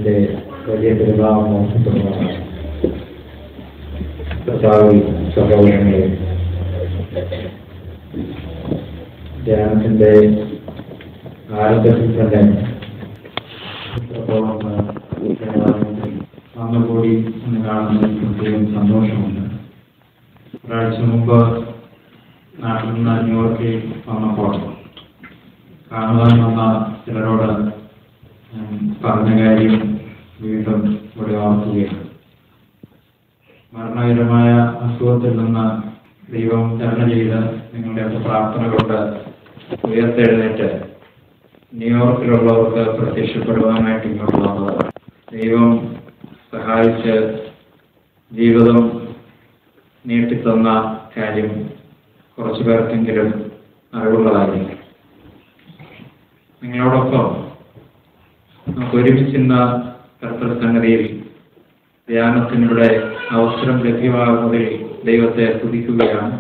ദൈവത്തിൻ്റെ വലിയ പെരുന്നാൾ മോശപ്പെടുന്നതാണ്. കർത്താവിൽ സഹോദരങ്ങളെ, ധ്യാനത്തിൻ്റെ ആരംഭത്തിൽ തന്നെ വന്നുകൂടി എന്ന് കാണുന്നതിൽ പ്രത്യേകം സന്തോഷമുണ്ട്. ഒരാഴ്ച മുമ്പ് നാട്ടിൽ നിന്ന് ന്യൂയോർക്കിൽ വന്നപ്പോൾ കാണുവാൻ വന്ന ചിലരോട് പറഞ്ഞ കാര്യം വീണ്ടും ഇവിടെ ഓർക്കുകയാണ്. മരണകരമായ അസുഖത്തിൽ നിന്ന് ദൈവം തരണം ചെയ്ത് നിങ്ങളുടെ പ്രാർത്ഥന കൊണ്ട് ഉയർത്തെഴുന്നേറ്റ് ന്യൂയോർക്കിലുള്ളവർക്ക് പ്രത്യക്ഷപ്പെടുവാനായിട്ട് ഇങ്ങോട്ട് വന്നത്. ദൈവം സഹായിച്ച് ജീവിതം നീട്ടിത്തന്ന കാര്യം കുറച്ചു പേർക്കെങ്കിലും അറിവുള്ളതായിരിക്കും. നിങ്ങളോടൊപ്പം നമുക്ക് ഒരുമിച്ചിരുന്ന കർത്തൃസന്നിധിയിൽ ധ്യാനത്തിനിവിടെ അവസരം ലഭ്യമാകുന്നതിൽ ദൈവത്തെ സ്തുതിക്കുകയാണ്.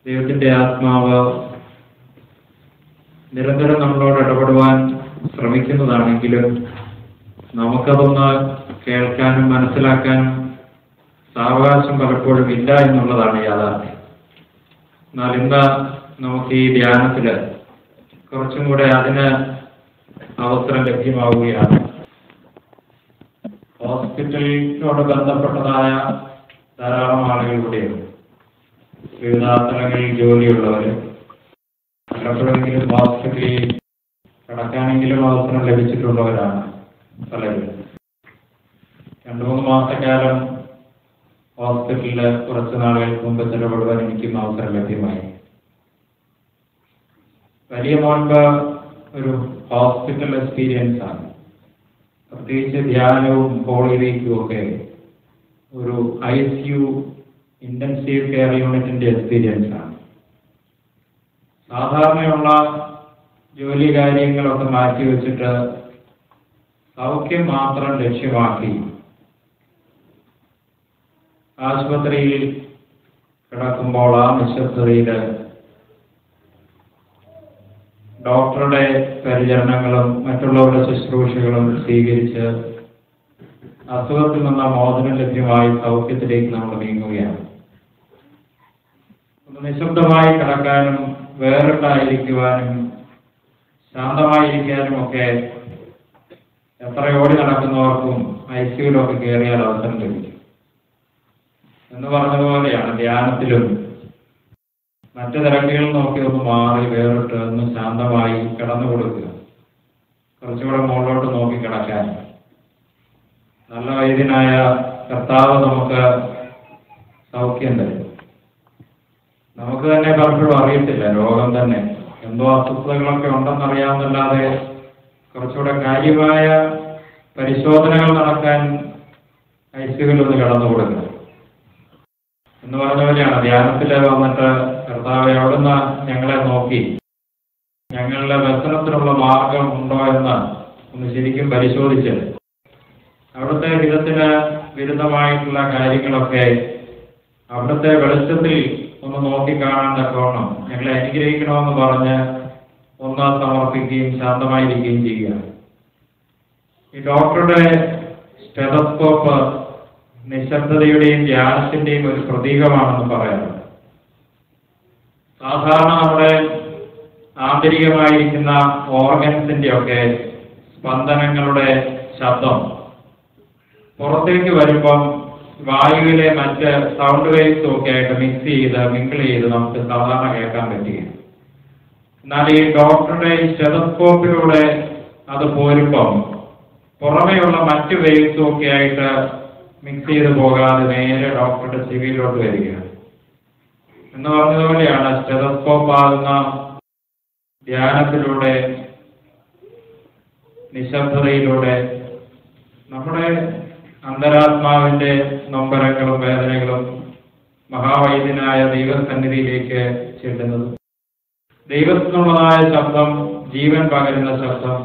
ദൈവത്തിൻ്റെ ആത്മാവ് നിരന്തരം നമ്മളോട് ഇടപെടുവാൻ ശ്രമിക്കുന്നതാണെങ്കിലും നമുക്കതൊന്ന് കേൾക്കാനും മനസ്സിലാക്കാനും സാവകാശം പലപ്പോഴും ഇല്ല എന്നുള്ളതാണ് യാഥാർത്ഥ്യം. എന്നാൽ ഇന്ന് നമുക്ക് ഈ ധ്യാനത്തിൽ കുറച്ചും കൂടെ അതിന് അവസരം ലഭ്യമാവുകയാണ്. ഹോസ്പിറ്റലിനോട് ബന്ധപ്പെട്ടതായ ധാരാളം ആളുകൾ ഇവിടെയുണ്ട്. വിവിധ സ്ഥലങ്ങളിൽ ജോലിയുള്ളവർ, പലപ്പോഴെങ്കിലും ഹോസ്പിറ്റലിൽ കിടക്കാനെങ്കിലും അവസരം ലഭിച്ചിട്ടുള്ളവരാണ് പലരും. 2-3 മാസക്കാലം ഹോസ്പിറ്റലിൽ കുറച്ച് നാളുകൾക്ക് മുമ്പ് ചിലപ്പെടുവാൻ എനിക്കും അവസരം ലഭ്യമായി. വലിയ മുൻപ് ഒരു ഹോസ്പിറ്റൽ എക്സ്പീരിയൻസ് ആണ്. പ്രത്യേകിച്ച് ധ്യാനവും ഹോളി വീക്കും ഒക്കെ ഒരു ICU ഇൻറ്റൻസീവ് കെയർ യൂണിറ്റിൻ്റെ എക്സ്പീരിയൻസ് ആണ്. സാധാരണയുള്ള ജോലി കാര്യങ്ങളൊക്കെ മാറ്റി വെച്ചിട്ട് സൗഖ്യം മാത്രം ലക്ഷ്യമാക്കി ആശുപത്രിയിൽ കിടക്കുമ്പോൾ ആ നിശബ്ദതയിൽ ഡോക്ടറുടെ പരിചരണങ്ങളും മറ്റുള്ളവരുടെ ശുശ്രൂഷകളും സ്വീകരിച്ച് അസുഖത്തിൽ നിന്ന് മോചനം ലഭ്യമായി സൗഖ്യത്തിലേക്ക് നമ്മൾ നീങ്ങുകയാണ്. നിശബ്ദമായി കിടക്കാനും വേറിട്ടായിരിക്കുവാനും ശാന്തമായിരിക്കാനും ഒക്കെ എത്ര ഓടി നടക്കുന്നവർക്കും ICUവിലൊക്കെ കയറിയാൽ അവസരം ലഭിക്കും എന്ന് പറഞ്ഞതുപോലെയാണ് ധ്യാനത്തിലും മറ്റു തിരക്കുകൾ നോക്കി ഒന്ന് മാറി വേറിട്ട് ഒന്ന് ശാന്തമായി കിടന്നു കൊടുക്കുക. കുറച്ചുകൂടെ മുകളിലോട്ട് നോക്കി കിടക്കാൻ നല്ല വൈദ്യനായ കർത്താവ് നമുക്ക് സൗഖ്യം തരും. നമുക്ക് തന്നെ പലപ്പോഴും അറിയത്തില്ല, രോഗം തന്നെ എന്തോ അസ്വസ്ഥതകളൊക്കെ ഉണ്ടെന്നറിയാമെന്നല്ലാതെ കുറച്ചുകൂടെ കാര്യമായ പരിശോധനകൾ നടക്കാൻ ICUവിൽ ഒന്ന് കടന്നു കൊടുക്കുക എന്ന് പറഞ്ഞ പോലെയാണ്. ധ്യാനത്തിൽ വന്നിട്ട് കർത്താവെ അവിടുന്ന് ഞങ്ങളെ നോക്കി ഞങ്ങളുടെ വ്യസനത്തിനുള്ള മാർഗം ഉണ്ടോ എന്ന് ഒന്ന് ശരിക്കും പരിശോധിച്ച് അവിടുത്തെ ഹിതത്തിന് വിരുദ്ധമായിട്ടുള്ള കാര്യങ്ങളൊക്കെ അവിടുത്തെ വെളിച്ചത്തിൽ ഒന്ന് നോക്കിക്കാണാൻ തക്കവണ്ണം ഞങ്ങളെ അനുഗ്രഹിക്കണമെന്ന് പറഞ്ഞ് ഒന്ന് സമർപ്പിക്കുകയും ശാന്തമായിരിക്കുകയും ചെയ്യുക. ഈ ഡോക്ടറുടെ സ്റ്റെതസ്കോപ്പ് നിശബ്ദതയുടെയും ധ്യാനത്തിൻ്റെയും ഒരു പ്രതീകമാണെന്ന് പറയാറുണ്ട്. സാധാരണ നമ്മുടെ ആന്തരികമായിരിക്കുന്ന ഓർഗൻസിൻ്റെ ഒക്കെ സ്പന്ദനങ്ങളുടെ ശബ്ദം പുറത്തേക്ക് വരുമ്പം വായുവിലെ മറ്റ് സൗണ്ട് വേവ്സും ഒക്കെ ആയിട്ട് മിങ്കിൾ ചെയ്ത് നമുക്ക് സാധാരണ കേൾക്കാൻ പറ്റുകയാണ്. എന്നാൽ ഈ ഡോക്ടറുടെ സ്റ്റെതസ്കോപ്പിലൂടെ അത് പോരുമ്പം പുറമെയുള്ള മറ്റ് വേവ്സും ഒക്കെ ആയിട്ട് മിക്സ് ചെയ്ത് പോകാതെ നേരെ ഡോക്ടറുടെ ചെവിയിലോട്ട് വരികയാണ് എന്ന് പറഞ്ഞതുപോലെയാണ് സ്റ്റെതസ്കോപ്പ് ആകുന്ന ധ്യാനത്തിലൂടെ നിശബ്ദതയിലൂടെ നമ്മുടെ അന്തരാത്മാവിൻ്റെ നൊമ്പരങ്ങളും വേദനകളും മഹാവൈദ്യനായ ദൈവസന്നിധിയിലേക്ക് ചെല്ലുന്നത്. ദൈവത്തിനുള്ളതായ ശബ്ദം, ജീവൻ പകരുന്ന ശബ്ദം,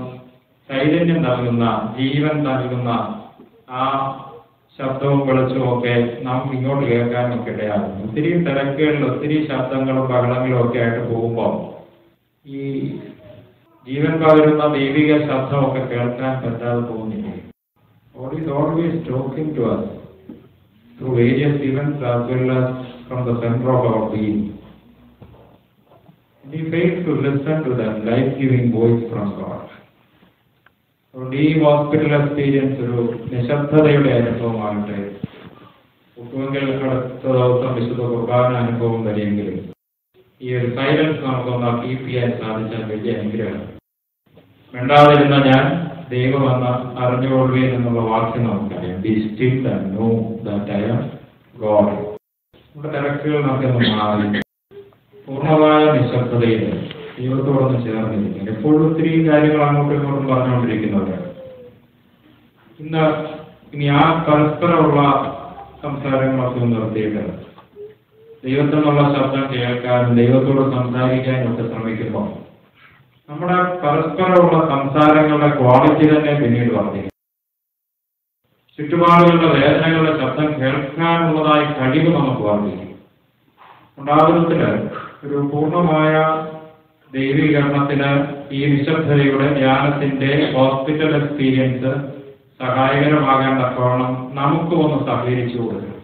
ചൈതന്യം നൽകുന്ന, ജീവൻ നൽകുന്ന ആ ശബ്ദവും വെളിച്ചവും ഒക്കെ നമുക്ക് ഇങ്ങോട്ട് കേൾക്കാനൊക്കെ ഇടയാകും. ഒത്തിരി തിരക്കുകളിൽ ഒത്തിരി ശബ്ദങ്ങളും ബഹളങ്ങളും ഒക്കെ ആയിട്ട് പോകുമ്പോൾ ഈ ജീവൻ പകരുന്ന ദൈവിക ശബ്ദമൊക്കെ കേൾക്കാൻ പറ്റാതെ പോകുന്നില്ല. God is always talking to us through various events as well as from the center of our being. We fail to listen to that life-giving voice from God. അതുകൊണ്ട് ഈ ഹോസ്പിറ്റൽ എക്സ്പീരിയൻസ് ഒരു നിശബ്ദതയുടെ അനുഭവമാകട്ടെ. ഒട്ടുമെങ്കിൽ അടുത്ത ദിവസം വിശുദ്ധ കുർബാന അനുഭവം വരെയെങ്കിലും ഈ ഒരു സൈലൻസ് നമുക്കൊന്ന് കീപ്പ് ചെയ്യാൻ സാധിച്ചാൽ വലിയ അനുഗ്രഹം. വേണ്ടാതിരുന്ന ഞാൻ ദൈവമെന്ന് അറിഞ്ഞുകൊള്ളുകയും എന്നുള്ള വാക്യം നമുക്കറിയാം. Be still and know that I am God. നമ്മുടെ തിരക്കുകൾ നമുക്കൊന്ന് മാറി പൂർണ്ണമായ നിശബ്ദതയിൽ ദൈവത്തോടൊന്ന് ചേർന്നിരിക്കുന്നത്. എപ്പോഴും ഒത്തിരി കാര്യങ്ങൾ അങ്ങോട്ടും ഇങ്ങോട്ടും പറഞ്ഞുകൊണ്ടിരിക്കുന്നവരാണ്. ഇനി ആ പരസ്പരമുള്ള സംസാരങ്ങളൊക്കെ നിർത്തിയിട്ട് ദൈവത്തിൽ നിന്നുള്ള ശബ്ദം കേൾക്കാനും ദൈവത്തോട് സംസാരിക്കാനും ഒക്കെ ശ്രമിക്കുമ്പോൾ നമ്മുടെ പരസ്പരമുള്ള സംസാരങ്ങളുടെ ക്വാളിറ്റി തന്നെ പിന്നീട് വർദ്ധിക്കും. ചുറ്റുപാടുകളുടെ വേദനകളുടെ ശബ്ദം കേൾക്കാനുള്ളതായ കഴിവ് നമുക്ക് വർദ്ധിക്കും. ഉണ്ടാകുന്നതിന് ഒരു പൂർണ്ണമായ ദൈവീകരണത്തിന് ഈ നിശബ്ദതയുടെ ധ്യാനത്തിന്റെ ഹോസ്പിറ്റൽ എക്സ്പീരിയൻസ് സഹായകരമാകാൻ തക്കവണ്ണം നമുക്ക് ഒന്ന് സഹകരിച്ചു കൊടുക്കണം.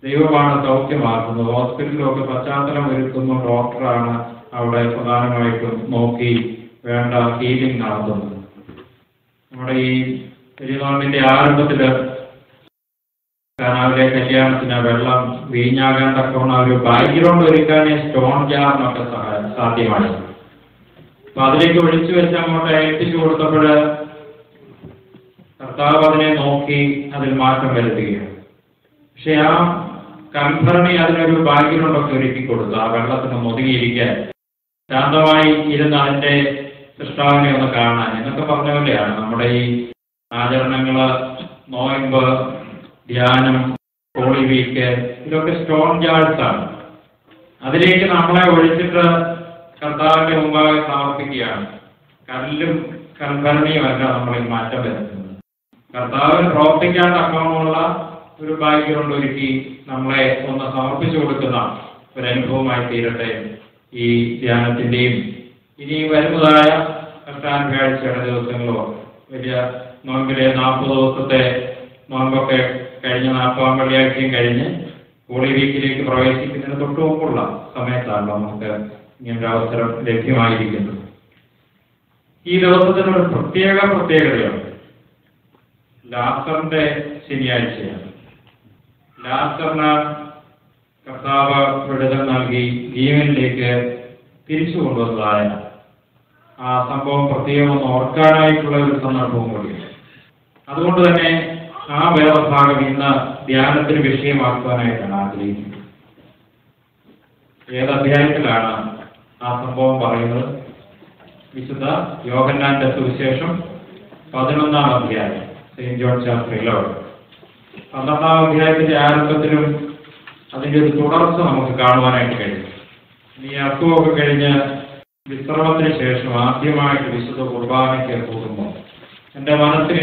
ദൈവമാണ് സൗഖ്യമാക്കുന്നത്. ഹോസ്പിറ്റലിലൊക്കെ പശ്ചാത്തലം ഒരുക്കുന്ന ഡോക്ടറാണ് അവിടെ പ്രധാനമായിട്ടും നോക്കി വേണ്ട ഹീലിംഗ് നടത്തുന്നത്. നമ്മുടെ ഈ പെരുന്നാളിന്റെ ആരംഭത്തില് കാനാവിലെ കല്യാണത്തിന് വെള്ളം വീഞ്ഞാകാൻ തക്കവണ്ണം ഒരു ബാക്ക്ഗ്രൗണ്ട് ഒരുക്കാൻ സ്റ്റോൺ ജാറിനൊക്കെ സാധ്യമാണ്. അപ്പൊ അതിലേക്ക് ഒഴിച്ചു വെച്ച് അങ്ങോട്ട് ഏൽപ്പിച്ചു കൊടുത്തപ്പോൾ കർത്താവ് അതിനെ നോക്കി അതിൽ മാറ്റം വരുത്തുകയാണ്. പക്ഷെ ആ കൺഫർണി അതിനൊരു ബാക്ക്ഗ്രൗണ്ടൊക്കെ ഒരുക്കി കൊടുത്തു. ആ വെള്ളത്തിന് ഒതുങ്ങിയിരിക്കാൻ ശാന്തമായി ഇരുന്ന് അതിന്റെ സൃഷ്ടാവിനെ ഒന്ന് കാണാൻ എന്നൊക്കെ പറഞ്ഞ പോലെയാണ് നമ്മുടെ ഈ ആചരണങ്ങള്, നോയമ്പ്, ധ്യാനം, ഹോളി വീക്ക്, ഇതൊക്കെ സ്റ്റോൺ ജാർസ് ആണ്. അതിലേക്ക് നമ്മളെ ഒഴിച്ചിട്ട് കർത്താവിന്റെ മുമ്പാകെ സമർപ്പിക്കുകയാണ്. കല്ലും കൽഭരണിയുമല്ല നമ്മളിൽ മാറ്റം വരുത്തുന്നത്. കർത്താവിന് പ്രവർത്തിക്കാൻ തക്കമുള്ള ഒരു ബാക്ക്ഗ്രൗണ്ട് ഒരുക്കി നമ്മളെ ഒന്ന് സമർപ്പിച്ചു കൊടുക്കുന്ന ഒരു അനുഭവമായി തീരട്ടെ ഈ ധ്യാനത്തിന്റെയും ഇനി വരുന്നതായ കർത്താനുഭ്യാഴ്ചയുടെ ദിവസങ്ങളോ വലിയ നോമ്പിലെ 40 ദിവസത്തെ നോമ്പൊക്കെ കഴിഞ്ഞ് 40-ാം വെള്ളിയാഴ്ചയും കഴിഞ്ഞ് ഹോളി വീക്കിലേക്ക് പ്രവേശിക്കുന്നതിന് തൊട്ട് മുമ്പുള്ള സമയത്താണല്ലോ നമുക്ക് ഇങ്ങനൊരു അവസരം ലഭ്യമായിരിക്കുന്നത്. ഈ ദിവസത്തിനൊരു പ്രത്യേകതയാണ്. ലാസറിന്റെ ശനിയാഴ്ചയാണ്. ലാസറിന് കർത്താവ് വിടുതൽ നൽകി ജീവനിലേക്ക് തിരിച്ചു കൊണ്ടുവന്നതായ ആ സംഭവം പ്രത്യേകം ഒന്ന് ഓർക്കാനായിട്ടുള്ള ഒരു സന്ദർഭവും കൂടിയാണ്. അതുകൊണ്ട് തന്നെ ആ വേദഭാഗം ഇന്ന് ധ്യാനത്തിന് വിഷയമാക്കുവാനായിട്ടാണ് ആഗ്രഹിക്കുന്നത്. ഏത് അധ്യായത്തിലാണ് ആ സംഭവം പറയുന്നത്? വിശുദ്ധ യോഹന്നാന്റെ സുവിശേഷം 11-ാം അധ്യായം, സെയിന്റ് ജോൺ ചാപ്റ്റർ 11. 12-ാം അധ്യായത്തിന്റെ ആരംഭത്തിലും അതിന്റെ ഒരു തുടർച്ച നമുക്ക് കാണുവാനായിട്ട് കഴിയും. ഈ അസുഖമൊക്കെ കഴിഞ്ഞ് വിശ്രമത്തിന് ശേഷം ആദ്യമായിട്ട് വിശുദ്ധ കുർബാനയ്ക്ക് കൂടുമ്പോൾ എന്റെ മനസ്സിൽ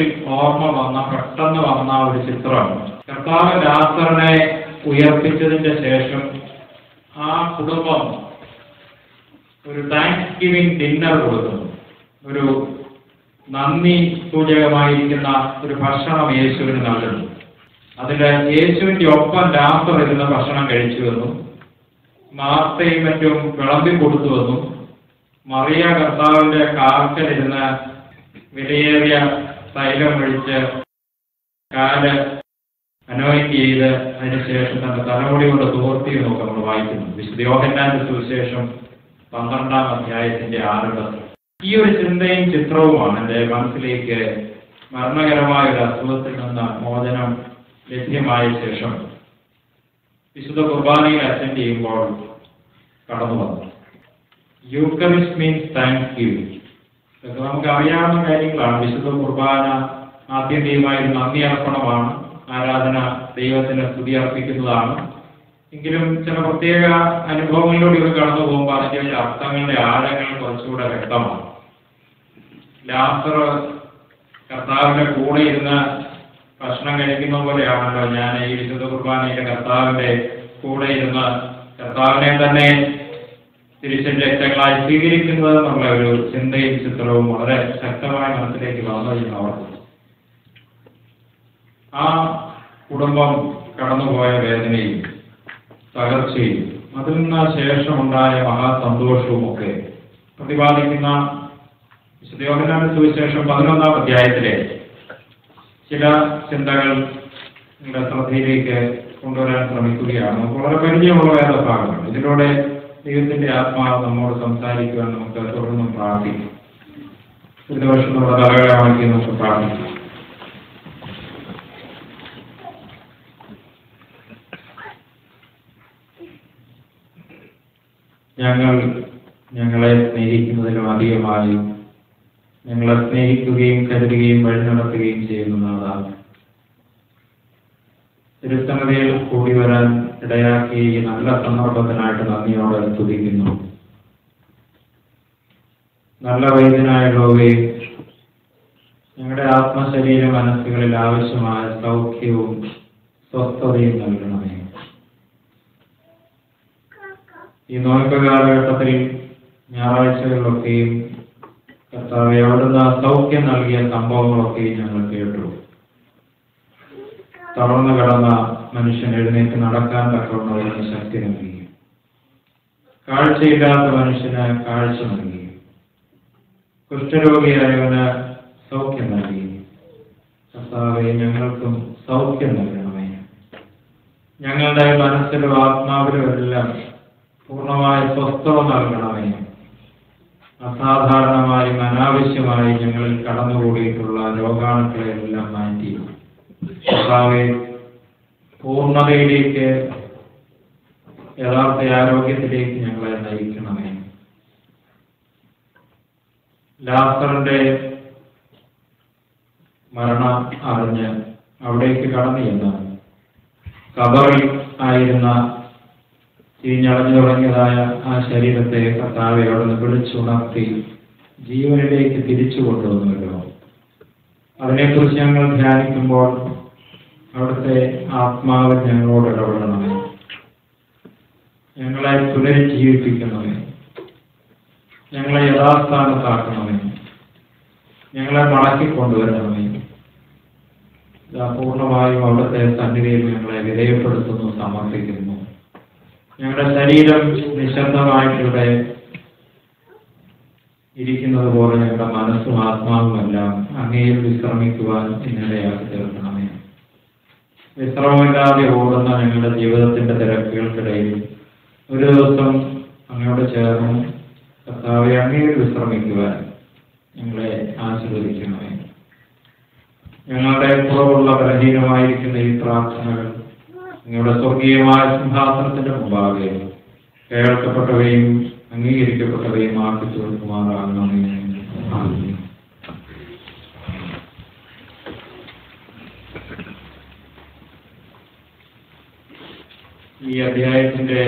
പെട്ടെന്ന് വന്ന ഒരു ചിത്രമാണ്. കർത്താവ് ലാസറിനെ ഉയർപ്പിച്ചതിന്റെ ശേഷം ആ കുടുംബം ഒരു താങ്ക്സ് ഗിവിംഗ് ഡിന്നർ കൊടുക്കുന്നു. ഒരു നന്ദി സൂചകമായിരിക്കുന്ന ഒരു ഭക്ഷണം യേശുവിന് നൽകുന്നു. അതില് യേശുവിന്റെ ഒപ്പം ലാസർ ഇരുന്ന് ഭക്ഷണം കഴിച്ചുവെന്നും മാർത്തയും മറ്റും വിളമ്പി കൊടുത്തുവെന്നും മറിയ കർത്താവിന്റെ കാൽക്കലിരുന്ന് വിലയേറിയ തൈലം ഒഴിച്ച് കാല് അനോയിന്റ് ചെയ്ത് അതിനുശേഷം തന്റെ തലമുടി കൊണ്ട് തോർത്തിയെന്നൊക്കെ നമ്മൾ വായിക്കുന്നു. വിശുദ്ധ യോഹന്നാന്റെ സുവിശേഷം 12-ാം അധ്യായത്തിന്റെ ആരംഭത്തിൽ. ഈ ഒരു ചിന്തയും ചിത്രവുമാണ് എൻ്റെ മനസ്സിലേക്ക് മരണകരമായ ഒരു അസുഖത്തിൽ നിന്ന് മോചനം ലഭ്യമായ ശേഷം വിശുദ്ധ കുർബാനയിൽ അറ്റൻഡ് ചെയ്യുമ്പോൾ കടന്നു വന്നു. Eucharist means thanks giving. ഇതൊക്കെ നമുക്ക് അറിയാവുന്ന കാര്യങ്ങളാണ്. വിശുദ്ധ കുർബാന ആത്യന്തികമായ ഒരു നന്ദി അർപ്പണമാണ്. ആരാധന ദൈവത്തിന് സ്തുതി അർപ്പിക്കുന്നതാണ്. എങ്കിലും ചില പ്രത്യേക അനുഭവങ്ങളിലൂടെ കടന്നു പോകുമ്പോൾ അതിന്റെ അർത്ഥങ്ങളുടെ ആഴങ്ങൾ കുറച്ചുകൂടെ വ്യക്തമാണ്. ലാസർ കർത്താവിന്റെ കൂടെ ഇരുന്ന് ഭക്ഷണം കഴിക്കുന്ന പോലെയാണല്ലോ ഞാൻ ഈ വിശുദ്ധ കുർബാനയിലെ കർത്താവിന്റെ കൂടെ ഇരുന്ന് കർത്താവിനെ തന്നെ തിരിച്ചും രക്തങ്ങളായി സ്വീകരിക്കുന്നത് എന്നുള്ള ഒരു ചിന്തയും ചിത്രവും വളരെ ശക്തമായ മനസ്സിലേക്ക് വന്നതെന്ന് ഓർക്കുന്നു. ആ കുടുംബം കടന്നുപോയ വേദനയും തകർച്ചയും അതിൽ നിന്ന് ശേഷമുണ്ടായ മഹാസന്തോഷവും ഒക്കെ പ്രതിപാദിക്കുന്ന വിശുദ്ധ യോഹന്നാന്റെ സുവിശേഷം 11-ാം അധ്യായത്തിലെ ചില ചിന്തകൾ നിങ്ങളുടെ ശ്രദ്ധയിലേക്ക് കൊണ്ടുവരാൻ ശ്രമിക്കുകയാണ്. വളരെ പരിചയമുള്ള വേദഭാഗങ്ങൾ. ഇതിലൂടെ ദൈവത്തിന്റെ ആത്മാവ് നമ്മോട് സംസാരിക്കുവാൻ നമുക്ക് തുടർന്നും പ്രാർത്ഥിക്കും. ഒരു വർഷം നമ്മുടെ തലകളാക്കി നമുക്ക് പ്രാർത്ഥിക്കാം. ഞങ്ങളെ സ്നേഹിക്കുന്നതിലും അധികമായി ഞങ്ങളെ സ്നേഹിക്കുകയും കരുതുകയും വഴി നടത്തുകയും ചെയ്യുന്നതാണ്. തിരുസന്നിധിയിൽ കൂടി വരാൻ ഇടയാക്കി ഈ നല്ല സന്ദർഭത്തിനായിട്ട് നന്ദിയോടെ സ്തുതിക്കുന്നു. നല്ല വൈദ്യനായുള്ളവയെ ഞങ്ങളുടെ ആത്മശരീര മനസ്സുകളിൽ ആവശ്യമായ സൗഖ്യവും സ്വസ്ഥതയും നൽകണമേ. ഈ നോയമ്പ് കാലഘട്ടത്തിൽ ഞായറാഴ്ചകളിലൊക്കെയും കർത്താവെ അവിടുന്ന് സൗഖ്യം നൽകിയ സംഭവങ്ങളൊക്കെയും ഞങ്ങൾ കേട്ടു. തളർന്നു കിടന്ന മനുഷ്യൻ എഴുന്നേറ്റ് നടക്കാൻ തക്കവണ്ണ ശക്തി നൽകി. കാഴ്ചയില്ലാത്ത മനുഷ്യന് കാഴ്ച നൽകി. കുഷ്ഠരോഗിയായവന് സൗഖ്യം നൽകി. കർത്താവെ ഞങ്ങൾക്കും സൗഖ്യം നൽകണമേ. ഞങ്ങളുടെ മനസ്സിലും ആത്മാവിലും എല്ലാം പൂർണ്ണമായ സ്വസ്ഥത നൽകണമേ. അസാധാരണമായും അനാവശ്യമായി ഞങ്ങളിൽ കടന്നുകൂടിയിട്ടുള്ള രോഗാണുക്കളെല്ലാം മാറ്റി കർത്താവെ പൂർണ്ണതയിലേക്ക് യഥാർത്ഥ ആരോഗ്യത്തിലേക്ക് ഞങ്ങളെ നയിക്കണമേ. ലാസറിന്റെ മരണം അറിഞ്ഞ് അവിടേക്ക് കടന്നു ചെന്ന് ഖബറിൽ ആയിരുന്ന ചീഞ്ഞടഞ്ഞു തുടങ്ങിയതായ ആ ശരീരത്തെ കർത്താവെ അവിടുന്ന് വിളിച്ചുണർത്തി ജീവനിലേക്ക് തിരിച്ചു കൊണ്ടുവന്നുവല്ലോ. അതിനെക്കുറിച്ച് ഞങ്ങൾ ധ്യാനിക്കുമ്പോൾ അവിടുത്തെ ആത്മാവ് ഞങ്ങളോട് ഇടപെടണമേ. ഞങ്ങളെ പുനരുജ്ജീവിപ്പിക്കണമേ. ഞങ്ങളെ യഥാസ്ഥാനത്താക്കണമേ. ഞങ്ങളെ മടക്കിക്കൊണ്ടുവരണമേ. പൂർണ്ണമായും അവിടുത്തെ സന്നിധിയിൽ ഞങ്ങളെ വിധേയപ്പെടുത്തുന്നു, സമർപ്പിക്കുന്നു. ഞങ്ങളുടെ ശരീരം നിശബ്ദമായിട്ടിവിടെ ഇരിക്കുന്നത് പോലെ ഞങ്ങളുടെ മനസ്സും ആത്മാവുമെല്ലാം അങ്ങയിൽ വിശ്രമിക്കുവാൻ ഇന്നിടയാക്കി തീർക്കണമേ. വിശ്രമമില്ലാതെ ഓടുന്ന ഞങ്ങളുടെ ജീവിതത്തിന്റെ തിരക്കുകൾക്കിടയിൽ ഒരു ദിവസം അങ്ങയോട് ചേർന്ന് കർത്താവെ അങ്ങയിൽ വിശ്രമിക്കുവാൻ ഞങ്ങളെ ആശീർവദിക്കണമേ. ഞങ്ങളുടെ കുറവുള്ള ബലഹീനമായിരിക്കുന്ന ഈ പ്രാർത്ഥനകൾ നിങ്ങളുടെ സ്വർഗീയമായ സിംഹാസനത്തിന്റെ മുമ്പാകെ കേൾക്കപ്പെട്ടവയും അംഗീകരിക്കപ്പെട്ടവയും ആക്കി തീർക്കുമാറാകണമേ. ഈ അധ്യായത്തിന്റെ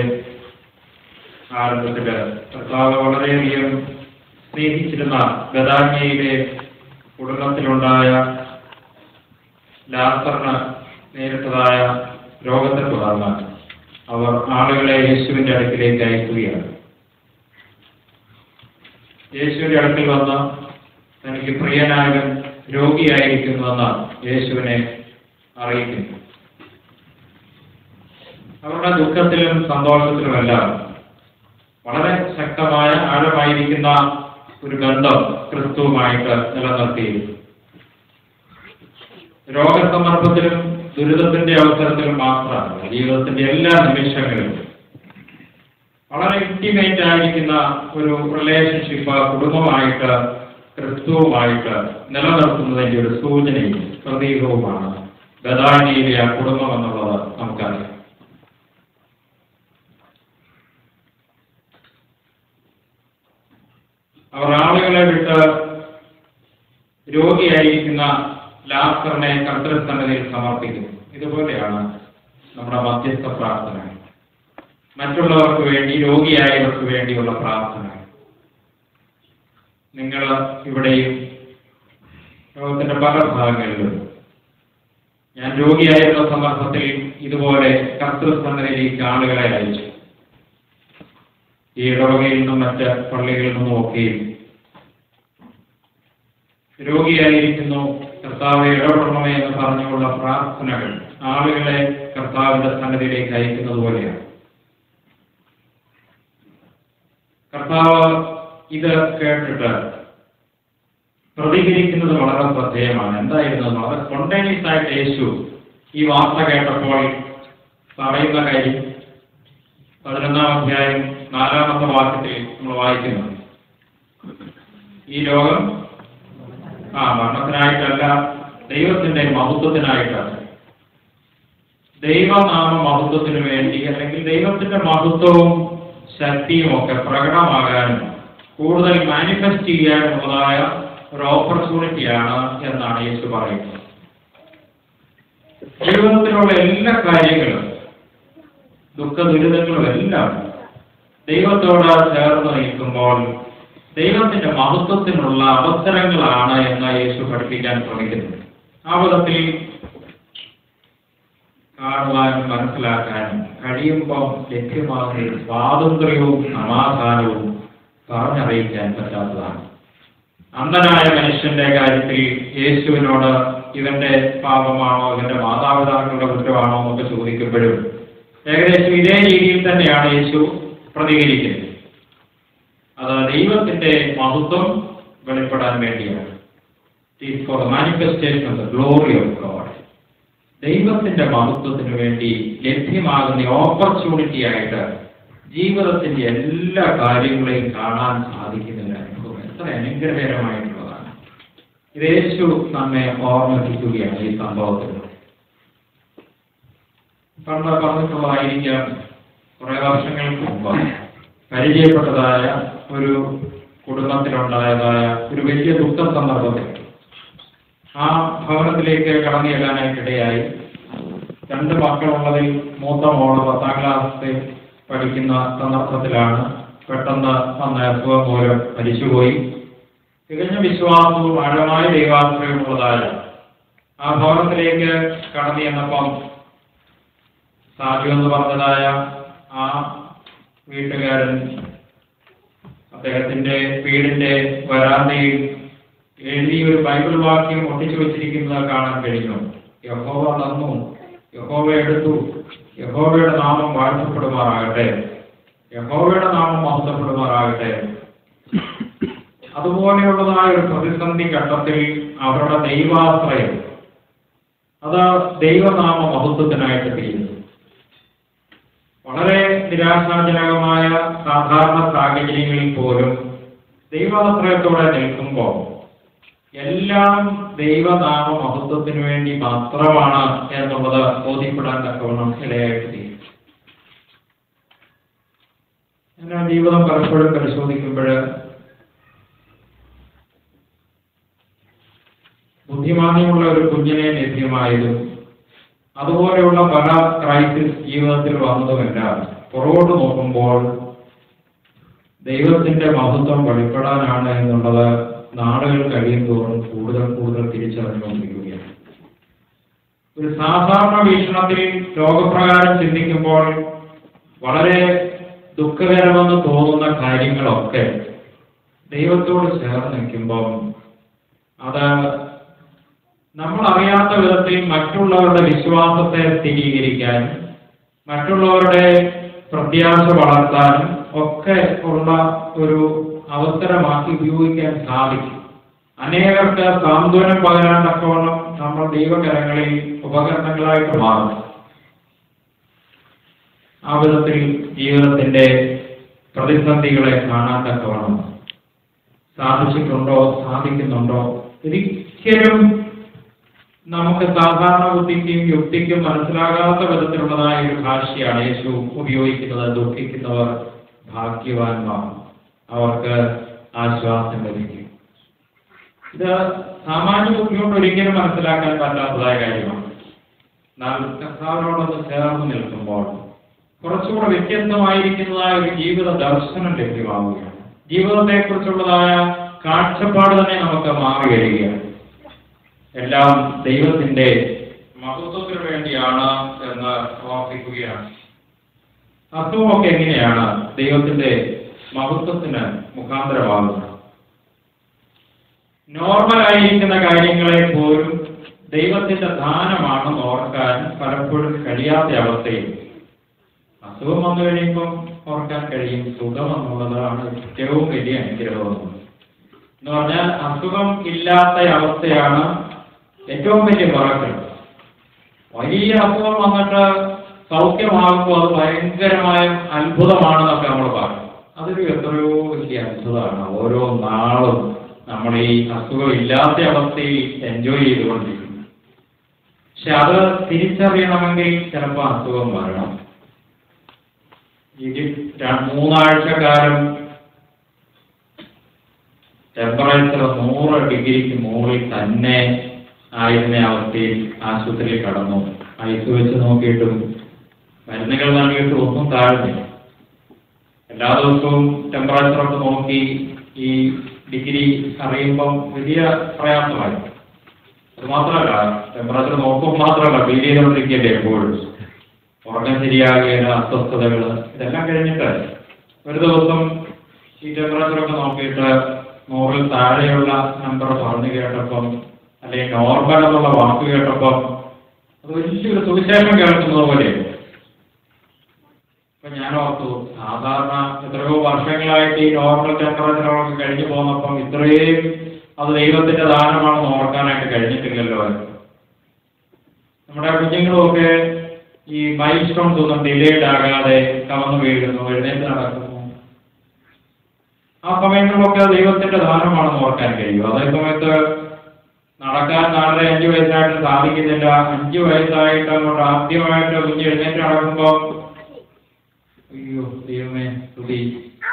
ആരംഭത്തില് കർത്താവ് വളരെയധികം സ്നേഹിച്ചിരുന്ന ബഥാന്യയിലെ കുടുംബത്തിലുണ്ടായ ലാസറിന് നേരിട്ടതായ രോഗത്തെ തുടർന്ന് അവർ ആളുകളെ യേശുവിന്റെ അടുക്കിലേക്ക് അയക്കുകയാണ്. യേശുവിന്റെ അടുക്കൽ വന്ന് തനിക്ക് പ്രിയനായവൻ രോഗിയായിരിക്കുന്നുവെന്ന് യേശുവിനെ അറിയിക്കുന്നു. അവരുടെ ദുഃഖത്തിലും സന്തോഷത്തിലുമെല്ലാം വളരെ ശക്തമായ ആഴമായിരിക്കുന്ന ഒരു ബന്ധം ക്രിസ്തുവുമായിട്ട് നിലനിർത്തിയിരുന്നു. രോഗസന്ദർഭത്തിലും ദുരിതത്തിന്റെ അവസരത്തിലും മാത്രമല്ല, ജീവിതത്തിന്റെ എല്ലാ നിമിഷങ്ങളിലും വളരെ ഇന്റിമേറ്റ് ആയിരിക്കുന്ന ഒരു റിലേഷൻഷിപ്പ് കുടുംബമായിട്ട് ക്രിസ്തുവുമായിട്ട് നിലനിർത്തുന്നതിന്റെ ഒരു സൂചനയും പ്രതീകവുമാണ് ബഥാന്യയിലെ ആ കുടുംബം എന്നുള്ളത് നമുക്കറിയാം. അവർ ആളുകളെ വിട്ട് രോഗിയായിരിക്കുന്ന ലാസറിനെ കർത്തൃസന്നിധിയിൽ സമർപ്പിക്കുന്നു. ഇതുപോലെയാണ് നമ്മുടെ മധ്യസ്ഥ പ്രാർത്ഥന. മറ്റുള്ളവർക്ക് വേണ്ടി, രോഗിയായവർക്ക് വേണ്ടിയുള്ള പ്രാർത്ഥന. നിങ്ങൾ ഇവിടെയും ലോകത്തിന്റെ പല ഭാഗങ്ങളിലും ഞാൻ രോഗിയായിരുന്ന സന്ദർഭത്തിൽ ഇതുപോലെ കർത്തൃസന്നിധിയിലേക്ക് ആളുകളെ അയച്ചു. ഈ ഇടവകയിൽ നിന്നും മറ്റ് പള്ളികളിൽ നിന്നും ഒക്കെയും രോഗിയായിരിക്കുന്നു, കർത്താവെ ഇടപെടണമേ എന്ന് പറഞ്ഞുള്ള പ്രാർത്ഥനകൾ ആളുകളെ കർത്താവിന്റെ സന്നിധിയിലേക്ക് അയക്കുന്നത് പോലെയാണ്. കർത്താവ് ഇത് കേട്ടിട്ട് പ്രതികരിക്കുന്നത് വളരെ ശ്രദ്ധേയമാണ്. എന്തായിരുന്നു? വളരെ സ്പോണ്ടേനിയസ് ആയിട്ട് യേശു ഈ വാർത്ത കേട്ടപ്പോൾ പറയുന്ന കാര്യം 11-ാം അധ്യായം 4-ാമത്തെ വാക്യത്തിൽ നമ്മൾ വായിക്കുന്നു. ഈ ലോകം മരണത്തിനായിട്ടല്ല, ദൈവത്തിന്റെ മഹത്വത്തിനായിട്ടാണ്. ദൈവനാമ മഹത്വത്തിന് വേണ്ടി, അല്ലെങ്കിൽ ദൈവത്തിന്റെ മഹത്വവും ശക്തിയും ഒക്കെ പ്രകടമാകാനും കൂടുതൽ മാനിഫെസ്റ്റ് ചെയ്യാനുള്ളതായ ഒരു ഓപ്പർച്യൂണിറ്റിയാണ് എന്നാണ് യേശു പറയുന്നത്. ജീവിതത്തിലുള്ള എല്ലാ കാര്യങ്ങളും, ദുഃഖ ദുരിതങ്ങളും എല്ലാം ദൈവത്തോട് ചേർന്ന് നിൽക്കുമ്പോൾ ദൈവത്തിന്റെ മഹത്വത്തിനുള്ള അവസരങ്ങളാണ് എന്ന് യേശു പഠിപ്പിക്കാൻ ശ്രമിക്കുന്നത്. ആ വിധത്തിൽ കാണുവാനും മനസ്സിലാക്കാനും കഴിയുമ്പോൾ ലഭ്യമാകുന്ന സ്വാതന്ത്ര്യവും സമാധാനവും പറഞ്ഞറിയിക്കാൻ പറ്റാത്തതാണ്. അന്ധനായ മനുഷ്യന്റെ കാര്യത്തിൽ യേശുവിനോട് ഇവന്റെ പാപമാണോ, ഇവന്റെ മാതാപിതാക്കളുടെ കുറ്റമാണോ എന്നൊക്കെ ചോദിക്കുമ്പോഴും ഏകദേശം ഇതേ രീതിയിൽ തന്നെയാണ് യേശു പ്രതികരിക്കുന്നത്. അത് ദൈവത്തിന്റെ മഹത്വം വെളിപ്പെടാൻ വേണ്ടിയാണ്. For the manifestation of the glory of God. ദൈവത്തിന്റെ മഹത്വത്തിന് വേണ്ടി ലഭ്യമാകുന്ന ഓപ്പർച്യൂണിറ്റി ആയിട്ട് ജീവിതത്തിന്റെ എല്ലാ കാര്യങ്ങളെയും കാണാൻ സാധിക്കുന്നില്ല. എത്ര അനുഗ്രഹകരമായിട്ടുള്ളതാണ്. ഇത് യേശു നമ്മെ ഓർമ്മിപ്പിക്കുകയാണ് ഈ സംഭവത്തിൽ. പണ്ട് പറഞ്ഞിട്ടുള്ളതായിരിക്കാം, കുറെ വർഷങ്ങൾക്ക് മുമ്പ് പരിചയപ്പെട്ടതായ ഒരു കുടുംബത്തിലുണ്ടായതായ ഒരു വലിയ ദുഃഖ സന്ദർഭത്തിൽ ആ ഭവനത്തിലേക്ക് കടന്നു ചെല്ലാനായിട്ടിടയായി. 2 മക്കളുള്ളതിൽ മൂത്ത മോള് 10-ാം ക്ലാസ്സിൽ പഠിക്കുന്ന സന്ദർഭത്തിലാണ് പെട്ടെന്ന് വന്ന അസുഖം മൂലം മരിച്ചുപോയി. തികഞ്ഞ വിശ്വാസവും ആഴമായ ദൈവാശ്രയമുള്ളതായ ആ ഭവനത്തിലേക്ക് കടന്നു ചെന്നപ്പം സാജു എന്ന് പറഞ്ഞതായ ആ വീട്ടുകാരൻ അദ്ദേഹത്തിന്റെ വീടിന്റെ വരാന്തയിൽ എഴുതിയൊരു ബൈബിൾ വാക്യം ഒട്ടിച്ചു വെച്ചിരിക്കുന്നത് കാണാൻ കഴിഞ്ഞു. യഹോവ തന്നു, യഹോവ എടുത്തു, യഹോവയുടെ നാമം വാഴ്ത്തപ്പെടുമാറാകട്ടെ, യഹോവയുടെ നാമം മഹത്വപ്പെടുമാറാകട്ടെ. അതുപോലെയുള്ളതായ ഒരു പ്രതിസന്ധി ഘട്ടത്തിൽ അവരുടെ ദൈവാശ്രയം അത് ദൈവനാമ മഹത്വത്തിനായിട്ട് തിരിയുന്നു. വളരെ നിരാശാജനകമായ സാധാരണ സാഹചര്യങ്ങളിൽ പോലും ദൈവാശ്രയത്തോടെ നിൽക്കുമ്പോൾ എല്ലാം ദൈവനാമ മഹത്വത്തിന് വേണ്ടി മാത്രമാണ് എന്നുള്ളത് ബോധ്യപ്പെടാൻ തക്കവണ്ണം ഇടയായിട്ട് തീരും. എന്നാൽ ജീവിതം പലപ്പോഴും പരിശോധിക്കുമ്പോൾ ബുദ്ധിമാന്യമുള്ള ഒരു കുഞ്ഞിനെ ലഭ്യമായതും അതുപോലെയുള്ള പല ക്രൈസിസ് ജീവിതത്തിൽ വന്നതുമെല്ലാം പുറകോട്ട് നോക്കുമ്പോൾ ദൈവത്തിന്റെ മഹത്വം വെളിപ്പെടാനാണ് എന്നുള്ളത് നാളുകൾ കഴിയുന്തോറും കൂടുതൽ തിരിച്ചറിഞ്ഞുകൊണ്ടിരിക്കുകയാണ്. ഒരു സാധാരണ വീക്ഷണത്തിൽ ലോകപ്രകാരം ചിന്തിക്കുമ്പോൾ വളരെ ദുഃഖകരമെന്ന് തോന്നുന്ന കാര്യങ്ങളൊക്കെ ദൈവത്തോട് ചേർന്ന് നിൽക്കുമ്പോൾ അത് നമ്മൾ അറിയാത്ത വിധത്തിൽ മറ്റുള്ളവരുടെ വിശ്വാസത്തെ സ്ഥിരീകരിക്കാൻ, മറ്റുള്ളവരുടെ പ്രത്യാശ വളർത്താനും ഒക്കെ ഉള്ള ഒരു അവസരമാക്കി ഉപയോഗിക്കാൻ സാധിക്കും. അനേകർക്ക് സാന്ത്വനം പകരാൻ തക്കവണ്ണം നമ്മൾ ദൈവകരങ്ങളിൽ ഉപകരണങ്ങളായിട്ട് മാറും. ആ വിധത്തിൽ ജീവിതത്തിന്റെ പ്രതിസന്ധികളെ കാണാൻ തക്കവണ്ണം സാധിച്ചിട്ടുണ്ടോ, സാധിക്കുന്നുണ്ടോ? ഒരിക്കലും നമുക്ക് സാധാരണ ബുദ്ധിക്കും യുക്തിക്കും മനസ്സിലാകാത്ത വിധത്തിലുള്ളതായ ഒരു ഭാഷയാണ് യേശു ഉപയോഗിക്കുന്നത്. ദുഃഖിക്കുന്നവർ ഭാഗ്യവാന്മാർ, അവർക്ക് ആശ്വാസം ലഭിക്കും. ഇത് സാമാന്യ ബുദ്ധി കൊണ്ട് ഒരിക്കലും മനസ്സിലാക്കാൻ പറ്റാത്തതായ കാര്യമാണ്. എന്നാൽ കർത്താവിനോടൊന്ന് ചേർന്ന് നിൽക്കുമ്പോൾ കുറച്ചുകൂടെ വ്യത്യസ്തമായിരിക്കുന്നതായ ഒരു ജീവിത ദർശനം ലഭ്യമാവുകയാണ്. ജീവിതത്തെക്കുറിച്ചുള്ളതായ കാഴ്ചപ്പാട് തന്നെ നമുക്ക് മാറി വരികയാണ്. എല്ലാം ദൈവത്തിന്റെ മഹത്വത്തിന് വേണ്ടിയാണ് എന്ന് ഓർമ്മിക്കുകയാണ്. അർത്ഥമൊക്കെ എങ്ങനെയാണ് ദൈവത്തിന്റെ മഹത്വത്തിന് മുഖാന്തരമാകുന്നു. നോർമലായിരിക്കുന്ന കാര്യങ്ങളെ പോലും ദൈവത്തിന്റെ ദാനമാണെന്ന് ഓർക്കാൻ പലപ്പോഴും കഴിയാത്ത അവസ്ഥയിൽ അസുഖം വന്നു കഴിയുമ്പം ഓർക്കാൻ കഴിയും. സുഖം എന്നുള്ളതാണ് ഏറ്റവും വലിയ അനുഗ്രഹം എന്ന് പറഞ്ഞാൽ അസുഖം ഇല്ലാത്ത അവസ്ഥയാണ് ഏറ്റവും വലിയ പറക്കൽ. വലിയ അസുഖം വന്നിട്ട് സൗഖ്യമാകുമ്പോൾ അത് ഭയങ്കരമായ അത്ഭുതമാണെന്നൊക്കെ നമ്മൾ പറയും. അതൊരു എത്രയോ വലിയ അത്ഭുതമാണ്. ഓരോ നാളും നമ്മൾ ഈ അസുഖം ഇല്ലാത്ത അവസ്ഥയിൽ എൻജോയ് ചെയ്തുകൊണ്ടിരിക്കുന്നു. പക്ഷെ അത് തിരിച്ചറിയണമെങ്കിൽ ചിലപ്പോൾ അസുഖം വരണം. ഇത് 3 ആഴ്ചക്കാലം ടെമ്പറേച്ചർ 100 ഡിഗ്രിക്ക് മുകളിൽ തന്നെ ആയിരുന്ന അവസ്ഥയിൽ ആശുപത്രിയിൽ കടന്നു. ഐസ് വെച്ച് നോക്കിയിട്ടും മരുന്നുകൾ നൽകിയിട്ടും ഒന്നും താഴ്ന്നില്ല. എല്ലാ ദിവസവും ടെമ്പറേച്ചറൊക്കെ നോക്കി ഈ ഡിഗ്രി അറിയുമ്പം വലിയ പ്രയാസമായി. അത് മാത്രമല്ല, ടെമ്പറേച്ചർ നോക്കുമ്പോൾ മാത്രമല്ല ഫീൽ ചെയ്തുകൊണ്ടിരിക്കുകയല്ലേ എപ്പോഴും. ഉറക്കം ശരിയാകുകയില്ല, അസ്വസ്ഥതകൾ, ഇതെല്ലാം കഴിഞ്ഞിട്ട് ഒരു ദിവസം ഈ ടെമ്പറേച്ചറൊക്കെ നോക്കിയിട്ട് 100-ൽ താഴെയുള്ള നമ്പർ പറഞ്ഞു കേട്ടപ്പം, അല്ലെങ്കിൽ നോർമൽ എന്നുള്ള വാക്ക് കേട്ടപ്പം അത് വലിയൊരു സുവിശേഷം കേൾക്കുന്നത് പോലെ. അപ്പൊ ഞാൻ ഓർത്തു, സാധാരണ എത്രയോ വർഷങ്ങളായിട്ട് ഈ നോർമൽ ടെമ്പറേച്ചറൊക്കെ കഴിഞ്ഞു പോന്നപ്പം ഇത്രയും അത് ദൈവത്തിന്റെ ദാനമാണെന്ന് ഓർക്കാനായിട്ട് കഴിഞ്ഞിട്ടില്ലല്ലോ. നമ്മുടെ കുഞ്ഞുങ്ങളുമൊക്കെ ഈ മൈൽ സ്റ്റോൺസ് ഒന്നും ഡിലേഡ് ആകാതെ കവന്നു വീഴുന്നു, എഴുന്നേറ്റ് നടക്കുന്നു. ആ സമയങ്ങളിലൊക്കെ ദൈവത്തിന്റെ ദാനമാണെന്ന് ഓർക്കാൻ കഴിയും. അതേ സമയത്ത് നടക്കാൻ 4-5 വയസ്സായിട്ട് സാധിക്കുന്നില്ല. 5 വയസ്സായിട്ട് അങ്ങോട്ട് ആദ്യമായിട്ട് കുഞ്ഞ് എഴുന്നേറ്റ് നടക്കുമ്പോൾ അയ്യോ ദൈവമേ തുടി,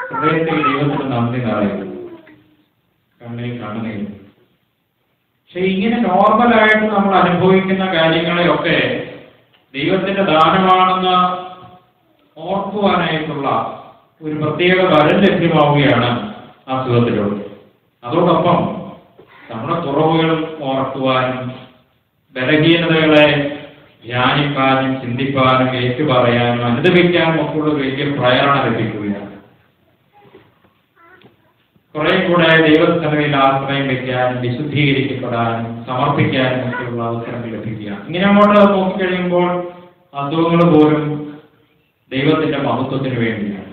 ഹൃദയത്തിൽ ദൈവത്തിന് നന്ദി നിറയും, കണ്ണിൽ കണ്ണുനീർ. പക്ഷെ ഇങ്ങനെ നോർമലായിട്ട് നമ്മൾ അനുഭവിക്കുന്ന കാര്യങ്ങളെയൊക്കെ ദൈവത്തിന്റെ ദാനമാണെന്ന് ഓർക്കുവാനായിട്ടുള്ള ഒരു പ്രത്യേക വരം ലഭ്യമാവുകയാണ് അസുഖത്തിലൂടെ. അതോടൊപ്പം നമ്മുടെ കുറവുകൾ ഓർക്കുവാനും ബലഹീനതകളെ ധ്യാനിക്കാനും ചിന്തിക്കാനും ഏറ്റുപറയാനും അനുദപിക്കാനും ഒക്കെയുള്ള വലിയ പ്രേരണ ലഭിക്കുകയാണ്. കുറെ കൂടെ ദൈവസ്ഥലയിൽ ആശ്രയം വയ്ക്കാനും വിശുദ്ധീകരിക്കപ്പെടാനും സമർപ്പിക്കാനും ഒക്കെയുള്ള അവസരങ്ങൾ ലഭിക്കുകയാണ്. ഇങ്ങനെ അങ്ങോട്ട് നോക്കിക്കഴിയുമ്പോൾ അസുഖങ്ങൾ പോലും ദൈവത്തിന്റെ മഹത്വത്തിന് വേണ്ടിയാണ്,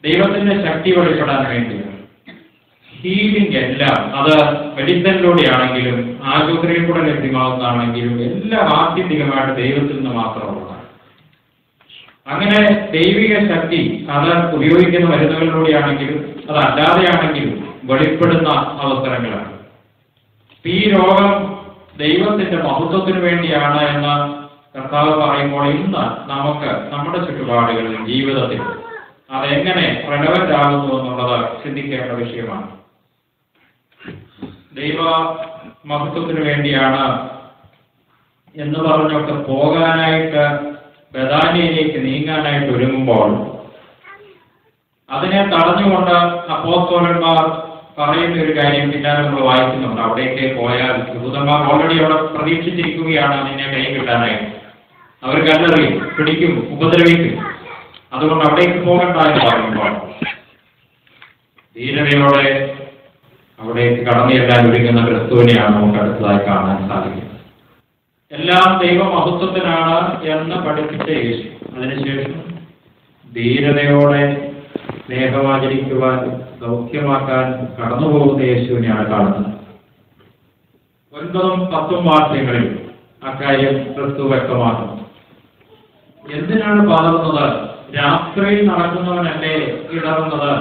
ദൈവത്തിന്റെ ശക്തി വെളിപ്പെടാൻ വേണ്ടിയാണ്. ഹീലിംഗ് എല്ലാം അത് മെഡിസിനിലൂടെയാണെങ്കിലും ആശുപത്രിയിൽ കൂടെ ലഭ്യമാകുന്നതാണെങ്കിലും എല്ലാം ആത്യന്തികമായിട്ട് ദൈവത്തിൽ നിന്ന് മാത്രമുള്ളതാണ്. അങ്ങനെ ദൈവിക ശക്തി അത് ഉപയോഗിക്കുന്ന മരുന്നുകളിലൂടെയാണെങ്കിലും അതല്ലാതെയാണെങ്കിലും വെളിപ്പെടുന്ന അവസരങ്ങളാണ്. ഈ രോഗം ദൈവത്തിന്റെ മഹത്വത്തിന് വേണ്ടിയാണ് എന്ന് കർത്താവ് പറയുമ്പോൾ ഇന്ന് നമുക്ക് നമ്മുടെ ചുറ്റുപാടുകളിൽ ജീവിതത്തിൽ അതെങ്ങനെ റെലവന്റ് ആകുന്നു എന്നുള്ളത് ചിന്തിക്കേണ്ട വിഷയമാണ്. ദൈവ മഹത്വത്തിന് വേണ്ടിയാണ് എന്ന് പറഞ്ഞൊക്കെ പോകാനായിട്ട് ബഥാനിയയിലേക്ക് നീങ്ങാനായിട്ട് ഒരുങ്ങുമ്പോൾ അതിനെ തടഞ്ഞുകൊണ്ട് അപ്പോസ്തലന്മാർ പറയുന്ന ഒരു കാര്യം പിന്നാലെ നമ്മൾ വായിക്കുന്നുണ്ട്. അവിടേക്ക് പോയാൽ യഹൂദന്മാർ ഓൾറെഡി അവിടെ പ്രതീക്ഷിച്ചിരിക്കുകയാണ് നിന്നെ കൈ കിട്ടാനായിട്ട്. അവർ കല്ലെറിയും, പിടിക്കും, ഉപദ്രവിക്കും. അതുകൊണ്ട് അവിടേക്ക് പോകണ്ട എന്ന് പറയുമ്പോൾ ധീരതയോടെ അവിടേക്ക് കടന്നു ചെല്ലാൻ ഒരുങ്ങുന്ന ക്രിസ്തുവിനെയാണ് നമുക്ക് അടുത്തതായി കാണാൻ സാധിക്കുന്നത്. എല്ലാം ദൈവമഹത്വത്തിനാണ് എന്ന് പഠിപ്പിച്ച യേശു അതിനുശേഷം ധീരതയോടെ സ്നേഹമാചരിക്കുവാൻ സൗഖ്യമാക്കാൻ കടന്നുപോകുന്ന യേശുവിനെയാണ് കാണുന്നത്. 9-10 വാക്യങ്ങളിൽ അക്കാര്യം ക്രിസ്തു വ്യക്തമാക്കുന്നു. എന്തിനാണ് പതറുന്നത്? രാത്രിയിൽ നടക്കുന്നവനല്ലേ ഇടറുന്നത്?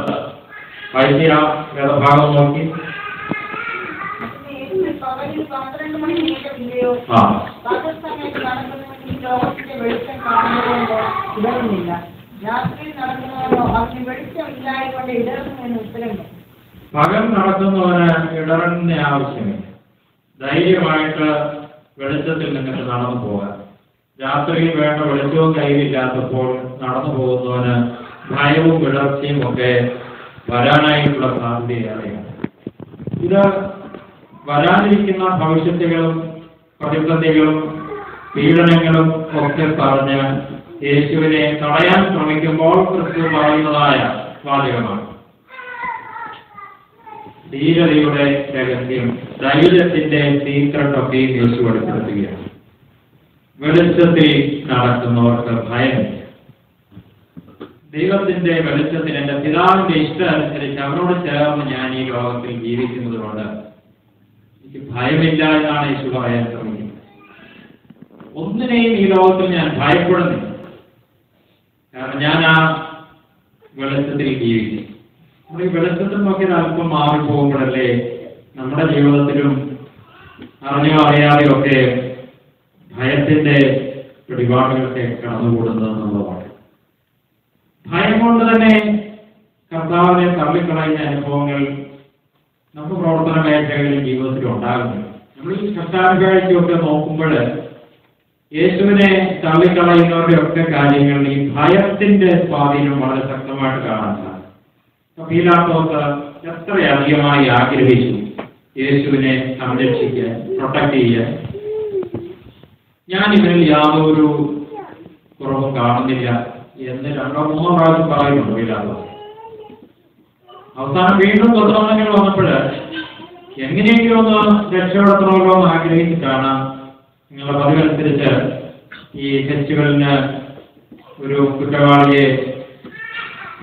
വൈദ്യ വേദഭാഗം നോക്കി. പകൽ നടക്കുന്നവന് ഇടറുന്ന ആവശ്യമില്ല. ധൈര്യമായിട്ട് വെളിച്ചത്തിൽ നിന്നിട്ട് നടന്നു പോകാൻ. രാത്രിയിൽ വേണ്ട വെളിച്ചവും കയ്യിലില്ലാത്തപ്പോൾ നടന്നു പോകുന്നവന് ഭയവും വിടർച്ചയും ഒക്കെ വരാനായിട്ടുള്ള സാധ്യതയേറെയാണ്. ഇത് വരാനിരിക്കുന്ന ഭവിഷ്യത്തുകളും പ്രതിസന്ധികളും പീഡനങ്ങളും ഒക്കെ പറഞ്ഞ് യേശുവിനെ തടയാൻ ശ്രമിക്കുമ്പോൾ ക്രിസ്തു പറയുന്നതായ വാചകമാണ്. ധീരതയുടെ രഹസ്യം, ധൈര്യത്തിന്റെ സീക്രട്ടൊക്കെ യേശു വെളിപ്പെടുത്തുകയാണ്. വെളിച്ചത്തിൽ നടക്കുന്നവർക്ക് ഭയമില്ല. ദൈവത്തിന്റെ വെളിച്ചത്തിൽ എന്റെ പിതാവിന്റെ ഇഷ്ടം അനുസരിച്ച് അവരോട് ചേർന്ന് ഞാൻ ഈ ലോകത്തിൽ ജീവിക്കുന്നത് കൊണ്ട് എനിക്ക് ഭയമില്ല എന്നാണ് യേശു പറയാൻ ശ്രമിക്കുന്നത്. ഒന്നിനെയും ഈ ലോകത്തിൽ ഞാൻ ഭയപ്പെടുന്നില്ല. കാരണം ഞാൻ ആ വെളിച്ചത്തിൽ ജീവിക്കും. നമ്മൾ ഈ വെളിച്ചത്തിൽ നോക്കിയത് അല്പം മാറിപ്പോകുമ്പോഴല്ലേ നമ്മുടെ ജീവിതത്തിലും അറിഞ്ഞോ അറിയാതെയോ ഒക്കെ ഭയത്തിന്റെ പിടിപാടുകളൊക്കെ കടന്നുകൂടുന്നത് എന്നുള്ളതാണ്. ഭയം കൊണ്ട് തന്നെ കർത്താവിനെ തള്ളിക്കളയുന്ന അനുഭവങ്ങൾ നമ്മുടെ പ്രവർത്തന മേഖലകളിൽ ജീവിതത്തിൽ ഉണ്ടാകുന്നു. നമ്മൾ ഈ കർത്താവിനെയൊക്കെ നോക്കുമ്പോൾ യേശുവിനെ തള്ളിക്കളയുന്നവരുടെ ഒക്കെ കാര്യങ്ങൾ ഈ ഭയത്തിന്റെ സ്വാധീനം വളരെ ശക്തമായിട്ട് കാണാൻ സാധിക്കും. പീലാത്തോസ് എത്രയധികമായി ആഗ്രഹിച്ചു യേശുവിനെ സംരക്ഷിക്കാൻ, പ്രൊട്ടക്ട് ചെയ്യാൻ. ഞാൻ ഇതിൽ യാതൊരു കുറവും കാണുന്നില്ല എന്ന് 2-3 പ്രാവശ്യം പറയുന്നുണ്ട് പീലാത്തോസ്. അവസാനം വീണ്ടും സ്വതന്ത്രങ്ങൾ വന്നപ്പോൾ എങ്ങനെയെങ്കിലും ഒന്ന് രക്ഷപ്പെടുത്തണമല്ലോ എന്ന് ആഗ്രഹിച്ചിട്ടാണ് നിങ്ങളുടെ പതിവനുസരിച്ച് ഈ ഫെസ്റ്റിവലിന് ഒരു കുറ്റവാളിയെ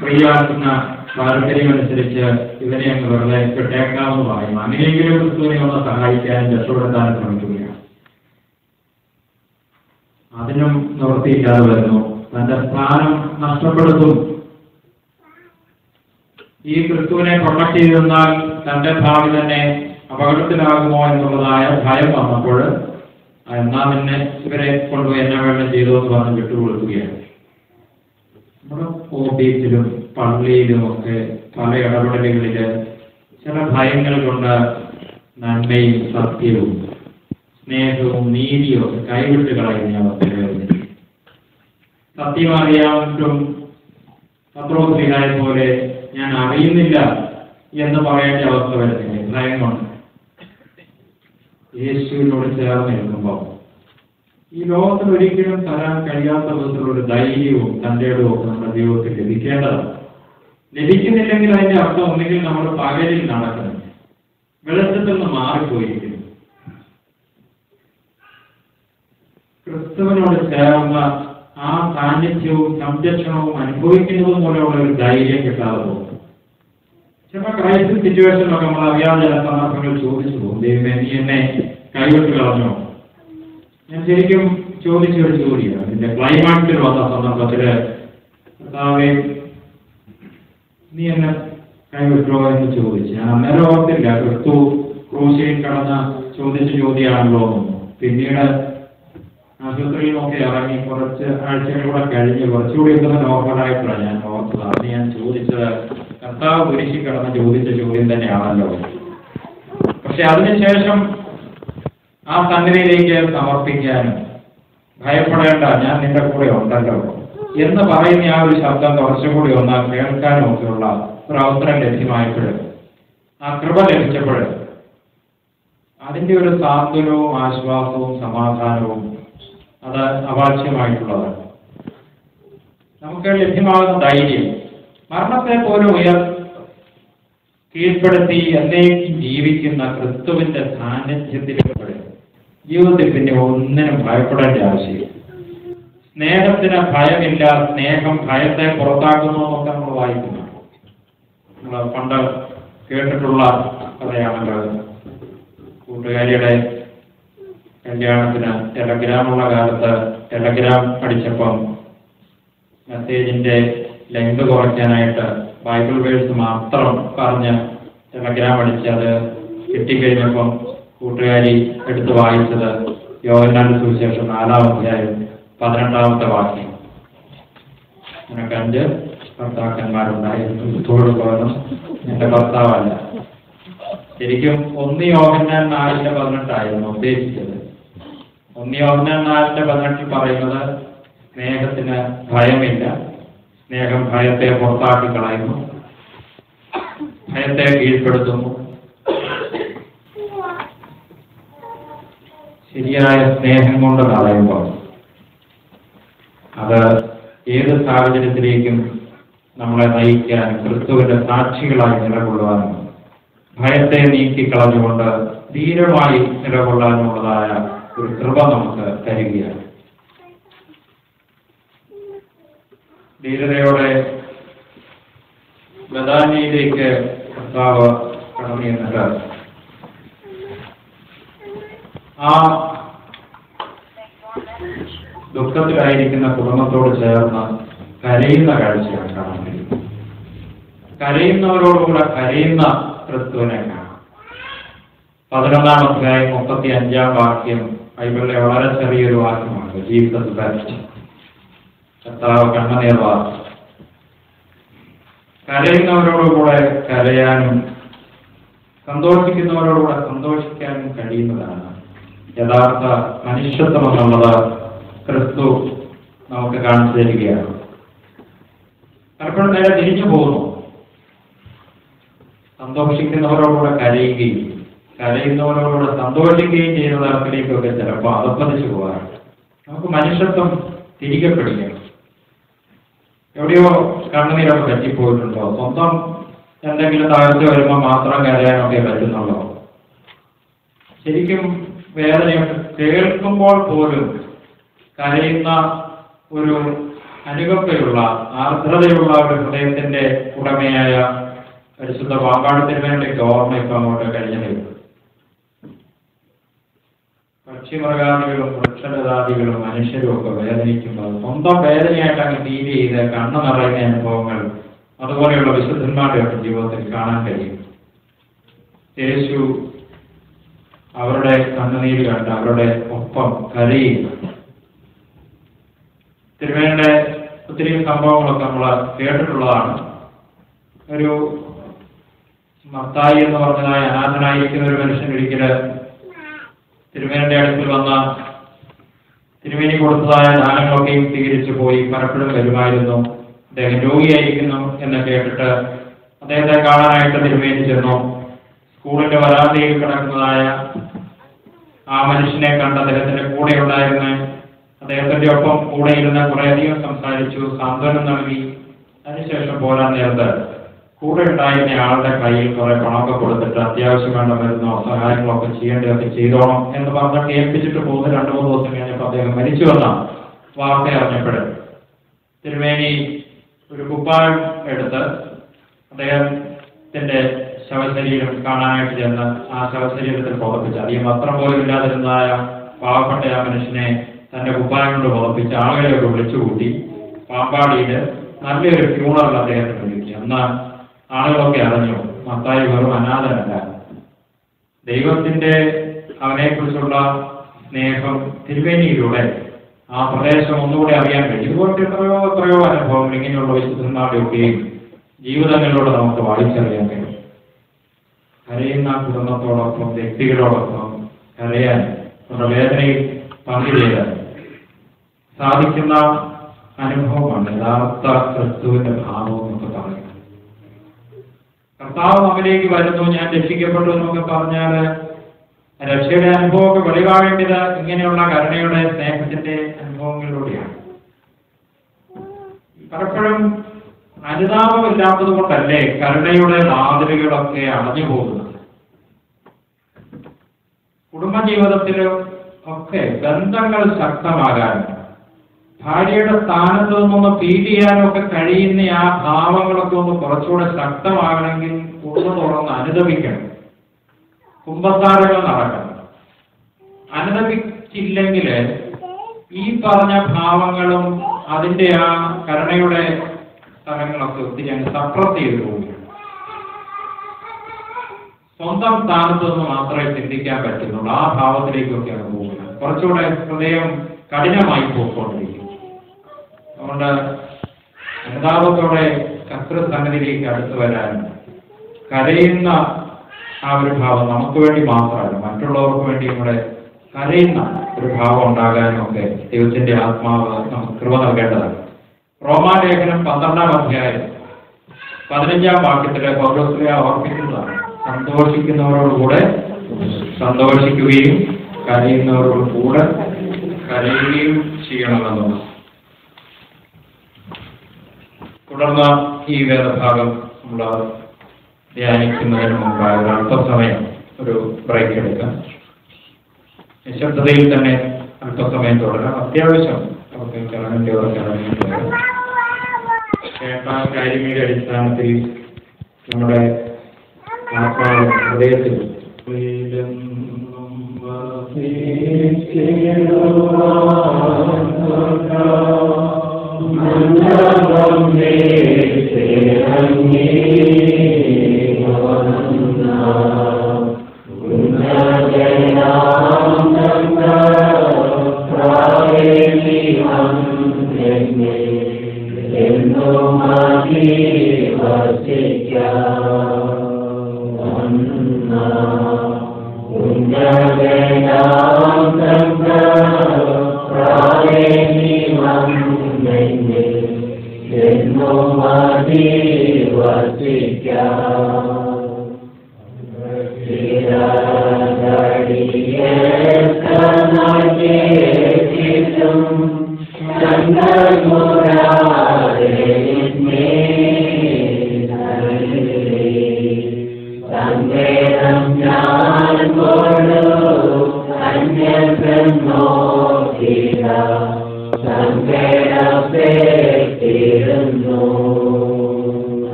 ഫ്രീയാക്കുന്ന പാരമ്പര്യമനുസരിച്ച് ഇവനെ അങ്ങ് വെറുതെ വിട്ടേക്കാമെന്ന് പറയും. അങ്ങനെയെങ്കിലും ക്രിസ്തുവിനെ ഒന്ന് സഹായിക്കാനും രക്ഷപ്പെടുത്താനും ശ്രമിക്കുകയാണ്. അതിനും നിവൃത്തിയില്ലാതെ വരുന്നു. തന്റെ സ്ഥാനം നഷ്ടപ്പെടുത്തും. ഈ ക്രിസ്തുവിനെ പ്രൊട്ടക്ട് ചെയ്തിരുന്നാൽ തന്റെ ഭാവി തന്നെ അപകടത്തിലാകുമോ എന്നുള്ളതായ ഭയം വന്നപ്പോൾ എന്നാ തന്നെ ഇവരെ കൊണ്ടുപോയി എന്നെ വേണം ചെയ്തു എന്ന് പറഞ്ഞ് വിട്ടുകൊടുക്കുകയാണ്. നമ്മുടെ ഓഫീസിലും പള്ളിയിലും ഒക്കെ പല ഇടപെടലുകളിൽ ചില ഭയങ്ങൾ കൊണ്ട് നന്മയും സത്യവും സ്നേഹവും നീതിയും ഒക്കെ കൈവിട്ട് കളയുന്ന അവസ്ഥ. സത്യം അറിയാവുന്നതും പത്രോസ്ലീഹായെ പോലെ ഞാൻ അറിയുന്നില്ല എന്ന് പറയേണ്ട അവസ്ഥ വരുന്നില്ല. ഭയം കൊണ്ട് യേശുവിനോട് ചേർന്ന് നിൽക്കുമ്പോൾ ഈ ലോകത്തിൽ ഒരിക്കലും തരാൻ കഴിയാത്ത വിധത്തിലുള്ള ധൈര്യവും തൻ്റെ ഇടവും നമ്മുടെ ജീവിതത്തിൽ ലഭിക്കേണ്ടതാണ്. ലഭിക്കുന്നില്ലെങ്കിൽ അതിന്റെ അർത്ഥം ഒന്നുകിൽ നമ്മൾ പകലിൽ നടക്കുന്നു, വെളിച്ചത്തിൽ നിന്ന് മാറിപ്പോയിരിക്കുന്നു. ക്രിസ്തുവിനോട് ചേർന്ന ആ സാന്നിധ്യവും സംരക്ഷണവും അനുഭവിക്കുന്നത് മൂലമുള്ള ഒരു ധൈര്യം കിട്ടാതെ പോകും. ചില ക്രൈസിസ് സിറ്റുവേഷനിലൊക്കെ നമ്മൾ അറിയാതെ ചില സന്ദർഭങ്ങൾ ചോദിച്ചു പോകും, ദൈവമേ നീ എന്നെ കൈവിട്ട് കളഞ്ഞോ? ഞാൻ ശരിക്കും ചോദിച്ചൊരു ചോദ്യമാണ്. അതിന്റെ ക്ലൈമാക്സിൽ വന്ന സന്ദർഭത്തില് കർത്താവേ നീ എന്നെ കൈവിട്ടോ എന്ന് ചോദിച്ചു. ഞാൻ അന്നേരം ഓർത്തില്ല ക്രിസ്തു ക്രൂശിൽ കടന്ന് ചോദിച്ച ചോദ്യമാണല്ലോ. പിന്നീട് ആശുപത്രിയിൽ നോക്കി ഇറങ്ങി കുറച്ച് ആഴ്ചകളൂടെ കഴിഞ്ഞ് കുറച്ചുകൂടി ഒക്കെ നോർമലായിട്ടാണ് ഞാൻ ഓർത്തത്. അന്ന് ഞാൻ ചോദിച്ചത് കർത്താവ് കുരിശിൽ കടന്ന് ചോദിച്ച ചോദ്യം തന്നെയാണല്ലോ. പക്ഷെ അതിനുശേഷം ആ സംഗതിയിലേക്ക് സമർപ്പിക്കാനും ഭയപ്പെടേണ്ട ഞാൻ നിന്റെ കൂടെ ഉണ്ടല്ലോ എന്ന് പറയുന്ന ആ ഒരു ശബ്ദം കുറച്ചുകൂടി ഒന്ന് കേൾക്കാനും ഒക്കെയുള്ള ഒരു അവസരം ലഭ്യമായപ്പോൾ, ആ കൃപ ലഭിച്ചപ്പോൾ അതിൻ്റെ ഒരു സാന്ത്വനവും ആശ്വാസവും സമാധാനവും അത് അവാച്യമായിട്ടുള്ളതാണ്. നമുക്ക് ലഭ്യമാകുന്ന ധൈര്യം മരണത്തെ പോലും കീഴ്പ്പെടുത്തി എന്നേക്കും ജീവിക്കുന്ന ക്രിസ്തുവിന്റെ സാന്നിധ്യത്തിലൂടെ ജീവിതത്തിൽ പിന്നെ ഒന്നിനും ഭയപ്പെടേണ്ട ആവശ്യമില്ല. സ്നേഹത്തിന് ഭയമില്ല, സ്നേഹം ഭയത്തെ പുറത്താക്കുന്നു എന്നൊക്കെ നമ്മൾ വായിക്കുന്നു. നമ്മൾ പണ്ട് കേട്ടിട്ടുള്ള കഥയാണല്ലോ. കൂട്ടുകാരിയുടെ കല്യാണത്തിന് ടെലഗ്രാമുള്ള കാലത്ത് ടെലഗ്രാം അടിച്ചപ്പം മെസ്സേജിന്റെ ലെങ്ത് കുറയ്ക്കാനായിട്ട് ബൈബിൾ വേഴ്സ് മാത്രം പറഞ്ഞ് ടെലഗ്രാം അടിച്ച് അത് കിട്ടിക്കഴിഞ്ഞപ്പം കൂട്ടുകാരി എടുത്ത് വായിച്ചത് യോഹന്നാന്റെ സുവിശേഷം 4-ാം അധ്യായം 18-ാമത്തെ വാക്യം. നിനക്ക് 5 ഭർത്താക്കന്മാരുണ്ടായിരുന്നു, തോടുപോലും എന്റെ ഭർത്താവല്ല. ശരിക്കും 1 യോഹന്നാൻ 4:18 ഉദ്ദേശിച്ചത്. 1 യോഹന്നാൻ 4:18 പറയുന്നത് സ്നേഹത്തിന് ഭയമില്ല, സ്നേഹം ഭയത്തെ പുറത്താക്കി കളയുന്നു, ഭയത്തെ കീഴ്പ്പെടുത്തുന്നു. ശരിയായ സ്നേഹം കൊണ്ട് കളയുമ്പോൾ അത് ഏത് സാഹചര്യത്തിലേക്കും നമ്മളെ നയിക്കാൻ, ക്രിസ്തുവിന്റെ സാക്ഷികളായി നിലകൊള്ളുവാനും ഭയത്തെ നീക്കിക്കളഞ്ഞുകൊണ്ട് ധീരമായി നിലകൊള്ളാനുള്ളതായ ഒരു കൃപ നമുക്ക് തരികയാണ്. ധീരതയോടെ ബഥാനിയയിലേക്ക് കർത്താവ് കടന്നു ചെന്നിട്ട് ആ ദുഃഖത്തിലായിരിക്കുന്ന കുടുംബത്തോട് ചേർന്ന് കരയുന്ന കാഴ്ചയാണ് കാണാൻ കഴിയും. കരയുന്നവരോടുകൂടെ കരയുന്ന ക്രിസ്തുവിനെ കാണാം. 11-ാം അധ്യായം 35-ാം വാക്യം ബൈബിളിലെ വളരെ ചെറിയൊരു വാക്യമാണ്. Jesus wept. കർത്താവ് കണ്ണുനീർ വാർന്നു. കരയുന്നവരോടുകൂടെ കരയാനും സന്തോഷിക്കുന്നവരോടുകൂടെ സന്തോഷിക്കാനും കഴിയുന്നതാണ് യഥാർത്ഥ മനുഷ്യത്വം എന്നുള്ളത് ക്രിസ്തു നമുക്ക് കാണിച്ചു തരികയാണ്. പലപ്പോഴും നേരെ തിരിഞ്ഞു പോകുന്നു. സന്തോഷിക്കുന്നവരോടുകൂടെ കരയുകയും കരയുന്നവരോടുകൂടെ സന്തോഷിക്കുകയും ചെയ്യുന്ന തരത്തിലേക്കൊക്കെ ചിലപ്പോൾ അധപ്പതിച്ചു പോകാറുണ്ട്. നമുക്ക് മനുഷ്യത്വം തിരികെ പിടിക്കണം. എവിടെയോ കണ്ണുനീരൊക്കെ പറ്റിപ്പോയിട്ടുണ്ടോ? സ്വന്തം എന്തെങ്കിലും താഴ്ച വരുമ്പോൾ മാത്രം കരയാനൊക്കെ പറ്റുന്നുള്ളോ? ശരിക്കും വേദനയുണ്ട്. കേൾക്കുമ്പോൾ പോലും കരയുന്ന ഒരു അനുകമ്പയുള്ള ആർദ്രതയുള്ള ഒരു ഹൃദയത്തിന്റെ ഉടമയായ പരിശുദ്ധ പാമ്പാടി തിരുമേനിയുടെ ഓർമ്മ ഇപ്പം അങ്ങോട്ട് കഴിഞ്ഞിട്ടുണ്ട്. പക്ഷിമൃഗാദികളും വൃക്ഷലതാദികളും മനുഷ്യരും ഒക്കെ വേദനിക്കുമ്പോൾ സ്വന്തം വേദനയായിട്ട് അങ്ങ് ഫീൽ ചെയ്ത് കണ്ണു നിറയുന്ന അനുഭവങ്ങൾ അതുപോലെയുള്ള വിശുദ്ധന്മാരുടെ ഒക്കെ ജീവിതത്തിൽ കാണാൻ കഴിയും. യേശു അവരുടെ കണ്ണുനീര് കണ്ട് അവരുടെ ഒപ്പം കരയുക. തിരുമേനിയുടെ ഒത്തിരി സംഭവങ്ങളൊക്കെ നമ്മൾ കേട്ടിട്ടുള്ളതാണ്. ഒരു മത്തായി എന്ന് പറഞ്ഞതായ അനാഥനായിരിക്കുന്ന ഒരു മനുഷ്യൻ ഒരിക്കല് തിരുമേനിയുടെ അടുത്തിൽ വന്ന തിരുമേനി കൊടുത്തതായ ദാനങ്ങളൊക്കെയും സ്വീകരിച്ചു പോയി പലപ്പോഴും വരുമായിരുന്നു. അദ്ദേഹം രോഗിയായിരിക്കുന്നു എന്ന് കേട്ടിട്ട് അദ്ദേഹത്തെ കാണാനായിട്ട് തിരുമേനി ചെന്നു. സ്കൂളിന്റെ വരാന്തയിൽ കിടക്കുന്നതായ ആ മനുഷ്യനെ കണ്ട് അദ്ദേഹത്തിന്റെ കൂടെ ഉണ്ടായിരുന്ന അദ്ദേഹത്തിന്റെ ഒപ്പം കൂടെ ഇരുന്ന് കുറേയധികം സംസാരിച്ചു, സാന്ത്വനം നൽകി. അതിനുശേഷം പോരാൻ നേരത്ത് കൂടെ ഉണ്ടായിരുന്ന ആളുടെ കയ്യിൽ കുറെ പണമൊക്കെ കൊടുത്തിട്ട് അത്യാവശ്യം വേണ്ട മരുന്നോ സഹായങ്ങളൊക്കെ ചെയ്യേണ്ടതൊക്കെ ചെയ്തോണം എന്ന് പറഞ്ഞിട്ട് ഏൽപ്പിച്ചിട്ട് പോകുന്ന 2-3 ദിവസം കഴിഞ്ഞപ്പോൾ അദ്ദേഹം മരിച്ചുവെന്ന വാർത്ത അറിഞ്ഞപ്പെടും. തിരുമേനി ഒരു കുപ്പായം എടുത്ത് അദ്ദേഹത്തിന്റെ ശവശരീരം കാണാനായിട്ട് ചെന്ന് ആ ശവശരീരത്തിൽ പുതപ്പിച്ച് അധികം വസ്ത്രം പോലും ഇല്ലാതിരുന്നതായ പാവപ്പെട്ട ആ മനുഷ്യനെ തന്റെ കുപ്പായം കൊണ്ട് പുതപ്പിച്ച് ആളുകളെയൊക്കെ വിളിച്ചുകൂട്ടി പാമ്പാടിയിൽ നല്ലൊരു ഫ്യൂണറൽ അദ്ദേഹത്തിന് ഒരുക്കി. അന്ന് ആളുകളൊക്കെ അറിഞ്ഞു മത്തായി വെറും അനാഥനല്ല. ദൈവത്തിന്റെ അവനെക്കുറിച്ചുള്ള സ്നേഹം തിരുവേനിയിലൂടെ ആ പ്രദേശം ഒന്നുകൂടെ അറിയാൻ കഴിയും. ഇതുപോലത്തെ എത്രയോ അനുഭവങ്ങൾ ഇങ്ങനെയുള്ള വിശുദ്ധന്മാരുടെ ഒക്കെയും ജീവിതങ്ങളിലൂടെ നമുക്ക് വായിച്ചറിയാൻ കഴിയും. കരയുന്ന കുടുംബത്തോടൊപ്പം വ്യക്തികളോടൊപ്പം കരയാൻ നമ്മുടെ വേദനയിൽ പങ്കുചേരാൻ സാധിക്കുന്ന അനുഭവമാണ് യഥാർത്ഥ ക്രിസ്തുവിന്റെ ഭാവം എന്നൊക്കെ പറയുന്നത്. കർത്താവ് നമ്മിലേക്ക് വരുന്നു, ഞാൻ രക്ഷിക്കപ്പെട്ടു എന്നൊക്കെ പറഞ്ഞാൽ രക്ഷയുടെ അനുഭവമൊക്കെ വെളിവാകേണ്ടത് ഇങ്ങനെയുള്ള കരുണയുടെ സ്നേഹത്തിന്റെ അനുഭവങ്ങളിലൂടെയാണ്. പലപ്പോഴും അനുതാപമില്ലാത്തത് കൊണ്ടല്ലേ കരുണയുടെ വാതിലുകളൊക്കെ അടഞ്ഞു പോകുന്നത്. കുടുംബജീവിതത്തിലും ഒക്കെ ബന്ധങ്ങൾ ശക്തമാകാനും ഭാര്യയുടെ സ്ഥാനത്ത് നിന്നൊന്ന് ഫീൽ ചെയ്യാനും ഒക്കെ കഴിയുന്ന ആ ഭാവങ്ങളൊക്കെ ഒന്ന് കുറച്ചുകൂടെ ശക്തമാകണമെങ്കിൽ ഉള്ളു തുറന്ന് അനുദപിക്കണം, കുമ്പസാരങ്ങൾ നടക്കണം. അനുദപിച്ചില്ലെങ്കിൽ ഈ പറഞ്ഞ ഭാവങ്ങളും അതിന്റെ ആ കരുണയുടെ സ്ഥലങ്ങളൊക്കെ ഒത്തിരി അങ്ങ് സപ്രസ് ചെയ്തു പോവുകയാണ്. സ്വന്തം സ്ഥാനത്ത് നിന്ന് മാത്രമേ ചിന്തിക്കാൻ പറ്റുന്നുള്ളൂ. ആ ഭാവത്തിലേക്കൊക്കെയാണ് പോകുന്നത്. കുറച്ചുകൂടെ ഹൃദയം കഠിനമായി പോയിക്കൊണ്ടിരിക്കും. അതുകൊണ്ട് അനുതാപത്തോടെ കർത്തൃസന്നിധിയിലേക്ക് അടുത്തു വരാനും കരയുന്ന ആ ഒരു ഭാവം നമുക്ക് വേണ്ടി മാത്രമല്ല മറ്റുള്ളവർക്ക് വേണ്ടി കൂടെ കരയുന്ന ഒരു ഭാവം ഉണ്ടാകാനും ഒക്കെ ദൈവത്തിന്റെ ആത്മാവ് നമുക്ക് കൃപ നൽകേണ്ടതാണ്. റോമാലേഖനം 12-ാം അധ്യായം 15-ാം വാക്യത്തിലെ പൗലോസിനെ ഓർപ്പിക്കുന്നതാണ്. സന്തോഷിക്കുന്നവരോടുകൂടെ സന്തോഷിക്കുകയും കരയുന്നവരോട് കൂടെ കരയുകയും ചെയ്യണമെന്നുള്ളത്. തുടർന്ന് ഈ വേദഭാഗം നമ്മൾ ധ്യാനിക്കുന്നതിന് മുമ്പായി ഒരു അല്പസമയം ഒരു ബ്രേക്ക് എടുക്കാം. നിശബ്ദതയിൽ തന്നെ അല്പസമയം തുടരാം. അത്യാവശ്യം നമുക്ക് കറങ്ങേണ്ടവർക്ക് ഇറങ്ങിയിട്ട് കേട്ട കാര്യങ്ങളുടെ അടിസ്ഥാനത്തിൽ നമ്മുടെ ആത്മാവ് ഹൃദയത്തിൽ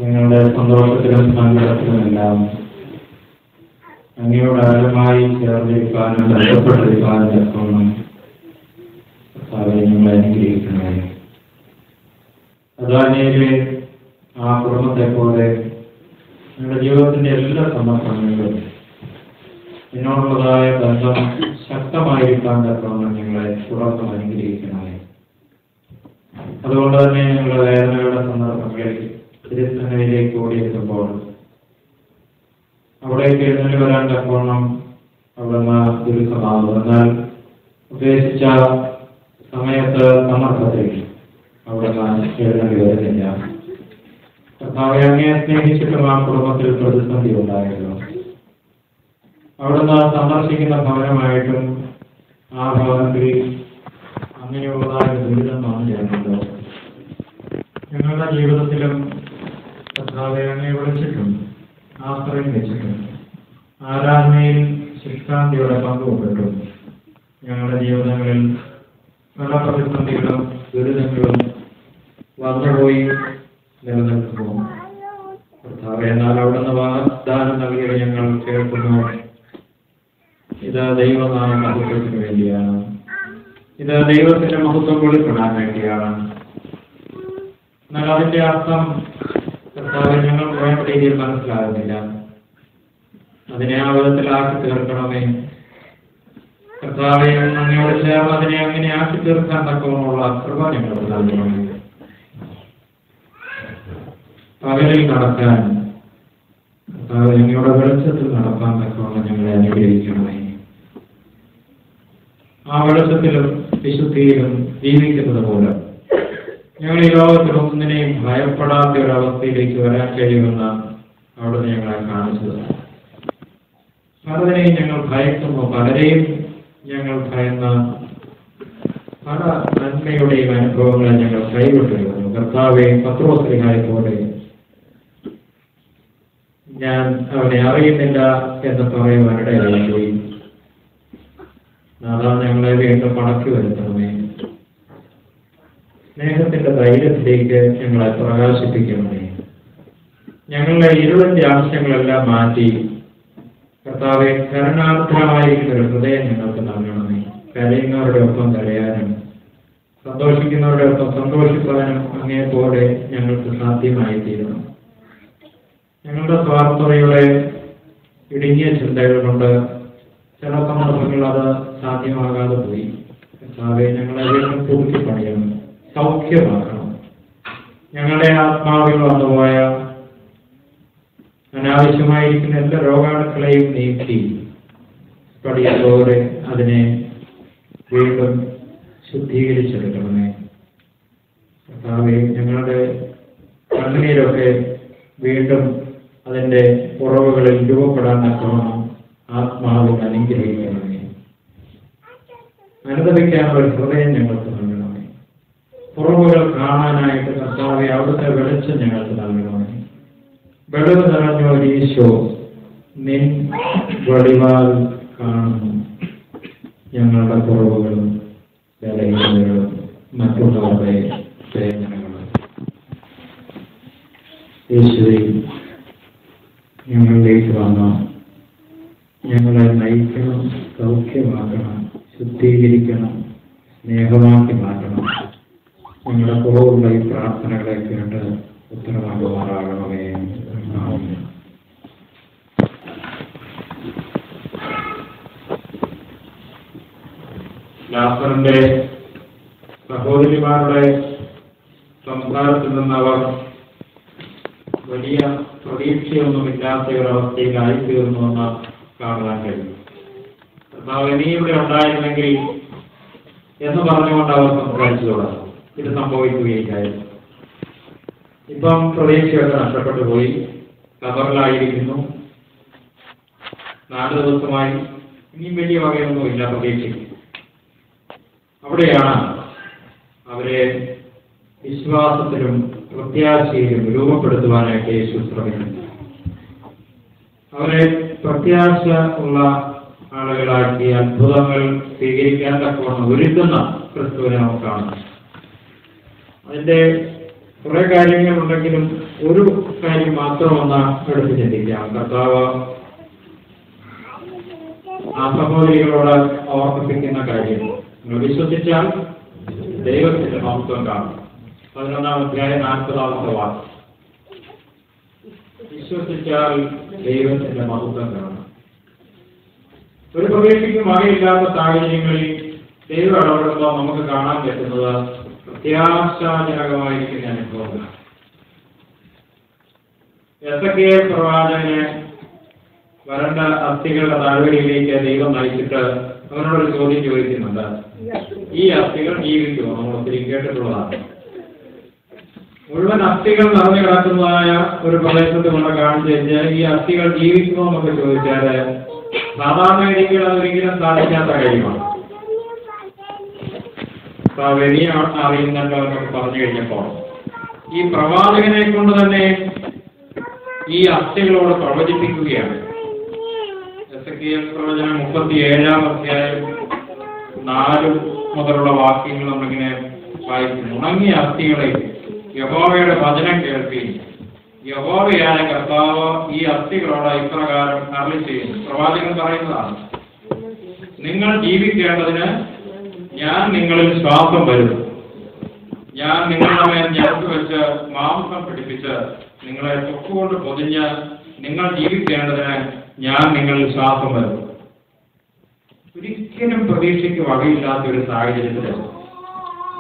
നിങ്ങളുടെ സന്തോഷത്തിലും സങ്കടത്തിലുമെല്ലാം അങ്ങയോട് ആഴമായി ചേർന്നിരിക്കാനും ബന്ധപ്പെട്ടിരിക്കാനും തക്കവണ്ണം നിങ്ങളെ അനുഗ്രഹിക്കണമേ. അദാനിയേലിലെ ആ കുടുംബത്തെ പോലെ നിങ്ങളുടെ ജീവിതത്തിന്റെ എല്ലാ സന്ദർഭങ്ങളിലും എന്നോടുള്ളതായ ബന്ധം ശക്തമായിരിക്കാൻ തക്കവണ്ണം നിങ്ങളെ തുടർന്നും അനുഗ്രഹിക്കണമേ. അതുകൊണ്ട് തന്നെ നിങ്ങളുടെ വേദനയുടെ സന്ദർഭങ്ങളിൽ തിരുസന്നിധിയിലേക്ക് ഓടിയെത്തുമ്പോൾ അവിടേക്ക് എഴുന്നേറ്റ് വരാൻ തക്കവണ്ണം അവിടുന്ന് ദുരുക്കമാകും. എന്നാൽ ഉദ്ദേശിച്ച സമയത്ത് സമ്മർദ്ദത്തിൽ അവിടുന്ന് എഴുന്നേറ്റ് വരുന്നില്ല. കർത്താവേ, അങ്ങയെ സ്നേഹിച്ചിട്ടും ആ കുടുംബത്തിൽ പ്രതിസന്ധി ഉണ്ടായല്ലോ. അവിടുന്ന് സന്ദർശിക്കുന്ന ഭവനമായിട്ടും ആ ഭവനത്തിൽ അങ്ങനെയുള്ളതായ ദുരിതമാണ് ചെയ്യുന്നത്. ഞങ്ങളുടെ ജീവിതത്തിലും കർത്താവേ, അങ്ങയെ വിളിച്ചിട്ടുണ്ട്, ആശ്രയം വെച്ചിട്ടുണ്ട്, ആരാധനയിൽ ശിക്ഷാന്തിയോടെ പങ്കുകൊണ്ടിട്ടും ഞങ്ങളുടെ ജീവിതങ്ങളിൽ പല പ്രതിസന്ധികളും ദുരിതങ്ങളും വന്നുപോയി നിലനിൽക്കുന്നു. കർത്താവേ, എന്നാൽ അവിടുന്ന് വാഗ്ദാനം നൽകിയത് ഞങ്ങൾ കേൾക്കുന്നു. ഇത് ദൈവനാമ മഹത്വത്തിന് വേണ്ടിയാണ്, ഇത് ദൈവത്തിന്റെ മഹത്വം വെളിപ്പെടാൻ വേണ്ടിയാണ്. എന്നാൽ അതിന്റെ അർത്ഥം കർത്താവെ ഞങ്ങൾക്ക് വേണ്ട രീതിയിൽ മനസ്സിലാകുന്നില്ല. അതിനെ ആ വിധത്തിലാക്കി തീർക്കണമേ കർത്താവെ. അങ്ങയോട് ചേർന്ന് അതിനെ അങ്ങനെ ആക്കി തീർക്കാൻ തക്കമുള്ള കൃപ ഞങ്ങൾക്ക് നൽകണമേ. പകലിൽ നടക്കാൻ കർത്താവെ, ഞങ്ങളുടെ വെളിച്ചത്തിൽ നടക്കാൻ തക്കവണ്ണം ഞങ്ങളെ അനുഗ്രഹിക്കണമേ. ആ വെളിച്ചത്തിലും വിശുദ്ധിയിലും ജീവിക്കുന്നത് പോലെ ഞങ്ങൾ ഈ ലോകത്തിൽ ഒന്നിനെയും ഭയപ്പെടാത്ത ഒരവസ്ഥയിലേക്ക് വരാൻ കഴിയുമെന്ന് അവിടുന്ന് ഞങ്ങളെ കാണിച്ചത്. പലതിനെയും ഞങ്ങൾ ഭയക്കുന്നു, പലരെയും ഞങ്ങൾ ഭയന്ന പല നന്മയുടെയും അനുഭവങ്ങളെ ഞങ്ങൾ കൈവിട്ടിരുന്നു. കർത്താവെ, പത്രോസ്ലിഹായെ പോലെ ഞാൻ അവനെ അറിയുന്നില്ല എന്ന് പറയുവാനിടയായി. നാളെ ഞങ്ങളെ വീണ്ടും മടക്കി വരുത്തണമേ. സ്നേഹത്തിന്റെ ധൈര്യത്തിലേക്ക് ഞങ്ങളെ പ്രകാശിപ്പിക്കണമേ. ഞങ്ങളുടെ ഇരുളിന്റെ ആവശ്യങ്ങളെല്ലാം മാറ്റി കർത്താവെ കരുണാർദ്രമായിരിക്കുന്ന ഒരു ഹൃദയം ഞങ്ങൾക്ക് നൽകണമേ. കരയുന്നവരുടെ ഒപ്പം കരയാനും സന്തോഷിക്കുന്നവരുടെ ഒപ്പം സന്തോഷിക്കാനും അങ്ങേപോലെ ഞങ്ങൾക്ക് സാധ്യമായി തീരണം. ഞങ്ങളുടെ സ്വാർത്ഥതയുടെ ഇടുങ്ങിയ ചിന്തകൾ കൊണ്ട് ചില സന്ദർഭങ്ങൾ അത് സാധ്യമാകാതെ പോയി. കർത്താവെ ഞങ്ങളെ വീണ്ടും പുതുക്കി പണിയണം, സൗഖ്യമാക്കണം. ഞങ്ങളുടെ ആത്മാവിൽ വന്നുപോയ അനാവശ്യമായിരിക്കുന്ന എല്ലാ രോഗാണുക്കളെയും നീക്കി പടിയതോടെ അതിനെ വീണ്ടും ശുദ്ധീകരിച്ചെടുക്കണമേ. കർത്താവെ ഞങ്ങളുടെ കണ്ണുനീരൊക്കെ വീണ്ടും അതിൻ്റെ കുറവുകളിൽ രൂപപ്പെടാൻ തക്കവണ്ണം ആത്മാവിൽ അനുഗ്രഹിക്കണമേ. അനുദപിക്കാനുള്ള ഒരു ഹൃദയം ഞങ്ങൾക്ക് നൽകണമേ. കുറവുകൾ കാണാനായിട്ട് കർത്താവെ അവിടുത്തെ വെളിച്ചം ഞങ്ങൾക്ക് നൽകണമേ. വെളിവ് നിറഞ്ഞ ഒരു ഈശോ നിൻ വെളിവാൽ കാണുന്നു ഞങ്ങളുടെ കുറവുകളും ബലഹീനതകളും മറ്റുള്ളവരുടെ വേദനകളും. യേശുവേ, ഞങ്ങളിലേക്ക് വന്ന ഞങ്ങളെ നയിക്കണം, സൗഖ്യമാക്കണം, ശുദ്ധീകരിക്കണം, സ്നേഹമാക്കി മാറ്റണം. ഞങ്ങളുടെ കുറവുള്ള ഈ പ്രാർത്ഥനകളെ കേട്ട് ഉത്തരവാദിമാറാകണമേ. ലാസറിന്റെ സഹോദരിമാരുടെ സംസാരത്തിൽ നിന്നവർ വലിയ പ്രതീക്ഷയൊന്നുമില്ലാത്ത ഒരവസ്ഥയിലായി തീർന്നുവെന്ന് കാണുവാൻ കഴിയും. കർത്താവ് നീ ഇവിടെ ഉണ്ടായിരുന്നെങ്കിൽ എന്ന് പറഞ്ഞുകൊണ്ട് അവർ സംസാരിച്ചു തുടങ്ങും. ഇത് സംഭവിക്കുകയില്ലായിരുന്നു. ഇപ്പം പ്രതീക്ഷയൊക്കെ നഷ്ടപ്പെട്ടു പോയി, കബറിലായിരിക്കുന്നു. 4 ദിവസമായി ഇനിയും വലിയ വകയൊന്നുമില്ല പ്രതീക്ഷയ്ക്ക്. അവിടെയാണ് അവരെ വിശ്വാസത്തിലും പ്രത്യാശയിലും രൂപപ്പെടുത്തുവാനായിട്ട് യേശു ശ്രമിക്കുന്നത്. അവരെ പ്രത്യാശ ഉള്ള ആളുകളാക്കി അത്ഭുതങ്ങൾ സ്വീകരിക്കാൻ തക്കവണ്ണം ഒരുക്കുന്ന ക്രിസ്തുവിനെ നമുക്ക് കാണാം. അതിൻ്റെ കുറെ കാര്യങ്ങളുണ്ടെങ്കിലും ഒരു കാര്യം മാത്രമൊന്ന് എടുത്ത് ചിന്തിക്കാം. കർത്താവ് ആ സഹോദരികളോട് ഓർമ്മിപ്പിക്കുന്ന കാര്യം, നിങ്ങൾ വിശ്വസിച്ചാൽ ദൈവത്തിന്റെ മഹത്വം കാണും. 11-ാം അധ്യായം 40-ാമത്തെ വാക്യം. വിശ്വസിച്ചാൽ ദൈവത്തിന്റെ മഹത്വം കാണും. ഒരു പ്രതീക്ഷയ്ക്ക് വകയില്ലാത്ത സാഹചര്യങ്ങളിൽ ദൈവം ഇടപെടുമ്പോൾ നമുക്ക് കാണാൻ പറ്റുന്നത് പ്രത്യാശാജനകമായിരിക്കുന്ന അനുഭവങ്ങൾ. എസെക്കിയേൽ പ്രവാചകനെ വരണ്ട അസ്ഥികളുടെ താഴ്വരയിലേക്ക് ദൈവം നയിച്ചിട്ട് അവനോടൊരു ചോദ്യം ചോദിക്കുന്നുണ്ട്. ഈ അസ്ഥികൾ ജീവിക്കുമോ? നമ്മൾ ഒത്തിരി കേട്ടിട്ടുള്ളതാണ്. മുഴുവൻ അസ്ഥികൾ നിറഞ്ഞു കിടക്കുന്നതായ ഒരു പ്രദേശത്ത് കൊണ്ട് കാണിച്ചു കഴിഞ്ഞാൽ ഈ അസ്ഥികൾ ജീവിക്കുമോ എന്നൊക്കെ ചോദിച്ചാൽ സാധാരണ രീതിയിൽ അതൊരിക്കലും സാധിക്കാത്ത കാര്യമാണ്. വലിയ അറിയുന്നല്ലോ എന്നൊക്കെ പറഞ്ഞു കഴിഞ്ഞപ്പോൾ ഈ പ്രവാചകനെ കൊണ്ട് തന്നെ ഈ അസ്ഥികളോട് പ്രവചിപ്പിക്കുകയാണ്. എസെക്കിയേൽ പ്രവചനം 37-ാം അധ്യായം 4 മുതലുള്ള വാക്യങ്ങൾ നമ്മളിങ്ങനെ വായിക്കുന്നു. ഉണങ്ങിയ അസ്ഥികളെ യഹോവയുടെ വചനം കേൾപ്പി. യഹോവയായ കർത്താവ് ഈ അസ്ഥികളോട് ഇപ്രകാരം അരുളി ചെയ്യുന്നു. പ്രവാചകൻ പറയുന്നതാണ്, നിങ്ങൾ ജീവിക്കേണ്ടതിന് ഞാൻ നിങ്ങളിൽ ശ്വാസം വരുന്നു. ഞാൻ നിങ്ങളുടെ മേൽ ഞെരുക്ക് വെച്ച് മാംസം പിടിപ്പിച്ച് നിങ്ങളെ തൊക്കുകൊണ്ട് പൊതിഞ്ഞ് നിങ്ങൾ ജീവിക്കേണ്ടതിന് ഞാൻ നിങ്ങളിൽ ശ്വാസം വരുന്നു. ഒരിക്കലും പ്രതീക്ഷയ്ക്ക് വകയില്ലാത്ത ഒരു സാഹചര്യത്തിൽ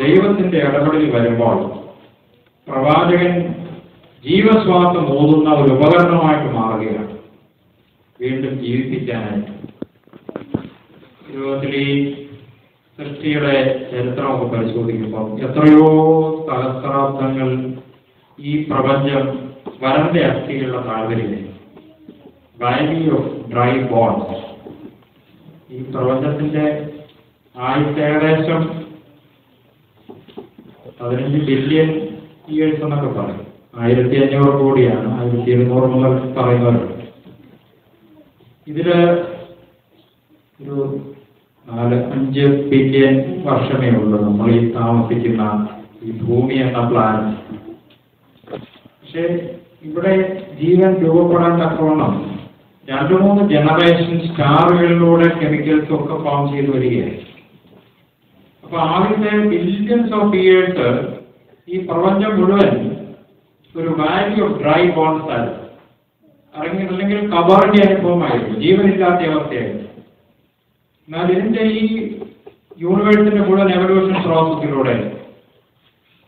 ദൈവത്തിന്റെ ഇടപെടൽ വരുമ്പോൾ പ്രവാചകൻ ജീവശ്വാസം ഓതുന്ന ഒരു ഉപകരണമായിട്ട് മാറുകയാണ്, വീണ്ടും ജീവിപ്പിക്കാനായിട്ട്. ജീവിതത്തിൽ ഈ സൃഷ്ടിയുടെ ചരിത്രമൊക്കെ പരിശോധിക്കുമ്പോൾ എത്രയോ സഹസ്രാബ്ദങ്ങൾ ഈ പ്രപഞ്ചം വരണ്ട അസ്ഥികളുടെ താഴ്വരയിലെ വാലി ഓഫ് ഡ്രൈ ബോൺസ്. ഈ പ്രപഞ്ചത്തിന്റെ ആയുസ് ഏകദേശം 15 ബില്യൺ ഇയേഴ്സ് എന്നൊക്കെ പറയും. 1500 കോടിയാണ്, 1200 മുതൽ പറയുന്നവരുണ്ട്. ഇതില് ഒരു 4-5 ബില്യൺ വർഷമേ ഉള്ളൂ നമ്മൾ ഈ താമസിക്കുന്ന ഈ ഭൂമി എന്ന പ്ലാനറ്റ്. പക്ഷെ ഇവിടെ ജീവൻ രൂപപ്പെടാൻ തക്കവണ്ണം 2-3 ജനറേഷൻ സ്റ്റാറുകളിലൂടെ കെമിക്കൽസ് ഒക്കെ ഫോം ചെയ്ത് വരികയായി. അപ്പൊ ആദ്യത്തെ ബില്യൺസ് ഓഫ് ഇയേഴ്സ് ഈ പ്രപഞ്ചം മുഴുവൻ ഒരു വാല്യൂ ഓഫ് ഡ്രൈ ബോൺസ് ആയിരുന്നു, അല്ലെങ്കിൽ കബറിന്റെ അനുഭവമായിരുന്നു, ജീവനില്ലാത്ത അവസ്ഥയായിരുന്നു. എന്നാൽ ഇതിന്റെ ഈ യൂണിവേഴ്സിന്റെ മുഴുവൻ എവല്യൂഷൻ പ്രോസസ്സിലൂടെ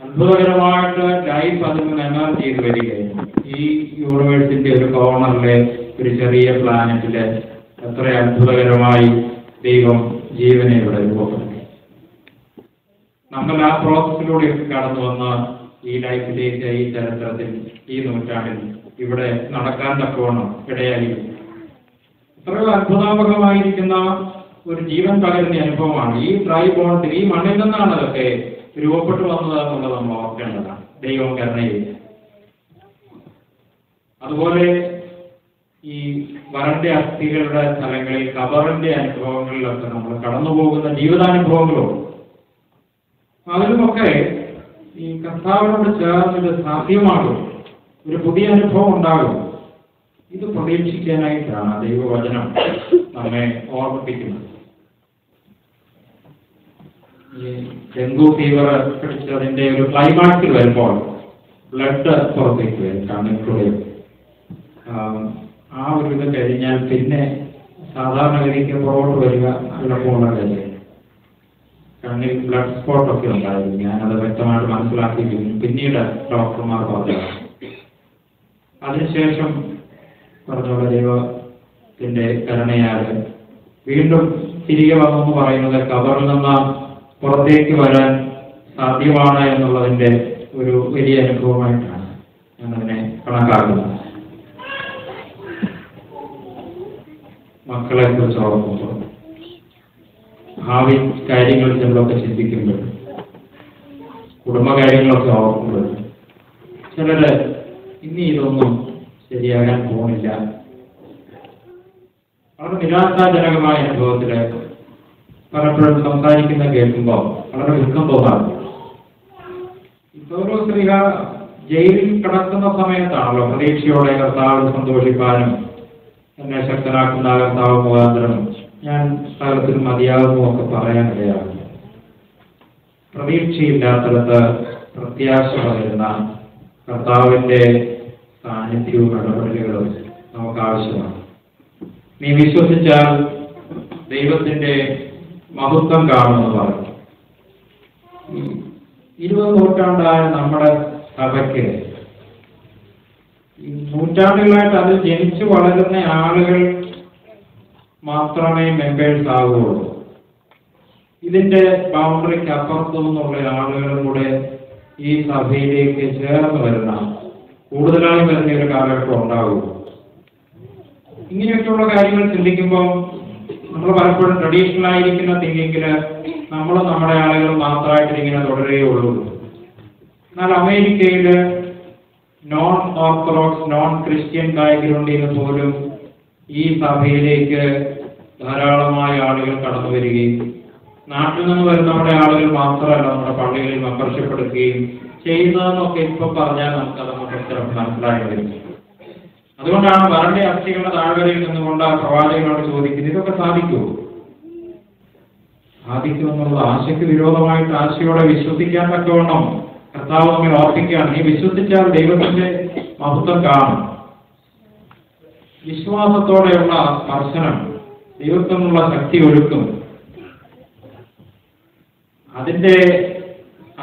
അത്ഭുതകരമായിട്ട് ലൈഫ് അതിൽ നിന്ന് എനർജി ചെയ്ത് വരികയായിരുന്നു. ഈ യൂണിവേഴ്സിന്റെ ഒരു കോർണറിലെ ഒരു ചെറിയ പ്ലാനറ്റില് എത്ര അത്ഭുതകരമായി ദൈവം ജീവനെ ഇവിടെ രൂപപ്പെടുത്തി. നമ്മൾ ആ പ്രോസസ്സിലൂടെയൊക്കെ കടന്നു വന്ന ഈ ലൈഫിലേക്ക്, ഈ ചരിത്രത്തിൽ, ഈ നൂറ്റാണ്ടിൽ ഇവിടെ നടക്കാൻ തക്കവണ്ണം ഇടയായി. എത്രയോ അത്ഭുതാപകമായിരിക്കുന്ന ഒരു ജീവൻ പകരുന്ന അനുഭവമാണ് ഈ ഡ്രൈ ബോൺസിൽ. ഈ മണ്ണിൽ നിന്നാണ് അതൊക്കെ രൂപപ്പെട്ടു വന്നത് എന്നുള്ളത് നമ്മൾ ഓർക്കേണ്ടതാണ്. ദൈവം കരുണയിൽ. അതുപോലെ ഈ വരണ്ട അസ്ഥികളുടെ സ്ഥലങ്ങളിൽ, കബറിന്റെ അനുഭവങ്ങളിലൊക്കെ നമ്മൾ കടന്നുപോകുന്ന ജീവിതാനുഭവങ്ങളും അതിലുമൊക്കെ ഈ കർത്താവിനോട് ചേർന്നത് സാധ്യമാകും, ഒരു പുതിയ അനുഭവം ഉണ്ടാകും. ഇത് പ്രതീക്ഷിക്കാനായിട്ടാണ് ദൈവവചനം നമ്മെ ഓർമ്മിപ്പിക്കുന്നത്. ഈ ഡെങ്കു ഫീവർ പിടിച്ചതിന്റെ ഒരു ക്ലൈമാക്സിൽ വരുമ്പോൾ ബ്ലഡ് പുറത്തേക്ക് വരും കണ്ണിലൂടെ. ആ ഒരു ഇത് കഴിഞ്ഞാൽ പിന്നെ സാധാരണഗതിക്ക് പുറകോട്ട് വരിക എളുപ്പമുള്ള കാര്യം. കണ്ണിൽ ബ്ലഡ് സ്പോട്ടൊക്കെ ഉണ്ടായിരുന്നു. ഞാനത് വ്യക്തമായിട്ട് മനസ്സിലാക്കിയിരുന്നു. പിന്നീട് ഡോക്ടർമാർ പറഞ്ഞത്. അതിനുശേഷം പറഞ്ഞുള്ള ദൈവത്തിന്റെ കരുണയാൽ വീണ്ടും തിരികെ വന്നെന്ന് പറയുന്നത് കബറിൽ നിന്ന് പുറത്തേക്ക് വരാൻ സാധ്യമാണ് എന്നുള്ളതിന്റെ ഒരു വലിയ അനുഭവമായിട്ടാണ് ഞാനതിനെ കണക്കാക്കുന്നത്. മക്കളെ കുറിച്ച് ഓർക്കുമ്പോൾ, ഭാവി കാര്യങ്ങൾ ചിലതൊക്കെ ചിന്തിക്കുമ്പോൾ, കുടുംബകാര്യങ്ങളൊക്കെ ഓർക്കുമ്പോൾ ചിലര് ഇനി ഇതൊന്നും ശരിയാകാൻ പോകുന്നില്ല. വളരെ നിരാശാജനകമായ അനുഭവത്തില് പലപ്പോഴും സംസാരിക്കുന്ന കേൾക്കുമ്പോൾ വളരെ ദുഃഖം തോന്നാറുണ്ട്. പൗലോസ് ജയിലിൽ കിടക്കുന്ന സമയത്താണല്ലോ പ്രതീക്ഷയോടെ കർത്താവ് സന്തോഷിപ്പാനും എന്നെ ശക്തനാക്കുന്ന കർത്താവ് മുഖാന്തരം ഞാൻ സ്ഥലത്തിൽ മതിയാകുമോ ഒക്കെ പറയാനിടയാണ്. പ്രതീക്ഷയില്ലാത്തടത്ത് പ്രത്യാശ പകരുന്ന കർത്താവിന്റെ സാന്നിധ്യവും ഇടപെടലുകളും നമുക്ക് ആവശ്യമാണ്. നീ വിശ്വസിച്ചാൽ ദൈവത്തിന്റെ മഹത്വം കാണുമെന്ന് പറഞ്ഞു. 20 നൂറ്റാണ്ടായ നമ്മുടെ സഭയ്ക്ക് നൂറ്റാണ്ടുകളായിട്ട് അതിൽ ജനിച്ചു വളരുന്ന ആളുകൾ മാത്രമേ മെമ്പേഴ്സ് ആകുകയുള്ളൂ. ഇതിന്റെ ബൗണ്ടറിക്ക് അപ്പുറത്തു നിന്നുള്ള ആളുകളും കൂടെ ഈ സഭയിലേക്ക് ചേർന്ന് വരുന്ന, കൂടുതലായി വരുന്ന ഒരു കാലഘട്ടം ഉണ്ടാകും. ഇങ്ങനെയൊക്കെയുള്ള കാര്യങ്ങൾ ചിന്തിക്കുമ്പോൾ നമ്മൾ പലപ്പോഴും ട്രഡീഷണൽ ആയിരിക്കുന്ന തിങ്കിങ്ങില് നമ്മൾ നമ്മുടെ ആളുകൾ മാത്രമായിട്ട് ഇങ്ങനെ തുടരുകയുള്ളൂ. എന്നാൽ അമേരിക്കയില് നോൺ ഓർത്തഡോക്സ്, നോൺ ക്രിസ്ത്യൻ ബാക്ക്ഗ്രൗണ്ടിൽ നിന്ന് പോലും ഈ സഭയിലേക്ക് ധാരാളമായ ആളുകൾ കടന്നു വരികയും നാട്ടിൽ നിന്ന് വരുന്ന നമ്മുടെ ആളുകൾ മാത്രമല്ല നമ്മുടെ പള്ളികളിൽ മെമ്പർഷിപ്പ് എടുക്കുകയും ചെയ്യുന്നതെന്നൊക്കെ ഇപ്പം പറഞ്ഞാൽ നമുക്കതൊക്കെ ചിലപ്പോൾ മനസ്സിലായി വരും. അതുകൊണ്ടാണ് വരണ്ട അസ്ഥികളുടെ താഴ്വരയിൽ നിന്നുകൊണ്ട് ആ പ്രവാചകനോട് ചോദിക്കുന്നത്, ഇതൊക്കെ സാധിക്കുമോ? സാധിക്കുമെന്നുള്ള ആശയ്ക്ക് വിരോധമായിട്ട് ആശയോടെ വിശ്വസിക്കാൻ തക്കവണ്ണം കർത്താവ് നമ്മെ ഓർപ്പിക്കുകയാണ്. നീ വിശ്വസിച്ചാൽ ദൈവത്തിന്റെ മഹത്വം കാണും. വിശ്വാസത്തോടെയുള്ള സ്പർശനം ദൈവത്തിനുള്ള ശക്തി ഒരുക്കും. അതിന്റെ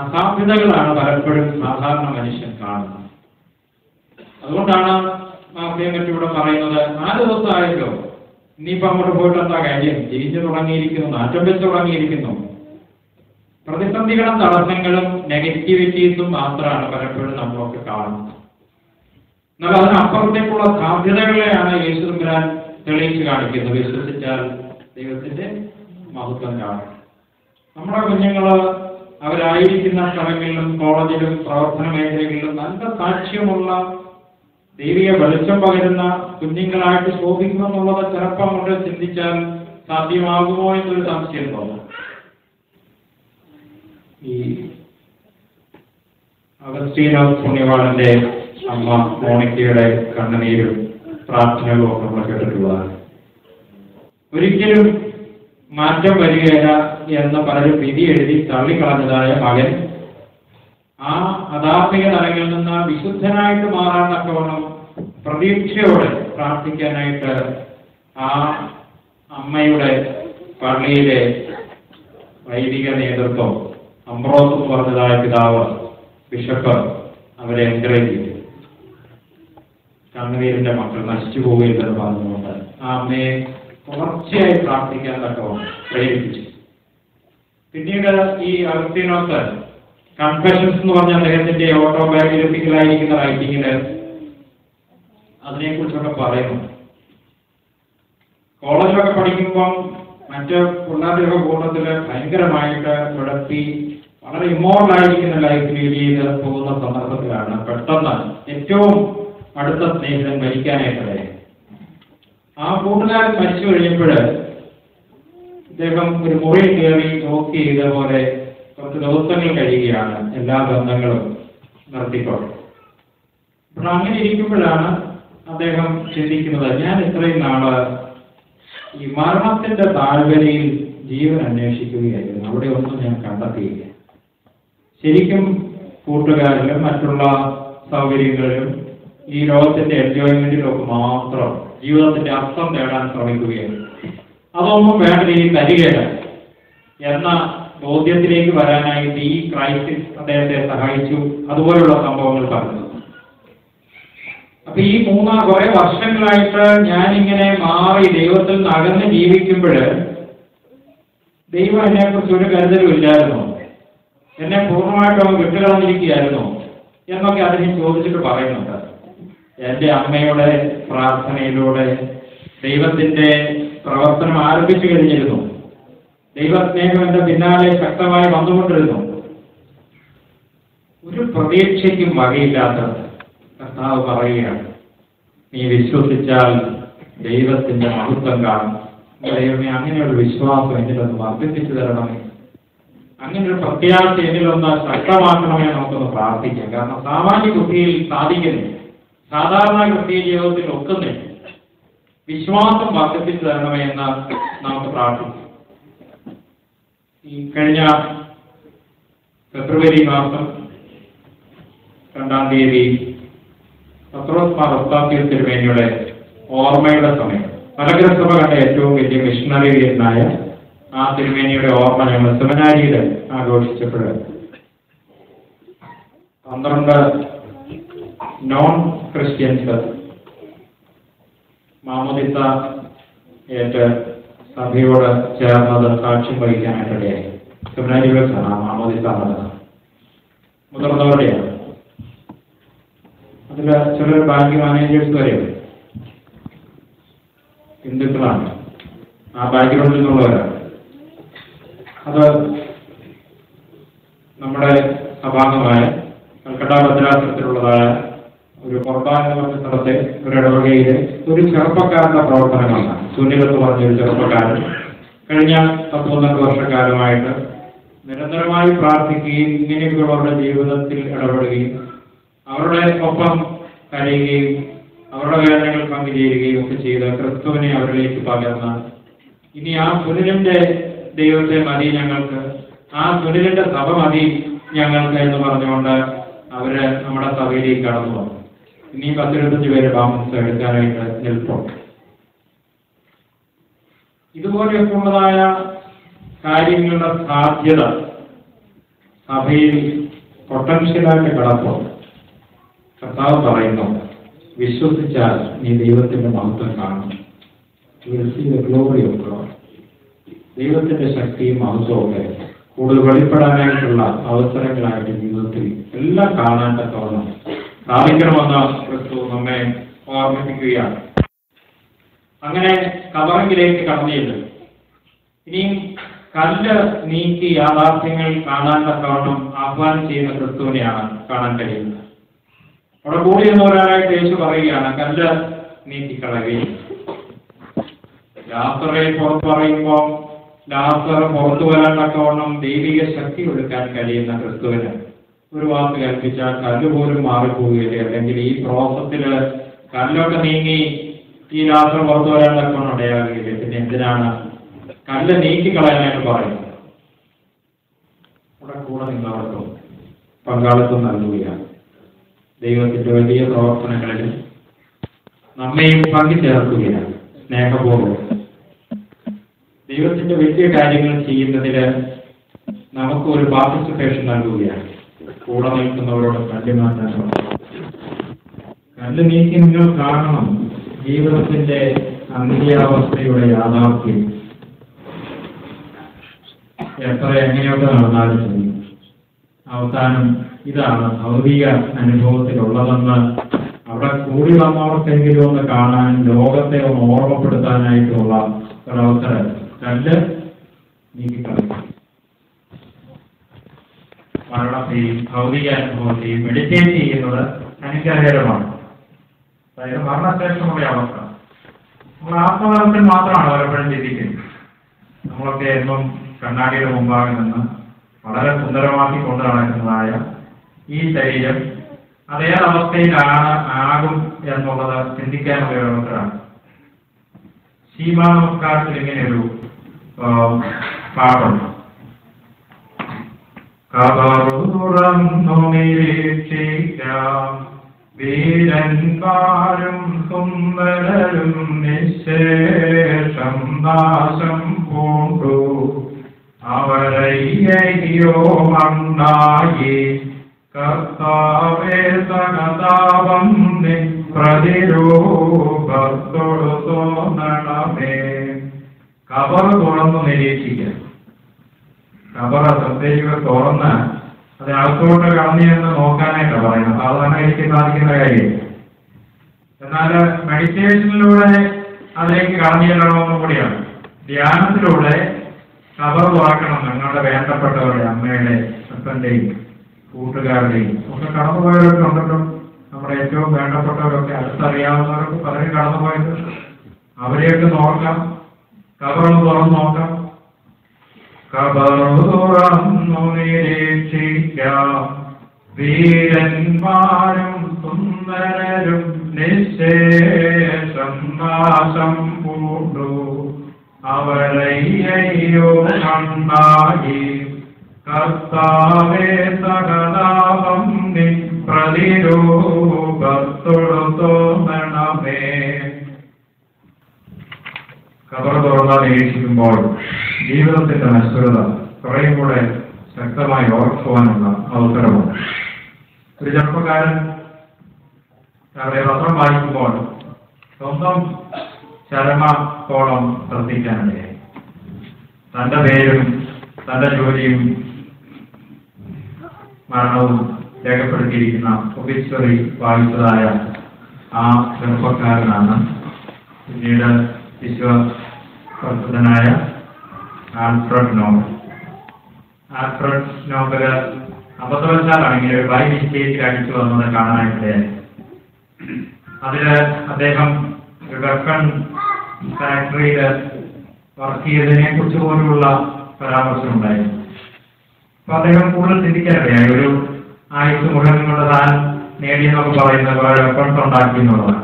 അസാധ്യതകളാണ് പലപ്പോഴും സാധാരണ മനുഷ്യൻ കാണുന്നത്. അതുകൊണ്ടാണ് ഇവിടെ പറയുന്നത്, 4 ദിവസമായല്ലോ, ഇനിയിപ്പോ അങ്ങോട്ട് പോയിട്ട് എന്താ കാര്യം? ജീവിച്ചു തുടങ്ങിയിരിക്കുന്നു, നാറ്റം വെച്ച് തുടങ്ങിയിരിക്കുന്നു. പ്രതിസന്ധികളും തടസ്സങ്ങളും നെഗറ്റിവിറ്റീസും മാത്രമാണ് പലപ്പോഴും നമ്മളൊക്കെ കാണുന്നത്. എന്നാൽ അതിനപ്പുറത്തേക്കുള്ള സാധ്യതകളെയാണ് യേശു തമ്പുരാൻ തെളിയിച്ച് കാണിക്കുന്നത്. വിശ്വസിച്ചാൽ ദൈവത്തിന്റെ മഹത്വം കാണും. നമ്മുടെ കുഞ്ഞുങ്ങള് അവരായിരിക്കുന്ന സ്ഥലങ്ങളിലും കോളേജിലും പ്രവർത്തന മേഖലകളിലും നല്ല സാക്ഷ്യമുള്ള ദൈവിക വെളിച്ചം പകരുന്ന കുഞ്ഞുങ്ങളായിട്ട് ശോഭിക്കുമെന്നുള്ളത് ചിലപ്പോൾ അങ്ങോട്ട് ചിന്തിച്ചാൽ സാധ്യമാകുമോ എന്നൊരു സംശയം തോന്നും. ഈ അഗസ്റ്റീനോസ് പുണ്യവാളന്റെ അമ്മ മോണിക്കയുടെ കണ്ണുനീരും പ്രാർത്ഥനകളും ഒക്കെ നമ്മൾ കേട്ടിട്ടുള്ളതാണ്. ഒരിക്കലും മാറ്റം വരികയില്ല എന്ന് പലരും വിധി എഴുതി തള്ളിക്കളഞ്ഞതായ മകൻ ആ അധാർമിക തലങ്ങളിൽ നിന്ന് വിശുദ്ധനായിട്ട് മാറാൻ തക്കവണ്ണം പ്രതീക്ഷയോടെ പ്രാർത്ഥിക്കാനായിട്ട് ആ അമ്മയുടെ പള്ളിയിലെ വൈദിക നേതൃത്വം അംബ്രോസ് എന്ന് പറഞ്ഞതായ പിതാവ് ബിഷപ്പ് അവരെ എൻകറേജ് ചെയ്തു. കണ്ണുനീരിന്റെ മക്കൾ നശിച്ചു പോവുകയില്ലെന്ന് പറഞ്ഞുകൊണ്ട് ആ അമ്മയെ തുടർച്ചയായി പ്രാർത്ഥിക്കാൻ തക്കവണ്ണം പ്രേരിപ്പിച്ചു. പിന്നീട് ഈ അഗസ്തീനോസ് കൺഫെഷൻസ് എന്ന് പറഞ്ഞ അദ്ദേഹത്തിന്റെ ഓട്ടോബയോഗ്രഫിക്കലായിരിക്കുന്ന റൈറ്റിങ്ങില് അതിനെക്കുറിച്ചൊക്കെ പറയുന്നു. കോളേജിലൊക്കെ പഠിക്കുമ്പം മറ്റ് പിള്ളേരുടെ കൂട്ടത്തില് ഭയങ്കരമായിട്ട് വിടത്തി വളരെ ഇമ്മോറലായിരിക്കുന്ന ലൈഫ് ലീഡ് ചെയ്ത് പോകുന്ന സന്ദർഭത്തിലാണ് പെട്ടെന്ന് ഏറ്റവും അടുത്ത സ്നേഹിതൻ മരിക്കാനായിട്ടിടയായി. ആ കൂട്ടുകാരൻ മരിച്ചു കഴിഞ്ഞപ്പോൾ അദ്ദേഹം ഒരു മുറിയിൽ കയറി നോക്കി ചെയ്ത പോലെ കുറച്ച് ദിവസങ്ങൾ കഴിയുകയാണ് എല്ലാ ബന്ധങ്ങളും നിർത്തിക്കൊണ്ട്. അപ്പോൾ അങ്ങനെ ഇരിക്കുമ്പോഴാണ് അദ്ദേഹം ചിന്തിക്കുന്നത്, ഞാൻ ഇത്രയും നാള് ഈ മരണത്തിന്റെ താഴ്വരയിൽ ജീവൻ അന്വേഷിക്കുകയായിരുന്നു, അവിടെ ഒന്നും ഞാൻ കണ്ടെത്തിയില്ല. ശരിക്കും കൂട്ടുകാരിലും മറ്റുള്ള സൗകര്യങ്ങളിലും ഈ ലോകത്തിന്റെ എൻജോയ്മെന്റിലൊക്കെ മാത്രം ജീവിതത്തിന്റെ അർത്ഥം നേടാൻ ശ്രമിക്കുകയാണ്. അതൊന്നും വേണ്ട രീതിയിൽ തരികയില്ല എന്ന ബോധ്യത്തിലേക്ക് വരാനായിട്ട് ഈ ക്രൈസിസ് അദ്ദേഹത്തെ സഹായിച്ചു. അതുപോലുള്ള സംഭവങ്ങൾ പറഞ്ഞു. അപ്പൊ ഈ കുറെ വർഷങ്ങളായിട്ട് ഞാനിങ്ങനെ മാറി ദൈവത്തിൽ നിന്ന് അകന്ന് ജീവിക്കുമ്പോൾ ദൈവം എന്നെ കുറിച്ച് ഒരു കരുതലും ഇല്ലായിരുന്നോ, എന്നെ പൂർണ്ണമായിട്ടും അവൻ വിട്ടുകളഞ്ഞിരിക്കുകയായിരുന്നോ എന്നൊക്കെ അതിനെ ചോദിച്ചിട്ട് പറയുന്നുണ്ട്. എന്റെ അമ്മയുടെ പ്രാർത്ഥനയിലൂടെ ദൈവത്തിന്റെ പ്രവർത്തനം ആരംഭിച്ചു കഴിഞ്ഞിരുന്നു. ദൈവസ്നേഹം എന്റെ പിന്നാലെ ശക്തമായി വന്നുകൊണ്ടിരുന്നു. ഒരു പ്രതീക്ഷയ്ക്കും വകയില്ലാത്തത് കർത്താവ് പറയുകയാണ്, നീ വിശ്വസിച്ചാൽ ദൈവത്തിന്റെ മഹത്വം കാണും. ദൈവമേ, അങ്ങനെയൊരു വിശ്വാസം എന്നിലൊന്ന് വർദ്ധിപ്പിച്ചു തരണമേ, അങ്ങനെ ഒരു പ്രത്യാശ എന്നിലൊന്ന് ശക്തമാക്കണമേ. നമുക്കൊന്ന് പ്രാർത്ഥിക്കാം. കാരണം സാമാന്യ ബുദ്ധിയിൽ സാധിക്കുന്നില്ല, സാധാരണ ക്രിസ്തീയ ജീവിതത്തിൽ ഒക്കുന്നില്ല. വിശ്വാസം വർദ്ധിപ്പിച്ചു തരണമേ എന്ന് നമുക്ക് പ്രാർത്ഥിക്കാം. ഈ കഴിഞ്ഞ ഫെബ്രുവരി മാസം 2-ാം തീയതി പത്രോസ് മാർ ഒസ്താത്യോസ് തിരുമേനിയുടെ ഓർമ്മയുടെ സമയം, മലങ്കര കണ്ട ഏറ്റവും വലിയ മിഷണറിയനായ ആ തിരുമേനിയുടെ ഓർമ്മ ഞങ്ങൾ സെമിനാരിയിൽ ആഘോഷിച്ചപ്പോൾ 12 നോൺ ക്രിസ്ത്യൻസ് മാമോദിസ ഏറ്റ് സഭയോട് ചേർന്നത് സാക്ഷ്യം വഹിക്കാനായിട്ടിടയായി. സെമിനാരി വെച്ചാണ് ആ മാമോദിസ നടന്നത്. മുതിർന്നവരുടെയാണ്. അതിൽ ചിലർ ബാങ്ക് മാനേജേഴ്സ് വരെയുണ്ട്, ഹിന്ദുക്കളാണ്, ആ ബാക്ക്ഗ്രൗണ്ടിൽ നിന്നുള്ളവരാണ്. അത് നമ്മുടെ സഭാംഗമായ കൽക്കട്ട ഭദ്രാസനത്തിലുള്ളതായ ഒരു കുർബാന എന്ന് പറഞ്ഞ സ്ഥലത്തെ ഒരു ഇടവകയിലെ ഒരു ചെറുപ്പക്കാരന്റെ പ്രവർത്തനങ്ങളാണ്. സുനിൽ എന്ന് പറഞ്ഞൊരു ചെറുപ്പക്കാരൻ കഴിഞ്ഞ 10-12 വർഷക്കാലമായിട്ട് നിരന്തരമായി പ്രാർത്ഥിക്കുകയും ഇങ്ങനെയൊക്കെയുള്ളവരുടെ ജീവിതത്തിൽ ഇടപെടുകയും അവരുടെ ഒപ്പം കരയുകയും അവരുടെ വേദനകൾ പങ്കുചേരുകയും ഒക്കെ ചെയ്ത് ക്രിസ്തുവിനെ അവരിലേക്ക് പകർന്ന് ഇനി ആ സുനിലിന്റെ ദൈവത്തെ മതി ഞങ്ങൾക്ക്, ആ സുനിലിന്റെ സഭ മതി ഞങ്ങൾക്ക് എന്ന് പറഞ്ഞുകൊണ്ട് അവര് നമ്മുടെ സഭയിലേക്ക് കടന്നു വന്നു. ഇനി 10-25 പേര് താമസം എടുക്കാനായിട്ട് നിൽപ്പുണ്ട്. ഇതുപോലെയൊക്കെയുള്ളതായ കാര്യങ്ങളുടെ സാധ്യത സഭയിൽ പൊട്ടൻഷ്യലായിട്ട് കിടപ്പുണ്ട്. കർത്താവ് പറയുന്നു, വിശ്വസിച്ചാൽ നീ ദൈവത്തിന്റെ മഹത്വം കാണും. Glory of God. ദൈവത്തിന്റെ ശക്തിയും മഹത്വവും ഒക്കെ കൂടുതൽ വെളിപ്പെടാനായിട്ടുള്ള അവസരങ്ങളായിട്ട് ജീവിതത്തിൽ എല്ലാം കാണാൻ തക്കവണ്ണം സാധിക്കണമെന്ന് ക്രിസ്തു നമ്മെ ഓർമ്മിപ്പിക്കുകയാണ്. അങ്ങനെ കബറിലേക്ക് കടന്നില്ല. ഇനിയും കല്ല് നീക്കി യാഥാർത്ഥ്യങ്ങൾ കാണാൻ തക്കവണ്ണം ആഹ്വാനം ചെയ്യുന്ന ക്രിസ്തുവിനെയാണ് കാണാൻ കഴിയുന്നത്. അവിടെ കൂടി എന്നവരായിട്ട് യേശു പറയുകയാണ്, കല്ല് നീക്കിക്കളയുകയും. ലാസറെ പുറത്ത് പറയുമ്പോൾ ലാസർ പുറത്തു വരാൻ തക്കവണ്ണം ദൈവിക ശക്തി കൊടുക്കാൻ കഴിയുന്ന ക്രിസ്തുവിന് ഒരു വാക്ക് കൽപ്പിച്ചാൽ കല്ല് പോലും മാറിപ്പോവുകയില്ലേ? അല്ലെങ്കിൽ ഈ പ്രോസസ്സിൽ കല്ലൊക്കെ നീങ്ങി ഈ രാത്രി പുറത്തു വരാനൊക്കെ ഇടയാകുകയില്ലേ? പിന്നെ എന്തിനാണ് കല്ല് നീക്കിക്കളയാനായിട്ട് പറയുന്നത്? അവിടെ കൂടെ നിങ്ങളവർക്കും പങ്കാളിത്തം നൽകുകയാണ്. ദൈവത്തിന്റെ വലിയ പ്രവർത്തനങ്ങളിൽ നമ്മയും പങ്കുചേർക്കുകയാണ് സ്നേഹപൂർവ്വം. ദൈവത്തിന്റെ വലിയ കാര്യങ്ങൾ ചെയ്യുന്നതിൽ നമുക്ക് ഒരു പാർട്ടിസിപ്പേഷൻ നൽകുകയാണ്. കൂടെ നിൽക്കുന്നവരോട് കല്ല് മാറ്റാൻ. കല്ല് നീക്കി നിങ്ങൾ കാണണം ജീവിതത്തിന്റെ അന്ത്യാവസ്ഥയുടെ യാഥാർത്ഥ്യം. എത്ര എങ്ങനെയൊക്കെ നടന്നാലും ശരി, അവസാനം ഇതാണ് ഭൗതിക അനുഭവത്തിലുള്ളതെന്ന് അവിടെ കൂടി വന്നവർക്കെങ്കിലും ഒന്ന് കാണാൻ, ലോകത്തെ ഒന്ന് ഓർമ്മപ്പെടുത്താനായിട്ടുള്ള ഒരവസരം കല്ല് നീക്കിക്കളയും. മരണത്തെയും ഭൗതിക അനുഭവത്തെയും മെഡിറ്റേറ്റ് ചെയ്യുന്നത് അനുഗ്രഹകരമാണ്. അതായത് മരണശേഷമുള്ള അവസ്ഥ നമ്മൾ ആത്മതലത്തിൽ മാത്രമാണ് പലപ്പോഴും ചിന്തിക്കുന്നത്. നമ്മളൊക്കെ എന്നും കണ്ണാടിയുടെ മുമ്പാകെ നിന്ന് വളരെ സുന്ദരമാക്കിക്കൊണ്ട് നടക്കുന്നതായ ഈ ശരീരം അതേ ആകും എന്നുള്ളത് ചിന്തിക്കാനുള്ള ഒരു അവസരമാണ്. ശീമാ നമസ്കാരത്തിൽ ഇങ്ങനെയൊരു പാട്ടുണ്ട്. കബറുറന്നു നിരീക്ഷിക്കാം വീരന്മാരും സുന്ദരരും നിശേഷം നാശം പൂണ്ടു അവരയ്യോ മണ്ണായി കർത്താവേ സകതാപം പ്രതിരൂപത്തോടു തോന്നണമേ. കബർ തുറന്നു നിരീക്ഷിക്കുക. കബർ പ്രത്യേക തുറന്ന് അതിനകത്തോട്ട് കടന്നു എന്ന് നോക്കാനായിട്ടാണ് പറയുന്നത്. സാധാരണ എനിക്ക് സാധിക്കുന്ന കാര്യം. എന്നാൽ മെഡിറ്റേഷനിലൂടെ അതിലേക്ക് കടന്നു ചെല്ലണമെന്നും കൂടിയാണ്. ധ്യാനത്തിലൂടെ കബർ തുറക്കണം. ഞങ്ങളുടെ വേണ്ടപ്പെട്ടവരുടെ, അമ്മയുടെ, അപ്പന്റെയും കൂട്ടുകാരുടെയും ഒക്കെ കടന്നുപോയവരൊക്കെ ഉണ്ടല്ലോ. നമ്മുടെ ഏറ്റവും വേണ്ടപ്പെട്ടവരൊക്കെ അടുത്തറിയാവുന്നവരൊക്കെ പലരും കടന്നുപോയത്. അവരെയൊക്കെ നോക്കാം. കബറൊന്ന് തുറന്ന് നോക്കാം. കബറു തുറന്നു നിരീക്ഷിക്കാം വീരന്മാരും സുന്ദരരും നിശേഷം നാശം പൂണ്ടു അവരയ്യോ കണ്ണായി കർത്താവേ സകതാപം പ്രതിരൂപത്തോടു തോന്നണമേ. കബർ തുറന്ന് നിരീക്ഷിക്കുമ്പോൾ ജീവിതത്തിന്റെ നശ്വരത കുറേയും കൂടെ ശക്തമായി ഓർക്കുവാനുള്ള അവസരമുണ്ട്. ഒരു ചെറുപ്പക്കാരൻ അവരെ പത്രം വായിക്കുമ്പോൾ സ്വന്തം ചരമത്തോളം ശ്രദ്ധിക്കാനിടയായി. തന്റെ പേരും തന്റെ ജോലിയും മരണവും രേഖപ്പെടുത്തിയിരിക്കുന്ന ഒബിച്വറി വായിച്ചതായ ആ ചെറുപ്പക്കാരനാണ് പിന്നീട് വിശ്വപ്രസിദ്ധനായ ആൽഫ്രഡ് നോബൽ. ആൽഫ്രഡ് നോബല് അബദ്ധവശാലാണ് ഇങ്ങനെ ഒരു ബൈ മിസ്റ്റേക്കിൽ അടിച്ചു വന്നത് കാണാനിടയായി. അതില് അദ്ദേഹം ഒരു വെപ്പൺ ഫാക്ടറിയിൽ വർക്ക് ചെയ്തതിനെ കുറിച്ച് പോലുള്ള പരാമർശം ഉണ്ടായിരുന്നു. അപ്പൊ അദ്ദേഹം കൂടുതൽ ചിന്തിക്കാനിടയായി. ഒരു ആയുസ് മുഴുവൻ കൊണ്ട് താൻ നേടിയെന്നൊക്കെ പറയുന്നത് വെപ്പൺസ് ഉണ്ടാക്കി എന്നുള്ളതാണ്.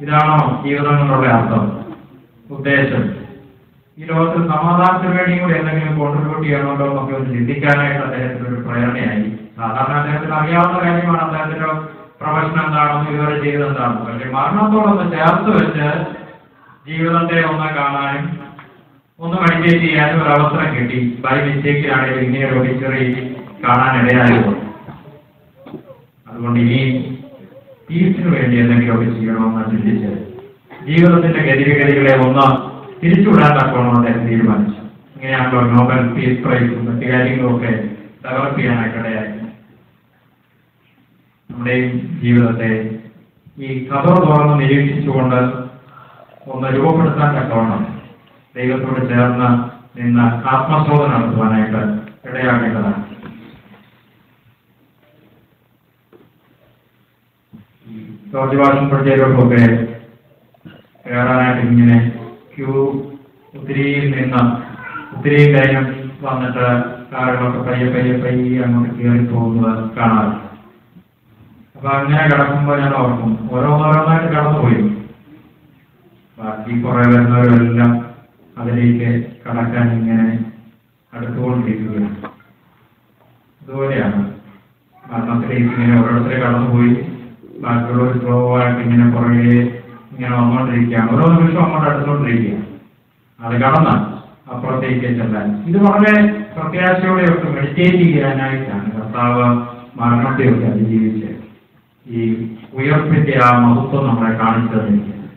ഇതാണോ ജീവിതം കൊണ്ടുള്ള അർത്ഥം, ഉദ്ദേശം? ഈ ലോകത്തിൽ സമാധാനത്തിന് വേണ്ടിയും കൂടി എന്തെങ്കിലും കോൺട്രിബ്യൂട്ട് ചെയ്യണമല്ലോ എന്നൊക്കെ ഒന്ന് ചിന്തിക്കാനായിട്ട് അദ്ദേഹത്തിന് ഒരു പ്രേരണയായി. സാധാരണ അദ്ദേഹത്തിന് അറിയാവുന്ന കാര്യമാണ് അദ്ദേഹത്തിന്റെ പ്രൊഫഷൻ എന്താണെന്ന് ഇതുവരെ ചെയ്തത് എന്താണെന്ന്. പക്ഷെ മരണത്തോടൊന്ന് ചേർത്ത് വെച്ച് ജീവിതത്തെ ഒന്ന് കാണാനും ഒന്ന് മെഡിറ്റേറ്റ് ചെയ്യാനും ഒരു അവസരം കിട്ടി. ബൈ മിസ്റ്റേക്കിലാണെങ്കിൽ ഇങ്ങനെ ഒരു ഒബിച്വറി കാണാനിടയായിരുന്നു. അതുകൊണ്ട് ഇനി പീസിന് വേണ്ടി എന്തെങ്കിലുമൊക്കെ ചെയ്യണമെന്ന് ചിന്തിച്ച് ജീവിതത്തിന്റെ ഗതിവിഗതികളെ ഒന്ന് തിരിച്ചുവിടാൻ തക്കോണം അദ്ദേഹം തീരുമാനിച്ചു. ഇങ്ങനെയാണല്ലോ നോബൽ പീസ് പ്രൈസും മറ്റു കാര്യങ്ങളും ഒക്കെ ഡെവലപ്പ് ചെയ്യാനായിട്ടിടയായി. നമ്മുടെയും ജീവിതത്തെ ഈ കബർ തുറന്ന് നിരീക്ഷിച്ചുകൊണ്ട് ഒന്ന് രൂപപ്പെടുത്താൻ തക്കവണ്ണം ദൈവത്തോട് ചേർന്ന് നിന്ന് ആത്മശോധന നടത്തുവാനായിട്ട് ഇടയാക്കേണ്ടതാണ്. ജോർജ് വാഷിംഗ്ടണിലൊക്കെ കയറാനായിട്ട് ഇങ്ങനെ ക്യൂ ഒത്തിരി ലൈനും വന്നിട്ട് കാറുകളൊക്കെ പയ്യെ അങ്ങോട്ട് കയറി പോകുന്നത് കാണാറ്. അപ്പൊ അങ്ങനെ കിടക്കുമ്പോൾ ഞാൻ ഓർക്കും, ഓരോന്നോരോന്നായിട്ട് കടന്നുപോയി. ബാക്കി കുറെ വരുന്നവരെല്ലാം അതിലേക്ക് കടക്കാൻ ഇങ്ങനെ അടുത്തുകൊണ്ടിരിക്കുകയാണ്. അതുപോലെയാണ് മരണത്തിലേക്ക് ഇങ്ങനെ ഓരോരുത്തരെ കടന്നുപോയി ബാക്കിയുള്ളവർ സ്ലോ ആയിട്ട് ഇങ്ങനെ കുറേ ഇങ്ങനെ വന്നുകൊണ്ടിരിക്കുകയാണ്. ഓരോ നിമിഷവും അങ്ങോട്ട് അടുത്തുകൊണ്ടിരിക്കുകയാണ്. അത് കടന്നാൽ അപ്പുറത്തേക്ക് ചെല്ലാൻ ഇത് വളരെ പ്രത്യാശയോടെയൊക്കെ മെഡിറ്റേറ്റ് ചെയ്യാനായിട്ടാണ് കർത്താവ് മരണത്തെയൊക്കെ അതിജീവിച്ച് ഈ ഉയർപ്പിന്റെ ആ മഹത്വം നമ്മളെ കാണിച്ചു തന്നിരിക്കുന്നത്.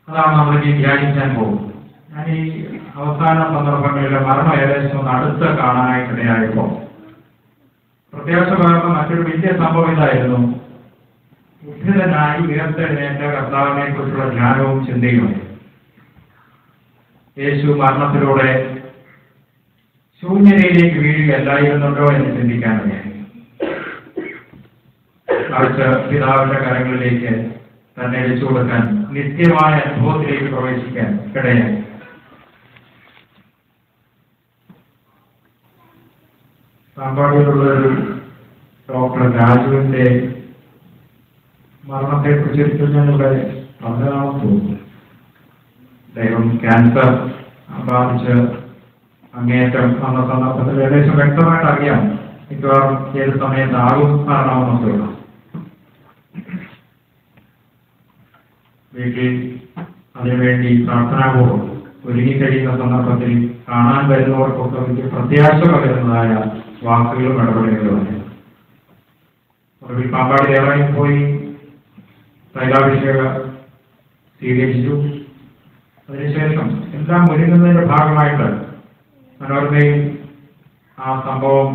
അതാണ് നമ്മളിനി ധ്യാനിക്കാൻ പോകുന്നത്. ഞാൻ ഈ അവസാന സന്ദർഭങ്ങളിലെ മരണം ഏകദേശം ഒന്ന് അടുത്ത് കാണാനായിട്ടിടയായപ്പോൾ പ്രത്യാശ പകർന്ന മറ്റൊരു വലിയ സംഭവം ഇതായിരുന്നു. ഉദ്ധിതനായി ഉയർത്തെഴുന്നേറ്റ കർത്താവിനെ കുറിച്ചുള്ള ജ്ഞാനവും ചിന്തയുമായി യേശു മരണത്തിലൂടെ ശൂന്യതയിലേക്ക് വീഴുകയല്ലായിരുന്നുണ്ടോ എന്ന് ചിന്തിക്കാനിടയായി. മറിച്ച് പിതാവിന്റെ കരങ്ങളിലേക്ക് തന്നെ വെച്ചു കൊടുക്കാൻ, നിത്യമായ അനുഭവത്തിലേക്ക് പ്രവേശിക്കാൻ ഇടയായി. പാമ്പാടിയിലുള്ളൊരു ഡോക്ടർ രാജുവിന്റെ മരണത്തെക്കുറിച്ച് ഞാനിവിടെ പറഞ്ഞതാണെന്ന് തോന്നുന്നു. അദ്ദേഹം ക്യാൻസർ ബാധിച്ച് അങ്ങേയറ്റം വന്ന സന്ദർഭത്തിൽ ഏകദേശം വ്യക്തമായിട്ട് അറിയാം മിക്കവാറും ഏത് സമയത്താകും മരണമെന്നൊക്കെയുള്ള. വീട്ടിൽ അതിനുവേണ്ടി പ്രാർത്ഥനാപൂർവ്വം ഒരുങ്ങിക്കഴിയുന്ന സന്ദർഭത്തിൽ കാണാൻ വരുന്നവർക്കൊക്കെ വലിയ പ്രത്യാശ പകരുന്നതായ വാക്കുകളും ഇടപെടലുകളും. ഒടുവിൽ പാമ്പാടി ദേവാലയം പോയി തൈലാഭിഷേകം സ്വീകരിച്ചു. അതിനുശേഷം എല്ലാം ഒരുങ്ങുന്നതിന്റെ ഭാഗമായിട്ട് മനോരമയിൽ ആ സംഭവം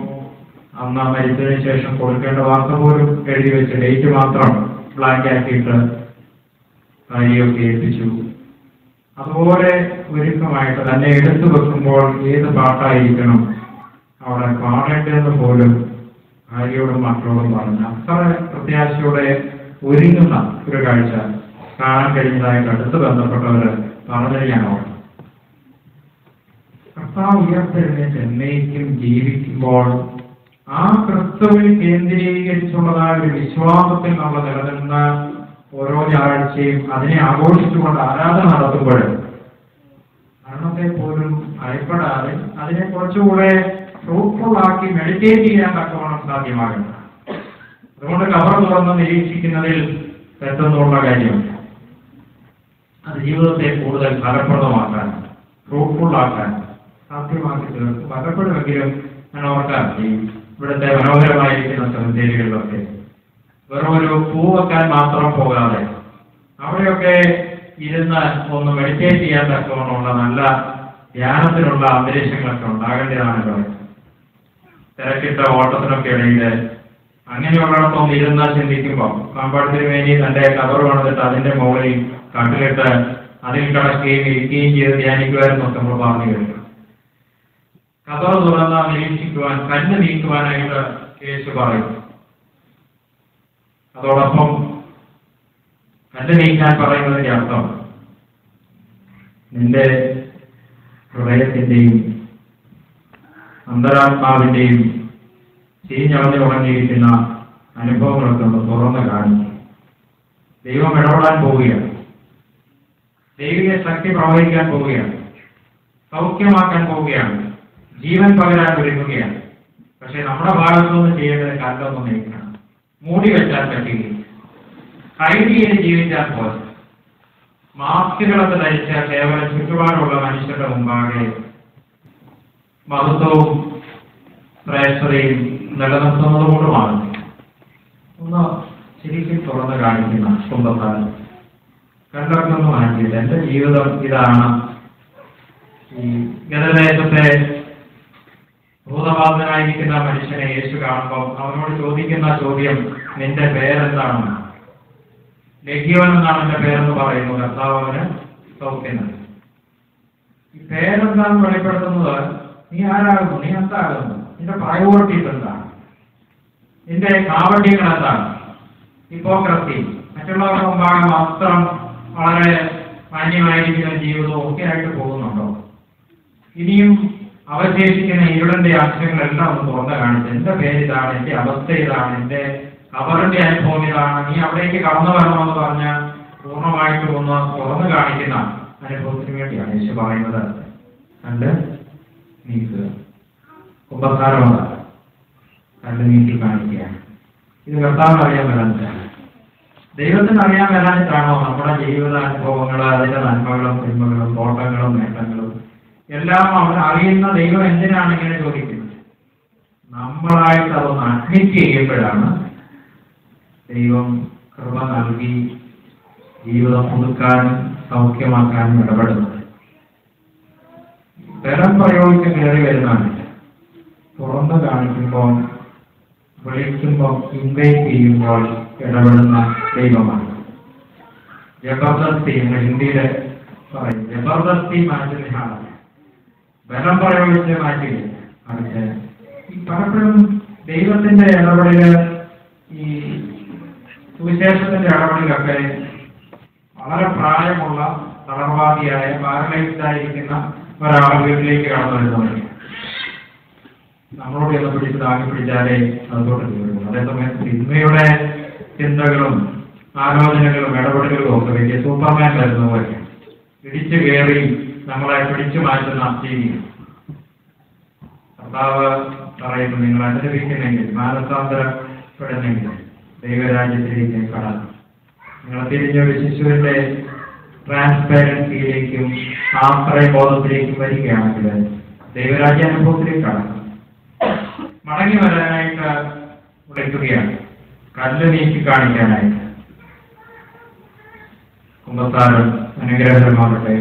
അന്ന് മരിച്ചതിന് ശേഷം കൊടുക്കേണ്ട വാർത്ത പോലും എഴുതി വെച്ച് ഡേറ്റ് മാത്രം ബ്ലാങ്ക് ആക്കിയിട്ട് കാര്യമൊക്കെ ഏൽപ്പിച്ചു. അതുപോലെ ഒരുക്കമായിട്ട് തന്നെ എടുത്തു വെക്കുമ്പോൾ ഏത് പാട്ടായിരിക്കണം അവിടെ പാടേണ്ടതെന്ന് പോലും ഭാര്യയോടും മക്കളോടും പറഞ്ഞു. അത്ര പ്രത്യാശയോടെ ഒരുങ്ങുന്ന ഒരു കാഴ്ച കാണാൻ കഴിഞ്ഞതായിട്ട് അടുത്ത് ബന്ധപ്പെട്ടവർ പറഞ്ഞത് ഞാൻ ഓർക്കും. കർത്താവ് ഉയർത്തെഴുന്നേറ്റ് എന്നേക്കും ജീവിക്കുമ്പോൾ ആ ക്രിസ്തുവിൽ കേന്ദ്രീകരിച്ചുള്ളതായ ഒരു വിശ്വാസത്തിൽ നമ്മൾ നിലനിന്ന് ഓരോ ഞായറാഴ്ചയും അതിനെ ആഘോഷിച്ചുകൊണ്ട് ആരാധന നടത്തുമ്പോൾ മരണത്തെ പോലും ഭയപ്പെടാതെ അതിനെ കുറച്ചുകൂടെ ഫ്രൂട്ട്ഫുൾ ആക്കി മെഡിറ്റേറ്റ് ചെയ്യാൻ തക്കവണ്ണം സാധ്യമാകുന്നു. അതുകൊണ്ട് കബർ തുറന്ന് നിരീക്ഷിക്കുന്നതിൽ തെറ്റെന്നുള്ള കാര്യമില്ല. അത് ജീവിതത്തെ കൂടുതൽ ഫലപ്രദമാക്കാൻ, ഫ്രൂട്ട്ഫുൾ ആക്കാൻ സാധ്യമാക്കി തീർക്കും. പലപ്പോഴുമെങ്കിലും ഞാൻ ഓർക്കാൻ ഇവിടുത്തെ മനോഹരമായിരിക്കുന്ന സെമിത്തേരികളിലൊക്കെ വെറും ഒരു പൂ വെക്കാൻ മാത്രം പോകാതെ അവിടെയൊക്കെ ഇരുന്ന് ഒന്ന് മെഡിറ്റേറ്റ് ചെയ്യാൻ തക്കവണ്ണമുള്ള നല്ല ധ്യാനത്തിനുള്ള അന്തരീക്ഷങ്ങളൊക്കെ ഉണ്ടാകേണ്ടതാണല്ലോ. തിരക്കിട്ട ഓട്ടത്തിനൊക്കെ ഇടയിൽ അങ്ങനെയുള്ളിടത്തൊന്ന് ഇരുന്നാൽ ചിന്തിക്കുമ്പോൾ പാമ്പാടത്തിന് വേണ്ടി തന്റെ കവർ പണിതിട്ട് അതിന്റെ മുകളിൽ കട്ടിലിട്ട് അതിൽ കിടക്കുകയും ഇരിക്കുകയും ചെയ്ത് ധ്യാനിക്കുവാനെന്നൊക്കെ നമ്മൾ പറഞ്ഞു കഴിഞ്ഞു. കവർ തുറന്ന നിരീക്ഷിക്കുവാൻ, കണ്ണ് നീക്കുവാനായിട്ട് യേശു പറയും. അതോടൊപ്പം കണ്ണ് നീക്കാൻ പറയുന്നതിന്റെ അർത്ഥം നിന്റെ ഹൃദയത്തിന്റെയും അന്തരാത്മാവിന്റെയും ചീഞ്ഞളഞ്ഞു തുടങ്ങിയിരിക്കുന്ന അനുഭവങ്ങളൊക്കെ ഒന്ന് തുറന്ന് കാണിക്കും. ദൈവം ഇടപെടാൻ പോവുകയാണ്. ദൈവിക ശക്തി പ്രവഹിക്കാൻ പോവുകയാണ്. സൗഖ്യമാക്കാൻ പോവുകയാണ്. ജീവൻ പകരാൻ ഒരുങ്ങുകയാണ്. പക്ഷെ നമ്മുടെ ഭാഗത്തുനിന്ന് ചെയ്യേണ്ടത് കല്ലൊന്നും നീക്കണം. മൂടി വെച്ചാൽ പറ്റുകയില്ല. ഹൈഡ് ചെയ്ത് ജീവിച്ചാൽ പോലെ മാസ്കുകളൊക്കെ ധരിച്ച കേവലം ചുറ്റുപാടുള്ള മനുഷ്യരുടെ മുമ്പാകെ മഹത്വവും ശ്രേഷ്ഠതയും നിലനിർത്തുന്നതുകൊണ്ടുമാണ് ഒന്ന് ശരിക്കും തുറന്ന് കാണിക്കുന്ന സ്വന്തത്താൽ കണ്ടൊക്കെ മാറ്റിയില്ല. എന്റെ ജീവിതം ഇതാണ്. ഈ ഗതദേശത്തെ ഭൂതബാധനായിരിക്കുന്ന മനുഷ്യനെ യേശു കാണുമ്പോൾ അവനോട് ചോദിക്കുന്ന ചോദ്യം, നിന്റെ പേരെന്താണ്? ലഘ്യവൻ എന്നാണ് എന്റെ പേരെന്ന് പറയുന്നു. കർത്താവ് അവന് സൗഖ്യം. ഈ പേരെന്താണെന്ന് വെളിപ്പെടുത്തുന്നത് നീ ആരാകുന്നു, നീ എന്താകുന്നു, നിന്റെ പ്രയോറിറ്റീസ് എന്താണ്, നിന്റെ കാവട്യങ്ങൾ എന്താണ്. ഹിപ്പോക്രസി, മറ്റുള്ളവരുടെ മുമ്പാകെ മാത്രം വളരെ മാന്യമായിരിക്കുന്ന ജീവിതവും ഒക്കെ ആയിട്ട് പോകുന്നുണ്ടോ? ഇനിയും അവശേഷിക്കുന്ന ഇരുളിന്റെ അംശങ്ങളെല്ലാം ഒന്ന് തുറന്നു കാണിച്ചു. എന്റെ പേര് ഇതാണ്, എന്റെ അവസ്ഥ ഇതാണ്, എന്റെ അവരുടെ അനുഭവം ഇതാണ്, നീ അവിടേക്ക് കടന്നു വരണമെന്ന് പറഞ്ഞാൽ പൂർണ്ണമായിട്ടും ഒന്ന് തുറന്നു കാണിക്കുന്ന അനുഭവത്തിന് വേണ്ടിയാണ് യേശു പറയുന്നത്. കണ്ട് നീക്കുക, കുമ്പസാരമത കണ്ട് നീക്കി കാണിക്കുക. ഇത് കർത്താവിന് അറിയാൻ വരാനിട്ടാണ്, ദൈവത്തിന് അറിയാൻ വരാനിട്ടാണോ നമ്മുടെ ജീവിത അനുഭവങ്ങൾ, അതിന്റെ നന്മകളും തിന്മകളും കോട്ടങ്ങളും നേട്ടങ്ങളും എല്ലാം അവൻ അറിയുന്ന ദൈവം എന്തിനാണ് ഇങ്ങനെ ചോദിക്കുന്നത്? നമ്മളായിട്ട് അതൊന്ന് അഡ്മിറ്റ് ചെയ്യുമ്പോഴാണ് ദൈവം കൃപ നൽകി ജീവിതം പുതുക്കാനും സൗഖ്യമാക്കാനും ഇടപെടുന്നത്. ബലം പ്രയോഗിച്ച് കയറി വരുന്നതാണ്. തുറന്നു കാണിക്കുമ്പോൾ, വിളിക്കുമ്പോൾ, ഇൻവൈറ്റ് ചെയ്യുമ്പോൾ ഇടപെടുന്ന ദൈവമാണ്. ജബർദസ്തി എന്ന് ഹിന്ദിയില് പറയും. ജബർദസ്തി മാറ്റുന്നതാണ്, ബലം പ്രയോഗിച്ച് മാറ്റില്ല. അതിന് പലപ്പോഴും ദൈവത്തിന്റെ ഇടപെടല്, ഈ സുവിശേഷത്തിന്റെ ഇടപെടലൊക്കെ വളരെ പ്രായമുള്ള തളർവാദിയായ പാരലൈസ്ഡായിരിക്കുന്ന ഒരാൾ വീട്ടിലേക്ക് കടന്നു വരുന്നവരെ നമ്മളോട് എന്ന് പിടിച്ച് താങ്ങി പിടിച്ചാലേ അതോട്ട് തീരുള്ളൂ. അതേസമയം സിനിമയുടെ ചിന്തകളും ആലോചനകളും ഇടപെടലുകളും ഒക്കെ വലിയ സൂപ്പർമാൻ വരുന്ന പോലെ ഇടിച്ചു കയറി നമ്മളെ പിടിച്ചു മാറ്റുന്ന രീതി. കർത്താവ് പറയുന്നു, നിങ്ങൾ അനുഭവിക്കുന്നെങ്കിൽ, മാനസാന്തരപ്പെടുന്നെങ്കിൽ ദൈവരാജ്യത്തിലേക്ക് കടന്നു. നിങ്ങൾ തിരിഞ്ഞൊരു ശിശുവിന്റെ ട്രാൻസ്പാരൻസിയിലേക്കും ആശ്രയബോധത്തിലേക്കും വരികയാണെങ്കിൽ ദൈവരാജ്യാനുഭവത്തിലേക്ക് കടന്നു. മടങ്ങി വരാനായിട്ട് വിളിക്കുകയാണ്, കല്ല് നീക്കി കാണിക്കാനായിട്ട്. കുമ്പസാരം അനുഗ്രഹമാകട്ടെ.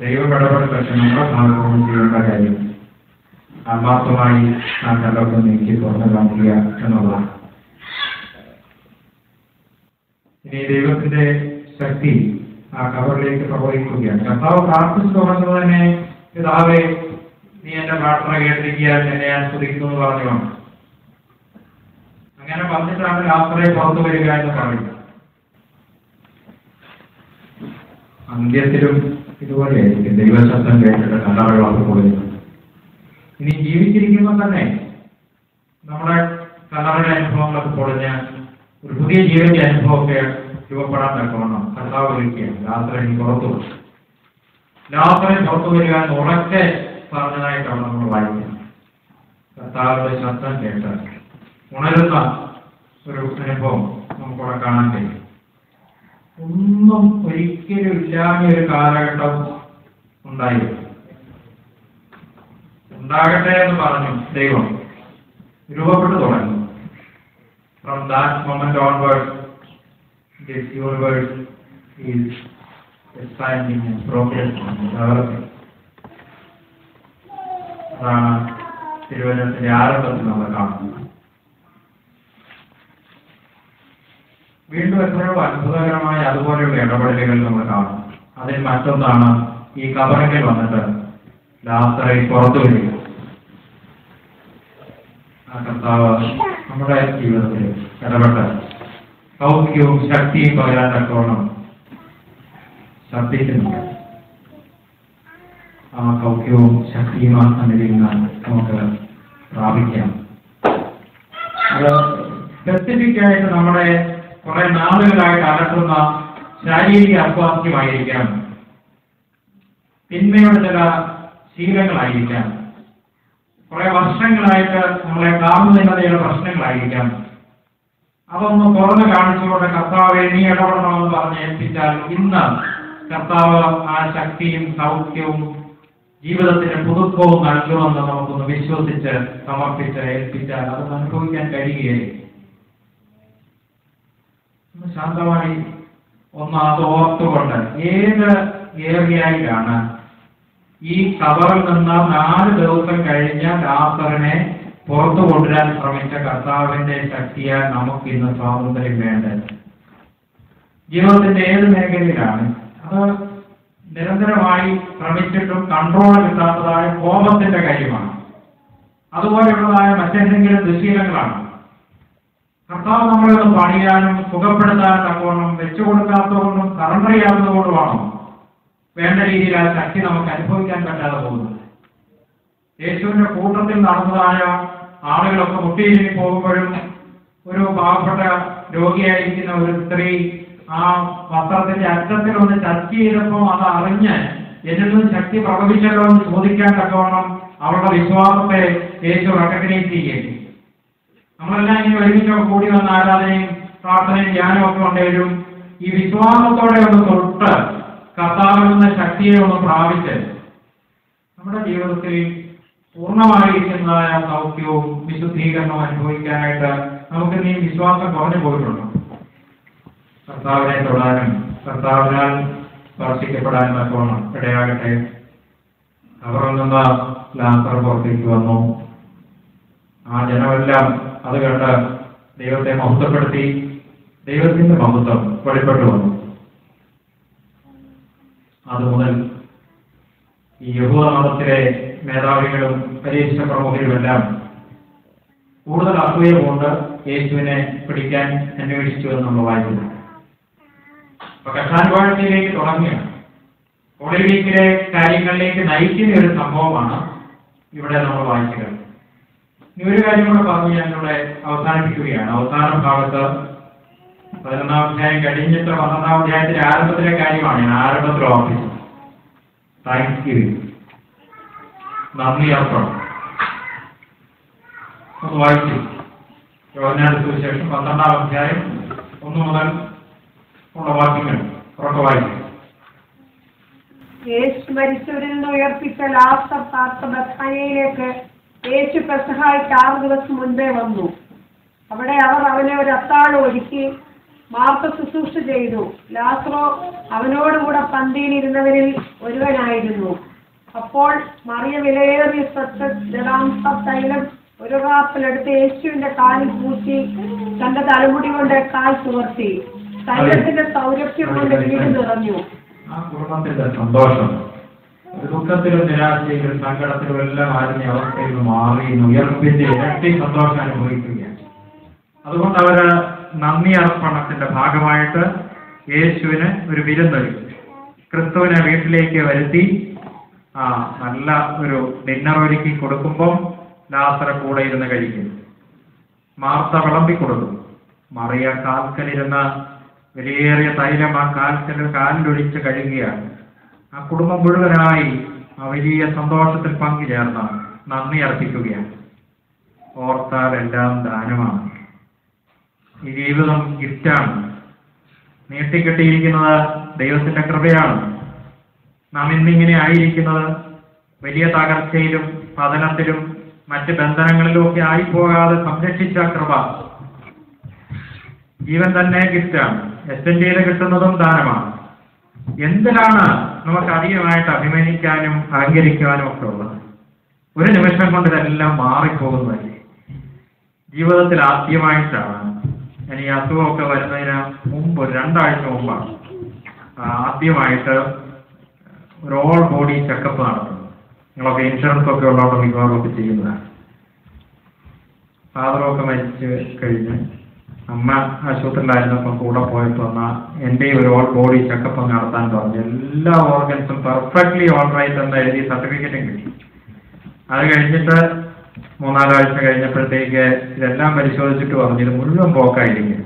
ദൈവം ഇടപെടൽ പക്ഷെ നമ്മുടെ ഭാഗവും ചെയ്യേണ്ട കാര്യം ആത്മാർത്ഥമായി ആ കല്ലൊക്കെ നീക്കി തുറന്നു കാണിക്കുക എന്നുള്ളതാണ്. ഇനി ദൈവത്തിന്റെ ശക്തി ആ കവറിലേക്ക് പ്രവഹിക്കുകയാണ്. കർത്താവ് പ്രാർത്ഥിച്ചു തുടങ്ങുന്നത് തന്നെ, പിതാവേ നീ എന്റെ പ്രാർത്ഥന കേട്ടിരിക്കാൻ എന്നെ ഞാൻ സ്തുതിക്കുന്നു എന്ന് പറഞ്ഞു. അങ്ങനെ പറഞ്ഞിട്ടാണ് ലാസറെ പുറത്തു വരിക എന്ന് പറയുന്നത്. അന്ത്യത്തിലും ഇതുപോലെയായിരിക്കും. ദൈവശബ്ദം കേട്ടിട്ട് കല്ലറകളൊക്കെ പൊളിയുന്നത്. ഇനി ജീവിച്ചിരിക്കുമ്പോൾ തന്നെ നമ്മുടെ കല്ലറയുടെ അനുഭവങ്ങളൊക്കെ പൊളിഞ്ഞ് ഒരു പുതിയ ജീവിതത്തിന്റെ അനുഭവമൊക്കെ രൂപപ്പെടാൻ തക്കവണ്ണം കർത്താവ് വിളിക്കുകയാണ്. ലാസറിന് പുറത്തു വരും. ലാസറിന് പുറത്തു വരിക എന്ന് ഉറക്കെ പറഞ്ഞതായിട്ടാണ് നമ്മൾ വായിക്കുന്നത്. കർത്താവിന്റെ ശബ്ദം കേട്ട് ഉണരുന്ന ഒരു അനുഭവം നമുക്കിവിടെ കാണാൻ കഴിയും. ഒന്നും ഒരിക്കലും ഇല്ലാത്ത ഒരു കാലഘട്ടം ഉണ്ടാകട്ടെ എന്ന് പറഞ്ഞു ദൈവം. രൂപപ്പെട്ടു തുടങ്ങി. From that moment onward, this universe is expanding and progressing and developing. അതാണ് തിരുവനന്തപുരത്തിന്റെ ആരംഭത്തിൽ നമ്മൾ കാണുന്നത്. വീണ്ടും എത്രയോ അത്ഭുതകരമായ അതുപോലെയുള്ള ഇടപെടലുകൾ നമ്മൾ കാണും. അതിൽ മറ്റൊന്നാണ് ഈ കബറിൽ വന്നിട്ട് ലാസറെ പുറത്തു വരിക. ആ കർത്താവ് നമ്മുടെ ജീവിതത്തിൽ ഇടപെട്ട് സൗഖ്യവും ശക്തിയും പകരാൻ തക്കോണം ശബ്ദിക്കുന്നുണ്ട്. ആ സൗഖ്യവും ശക്തിയും ആ സന്നിധിയിൽ നിന്ന് നമുക്ക് പ്രാപിക്കാം. അത് സ്പെസിഫിക്കായിട്ട് നമ്മുടെ കുറെ നാളുകളായിട്ട് അലട്ടുന്ന ശാരീരിക അസ്വാസ്ഥ്യമായിരിക്കാം, തിന്മയുടെ ചില ശീലങ്ങളായിരിക്കാം, കുറെ വർഷങ്ങളായിട്ട് നമ്മളെ കാണുന്നതിനുള്ള ചില പ്രശ്നങ്ങളായിരിക്കാം. അതൊന്ന് തുറന്ന് കാണിച്ചുകൊണ്ട് കർത്താവെ നീ ഇടപെടണമെന്ന് പറഞ്ഞ് ഏൽപ്പിച്ചാൽ ഇന്ന് കർത്താവ് ആ ശക്തിയും സൗഖ്യവും ജീവിതത്തിന് പുതുക്കവും നൽകുമെന്ന് നമുക്കൊന്ന് വിശ്വസിച്ച് സമർപ്പിച്ച് ഏൽപ്പിച്ചാൽ അതൊന്ന് അനുഭവിക്കാൻ കഴിയുകയില്ല. ശാന്തമായി ഒന്ന് അത് ഓർത്തുകൊണ്ട് ഏത് ഏരിയയിലാണ് ഈ കബറിൽ നിന്ന് 4 ദിവസം കഴിഞ്ഞ ലാസറിനെ പുറത്തു കൊണ്ടുവരാൻ ശ്രമിച്ച കർത്താവിന്റെ ശക്തിയാൽ നമുക്ക് ഇന്ന് സ്വാതന്ത്ര്യം വേണ്ടത്. ജീവിതത്തിന്റെ ഏത് മേഖലയിലാണ് അത് നിരന്തരമായി ശ്രമിച്ചിട്ടും കൺട്രോൾ കിട്ടാത്തതായ കോപത്തിന്റെ കാര്യമാണ്, അതുപോലെയുള്ളതായ മറ്റെന്തെങ്കിലും ദുശീലങ്ങളാണ്. കർത്താവ് നമ്മളെ ഒന്ന് പണിയാനും സുഖപ്പെടുത്താനും തക്കവണ്ണം വെച്ചുകൊടുക്കാത്തതുകൊണ്ടും സറണ്ടർ ചെയ്യാത്തതുകൊണ്ടുമാണോ വേണ്ട രീതിയിൽ ആ ശക്തി നമുക്ക് അനുഭവിക്കാൻ പറ്റാതെ പോകുന്നത്? യേശുവിന്റെ കൂട്ടത്തിൽ നടന്നതായ ആളുകളൊക്കെ മുട്ടിയിരി പോകുമ്പോഴും ഒരു പാവപ്പെട്ട രോഗിയായിരിക്കുന്ന ഒരു സ്ത്രീ ആ വസ്ത്രത്തിന്റെ അറ്റത്തിൽ ഒന്ന് ടച്ച് ചെയ്തപ്പോൾ അത് അറിഞ്ഞ് എന്നിൽ നിന്ന് ശക്തി പ്രകടിച്ചല്ലോ എന്ന് ചോദിക്കാൻ തക്കവണ്ണം അവളുടെ വിശ്വാസത്തെ യേശു റെക്കഗ്നൈസ് ചെയ്യുകയും നമ്മളെല്ലാം ഇനി ഒരുമിച്ചൊക്കെ കൂടി വന്ന ആരാധനയും പ്രാർത്ഥനയും ധ്യാനവും ഒക്കെ ഉണ്ടെങ്കിലും ഈ വിശ്വാസത്തോടെ ഒന്ന് തൊട്ട് കർത്താവിൽ നിന്ന് ശക്തിയെ ഒന്ന് പ്രാപിച്ച് നമ്മുടെ ജീവിതത്തിൽ പൂർണ്ണമായിരിക്കുന്നതായ സൗഖ്യവും വിശുദ്ധീകരണവും അനുഭവിക്കാനായിട്ട് നമുക്ക് ഈ വിശ്വാസം കുറഞ്ഞു പോയിട്ടുണ്ടോ? കർത്താവിനെ തൊടാനും കർത്താവിനാൽ സ്പർശിക്കപ്പെടാനും ഒക്കെ ഇടയാകട്ടെ. അവർ നിന്ന ലാസർ പുറത്തേക്ക് വന്നു. ആ ജനമെല്ലാം അത് കണ്ട് ദൈവത്തെ മഹത്വപ്പെടുത്തി. ദൈവത്തിന്റെ മഹത്വം വെളിപ്പെട്ടു വന്നു. അതുമുതൽ ഈ യഹൂദ മതത്തിലെ മേധാവികളും പരീക്ഷ പ്രമുഖരുമെല്ലാം കൂടുതൽ അസൂയ കൊണ്ട് യേശുവിനെ പിടിക്കാൻ അന്വേഷിച്ചു എന്ന് നമ്മൾ വായിക്കുന്നു. അപ്പൊ കഷാൻവാഴ്ചയിലേക്ക് തുടങ്ങിയാണ്. ഹോളി വീക്കിലെ കാര്യങ്ങളിലേക്ക് നയിക്കുന്ന ഒരു സംഭവമാണ് ഇവിടെ നമ്മൾ വായിക്കുന്നത്. ഇനി ഒരു കാര്യം കൂടെ പറഞ്ഞ് ഞാനിവിടെ അവസാനിപ്പിക്കുകയാണ്. അവസാന ഭാഗത്ത് 11-ാം അധ്യായം കഴിഞ്ഞിട്ട് 12-ാം അധ്യായത്തിന്റെ ആരംഭത്തിലെ കാര്യമാണ് ഞാൻ ആരംഭത്തിൽ ഓർപ്പിച്ചത്. താങ്ക്സ് ഗിവിംഗ്, നന്ദി അർപ്പണം. ഒന്ന് വായിച്ചു. യോഹന്നാന്റെ സുവിശേഷം 12-ാം അധ്യായം 1 മുതൽ ഉള്ള വാക്യങ്ങൾ ഉറക്കെ വായിച്ചു. യേശു മരിച്ചവരിൽ നിന്ന് ഉയർപ്പിച്ച ലാസർ പാർത്ത ബഥാനിയയിലേക്ക് യേശു പെസഹായ്ക്ക് 6 ദിവസം മുൻപേ വന്നു. അവിടെ അവർ അവനെ ഒരു അത്താഴം ഒരുക്കി. മാർത്ത ശുശ്രൂഷ ചെയ്തു. ലാസറോ അവനോടുകൂടെ പന്തിയിലിരുന്നവരിൽ ഒരുവനായിരുന്നു. അപ്പോൾ മറിയ വിലയേറിയ തൈലം ഒരു റാപ്പിലെടുത്ത് യേശുവിന്റെ കാലിൽ പൂശി തന്റെ തലമുടി കൊണ്ട് കാൽ തുവർത്തി. തൈലത്തിന്റെ സൗരഭ്യം കൊണ്ട് വീട് നിറഞ്ഞു. ആ കുടുംബത്തിന്റെ സന്തോഷം ദുഃഖത്തിലും നിരാശയിലും സങ്കടത്തിലും എല്ലാം ആരുന്ന അവസ്ഥയിൽ നിന്ന് മാറി ഉയർപ്പിന്റെ ഇരട്ടി സന്തോഷം അനുഭവിക്കുകയാണ്. അതുകൊണ്ട് അവര് നന്ദി അർപ്പണത്തിന്റെ ഭാഗമായിട്ട് യേശുവിന് ഒരു വിരുന്നൊരുക്കി. ക്രിസ്തുവിനെ വീട്ടിലേക്ക് വരുത്തി നല്ല ഒരു ഡിന്നർ ഒരുക്കി കൊടുക്കുമ്പം ലാസർ കൂടെ ഇരുന്ന് കഴിക്കുന്നു. മാർത്ത വിളമ്പി കൊടുക്കും. മറിയ കാൽക്കലിരുന്ന വിലയേറിയ തൈലം ആ കാലിലൊഴിച്ച് കഴുകുകയാണ്. ആ കുടുംബം മുഴുവനായി ആ വലിയ സന്തോഷത്തിൽ പങ്കുചേർന്ന് നന്ദി അർപ്പിക്കുകയാണ്. ഓർത്താൽ എല്ലാം ദാനമാണ്. ഈ ജീവിതം ഗിഫ്റ്റാണ്. നീട്ടിക്കെട്ടിയിരിക്കുന്നത് ദൈവത്തിന്റെ കൃപയാണ്. നാം ഇന്നിങ്ങനെ ആയിരിക്കുന്നത് വലിയ തകർച്ചയിലും പതനത്തിലും മറ്റ് ബന്ധനങ്ങളിലും ഒക്കെ ആയിപ്പോകാതെ സംരക്ഷിച്ച കൃപ. ജീവൻ തന്നെ ഗിഫ്റ്റാണ്. എസ്എൻഡിയിൽ കിട്ടുന്നതും ദാനമാണ്. എന്തിനാണ് നമുക്ക് അധികമായിട്ട് അഭിമാനിക്കാനും അഹങ്കരിക്കാനും ഒക്കെ ഉള്ളത്? ഒരു നിമിഷം കൊണ്ട് ഇതെല്ലാം മാറിപ്പോകുന്നതല്ലേ. ജീവിതത്തിൽ ആദ്യമായിട്ടാണ് ഞാൻ ഈ അസുഖമൊക്കെ വരുന്നതിന് മുമ്പ് 2 ആഴ്ച മുമ്പാണ് ആദ്യമായിട്ട് ഒരു ഓൾ ബോഡി ചെക്കപ്പ് നടത്തുന്നത്. നിങ്ങളൊക്കെ ഇൻഷുറൻസ് ഒക്കെ ഉള്ളതുകൊണ്ട് മിക്കവാറും ചെയ്യുന്നതാണ്. ഫാദറൊക്കെ മരിച്ച് കഴിഞ്ഞ് അമ്മ ആശുപത്രിയിലായിരുന്നപ്പോൾ കൂടെ പോയപ്പോൾ എൻ്റെ ഒരു ഓൾ ബോഡി ചെക്കപ്പ് നടത്താൻ പറഞ്ഞു. എല്ലാ ഓർഗൻസും പെർഫെക്റ്റ്ലി ഓൾ റൈറ്റ് എന്ന് എഴുതി സർട്ടിഫിക്കറ്റും കിട്ടി. അത് കഴിഞ്ഞിട്ട് 3-4 ആഴ്ച കഴിഞ്ഞപ്പോഴത്തേക്ക് ഇതെല്ലാം പരിശോധിച്ചിട്ട് പറഞ്ഞു ഇത് മുഴുവൻ ബ്ലോക്കായിരിക്കും,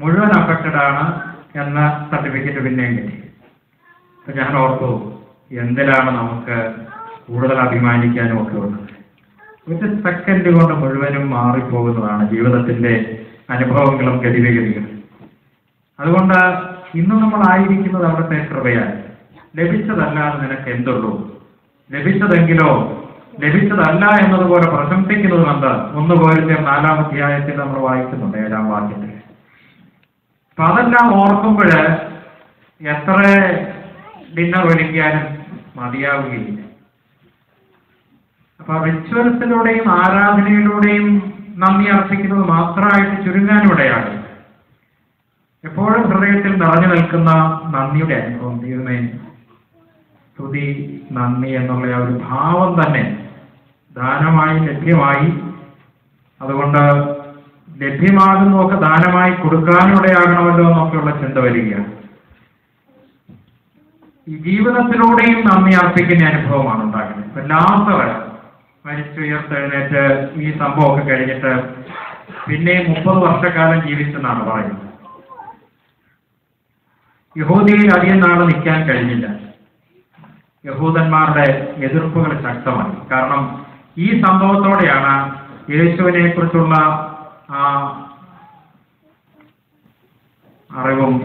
മുഴുവൻ അഫക്റ്റഡ് ആണ് എന്ന സർട്ടിഫിക്കറ്റ് പിന്നെയും കിട്ടി. അപ്പം ഞാൻ ഓർത്തു എന്തിനാണ് നമുക്ക് കൂടുതൽ അഭിമാനിക്കാനും ഒക്കെ ഉള്ളത്. ഒരു സെക്കൻഡ് കൊണ്ട് മുഴുവനും മാറിപ്പോകുന്നതാണ് ജീവിതത്തിന്റെ അനുഭവങ്ങളും ഗതിവിഗതികളും. അതുകൊണ്ട് ഇന്ന് നമ്മളായിരിക്കുന്നത് അവിടുത്തെ കൃപയായി. ലഭിച്ചതല്ലാതെ നിനക്ക് എന്തുള്ളൂ? ലഭിച്ചതെങ്കിലോ ലഭിച്ചതല്ല എന്നതുപോലെ പ്രശംസിക്കുന്നത് കൊണ്ട് 1 കൊരിന്ത്യർ 4-ാം അധ്യായത്തിൽ നമ്മൾ വായിക്കുന്നുണ്ട് 7-ാം വാക്യത്തിൽ. അപ്പൊ അതെല്ലാം ഓർക്കുമ്പോൾ എത്ര ഡിന്നർ ഒരുക്കിയാലും മതിയാവുകയില്ല. അപ്പൊ റിച്വൽസിലൂടെയും ആരാധനയിലൂടെയും നന്ദി അർപ്പിക്കുന്നത് മാത്രമായിട്ട് ചുരുങ്ങാനിവിടെയാണ്. എപ്പോഴും ഹൃദയത്തിൽ നിറഞ്ഞു നിൽക്കുന്ന നന്ദിയുടെ അനുഭവം. ദൈവമേ സ്തുതി, നന്ദി എന്നുള്ള ആ ഒരു ഭാവം തന്നെ ദാനമായി ലഭ്യമായി. അതുകൊണ്ട് ലഭ്യമാകുന്നതൊക്കെ ദാനമായി കൊടുക്കാനിടയാകണമല്ലോ എന്നൊക്കെയുള്ള ചിന്ത വരികയാണ്. ഈ ജീവിതത്തിലൂടെയും നന്ദി അർപ്പിക്കുന്ന അനുഭവമാണ് ഉണ്ടാകുന്നത്. ഇപ്പൊ ലാസർ മരിച്ചുയർത്തെഴുന്നേറ്റ് ഈ സംഭവമൊക്കെ കഴിഞ്ഞിട്ട് പിന്നെ 30 വർഷക്കാലം ജീവിച്ചെന്നാണ് പറയുന്നത്. യഹൂദിയിൽ അധികം നാൾ നിൽക്കാൻ കഴിഞ്ഞില്ല. യഹൂദന്മാരുടെ എതിർപ്പുകൾ ശക്തമായി. കാരണം ഈ സംഭവത്തോടെയാണ് യേശുവിനെ കുറിച്ചുള്ള ആ അറിവും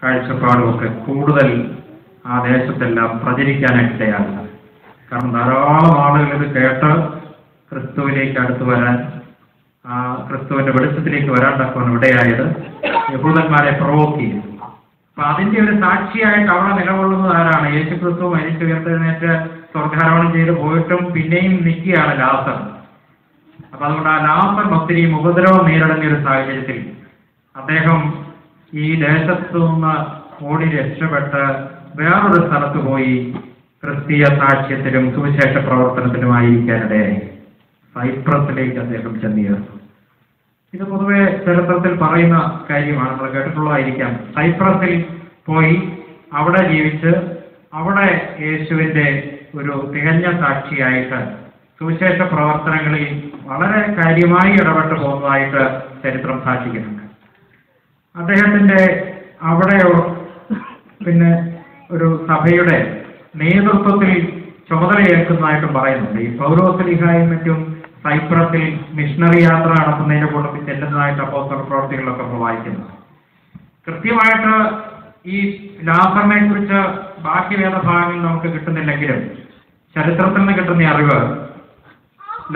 കാഴ്ചപ്പാടും ഒക്കെ കൂടുതൽ ആ ദേശത്തെല്ലാം പ്രചരിക്കാനിടയാകുന്നത്. കാരണം ധാരാളം ആളുകൾ ഇത് കേട്ട് ക്രിസ്തുവിലേക്ക് അടുത്ത് വരാൻ, ക്രിസ്തുവിന്റെ വെളിച്ചത്തിലേക്ക് വരാൻ തക്കവണ്ണം ഇടയായത് യഹൂദന്മാരെ പ്രൊവോക്ക് ചെയ്തു. അപ്പൊ അതിന്റെ ഒരു സാക്ഷിയായിട്ട് അവിടെ നിലകൊള്ളുന്നത് ആരാണ്? യേശു ക്രിസ്തു മരിച്ചുയർത്തെഴുന്നേറ്റ് സ്വർഗ്ഗാരോഹണം ചെയ്ത് പോയിട്ടും പിന്നെയും നിൽക്കുകയാണ് ലാസർ. അപ്പൊ അതുകൊണ്ട് ആ ലാസർ ഒത്തിരിയും ഉപദ്രവം നേരിടുന്ന ഒരു സാഹചര്യത്തിൽ അദ്ദേഹം ഈ ദേശത്തു നിന്ന് ഓടി രക്ഷപ്പെട്ട് വേറൊരു സ്ഥലത്ത് പോയി ക്രിസ്തീയ സാക്ഷ്യത്തിലും സുവിശേഷ പ്രവർത്തനത്തിലുമായിരിക്കാനിടയായി സൈപ്രസിലേക്ക് അദ്ദേഹം ചെന്നുചേർന്നു. ഇത് പൊതുവെ ചരിത്രത്തിൽ പറയുന്ന കാര്യമാണ്, നമ്മൾ കേട്ടിട്ടുള്ളതായിരിക്കാം. സൈപ്രസിൽ പോയി അവിടെ ജീവിച്ച് അവിടെ യേശുവിന്റെ ഒരു തികഞ്ഞ സാക്ഷിയായിട്ട് സുവിശേഷ പ്രവർത്തനങ്ങളിൽ വളരെ കാര്യമായി ഇടപെട്ട് പോകുന്നതായിട്ട് ചരിത്രം സാക്ഷിക്കുന്നുണ്ട്. അദ്ദേഹത്തിന്റെ അവിടെ പിന്നെ ഒരു സഭയുടെ നേതൃത്വത്തിൽ ചുമതലയേൽക്കുന്നതായിട്ടും പറയുന്നുണ്ട്. ഈ പൗരോസ്ലീഹായും മറ്റും സൈപ്രസിൽ മിഷണറി യാത്ര നടത്തുന്നതിന്റെ കൂട്ടത്തിൽ ചെല്ലുന്നതായിട്ട് അപ്പോസ്തല പ്രവർത്തികളിലൊക്കെ നമ്മൾ വായിക്കുന്നത്. കൃത്യമായിട്ട് ഈ ലാസറിനെ കുറിച്ച് ബാക്കി വേദഭാഗങ്ങൾ നമുക്ക് കിട്ടുന്നില്ലെങ്കിലും ചരിത്രത്തിൽ നിന്ന് കിട്ടുന്ന അറിവ്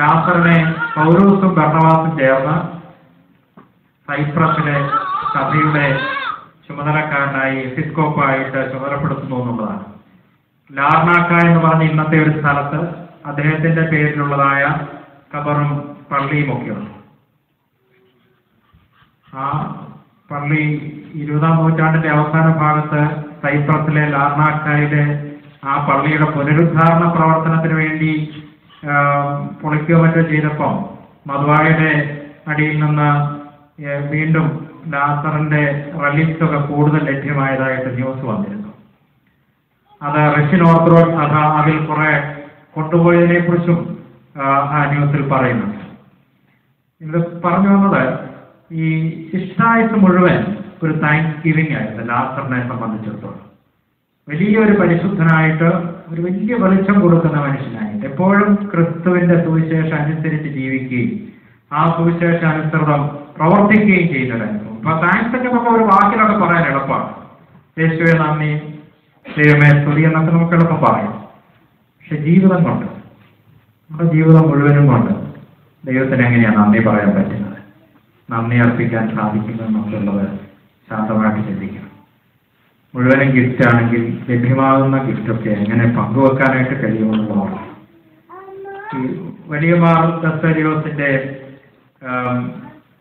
ലാസറിനെ പൗലോസും ബർണ്ണബാസും ചേർന്ന് സൈപ്രസിലെ സഭയുടെ ചുമതലക്കാരനായി എപ്പിസ്കോപ്പായിട്ട് ചുമതലപ്പെടുത്തുന്നു എന്നുള്ളതാണ്. ലാർണാക്ക എന്ന് പറഞ്ഞ ഇന്നത്തെ ഒരു സ്ഥലത്ത് അദ്ദേഹത്തിന്റെ പേരിലുള്ളതായ ഖബറും പള്ളിയും ഒക്കെയുണ്ട്. ആ പള്ളി 20-ാം നൂറ്റാണ്ടിന്റെ അവസാന ഭാഗത്ത് സൈപ്രസിലെ ലാർണാക്കയിലെ ആ പള്ളിയുടെ പുനരുദ്ധാരണ പ്രവർത്തനത്തിന് വേണ്ടി പൊളിക്കുകയോ മറ്റോ ചെയ്തപ്പം മധുവായുടെ അടിയിൽ നിന്ന് വീണ്ടും ലാസറിന്റെ റിലീക്സ് ഒക്കെ കൂടുതൽ ലഭ്യമായതായിട്ട് ന്യൂസ് വന്നിരുന്നു. അത് റഷ്യൻ ഓർത്തഡോക്സ് സഭ അതിൽ കുറെ കൊണ്ടുപോയതിനെ കുറിച്ചും ആ ന്യൂസിൽ പറയുന്നുണ്ട്. ഇത് പറഞ്ഞു വന്നത് ഈ ഇഷ്ടായുസ് മുഴുവൻ ഒരു താങ്ക്സ് ഗിവിംഗ് ആയിരുന്നു ലാസറിനെ സംബന്ധിച്ചിടത്തോളം. വലിയൊരു പരിശുദ്ധനായിട്ട് ഒരു വലിയ വെളിച്ചം കൊടുക്കുന്ന മനുഷ്യനായിട്ട് എപ്പോഴും ക്രിസ്തുവിന്റെ സുവിശേഷം അനുസരിച്ച് ജീവിക്കുകയും ആ സുവിശേഷാനുസൃതം പ്രവർത്തിക്കുകയും ചെയ്യുന്നവരായിരുന്നു. അപ്പൊ താങ്ക്സ് ഒക്കെ നമുക്ക് ഒരു വാക്കിലൊക്കെ പറയാൻ എളുപ്പമാണ്. യേശുവെ നന്ദി, ദൈവമേ സ്തുതി എന്നൊക്കെ നമുക്ക് എളുപ്പം പറയാം. പക്ഷെ ജീവിതം കൊണ്ട്, നമ്മുടെ ജീവിതം മുഴുവനും കൊണ്ട് ദൈവത്തിന് എങ്ങനെയാണ് നന്ദി പറയാൻ പറ്റുന്നത്, നന്ദി അർപ്പിക്കാൻ സാധിക്കുന്നത് എന്നുള്ളത് ശാന്തമായിട്ട് ചിന്തിക്കണം. മുഴുവനും ഗിഫ്റ്റ് ആണെങ്കിൽ ലഭ്യമാകുന്ന ഗിഫ്റ്റൊക്കെ എങ്ങനെ പങ്കുവെക്കാനായിട്ട് കഴിയുമെന്നുള്ളതാണ്. ഈ വലിയ മാർ ദസ്തേരിയോസിന്റെ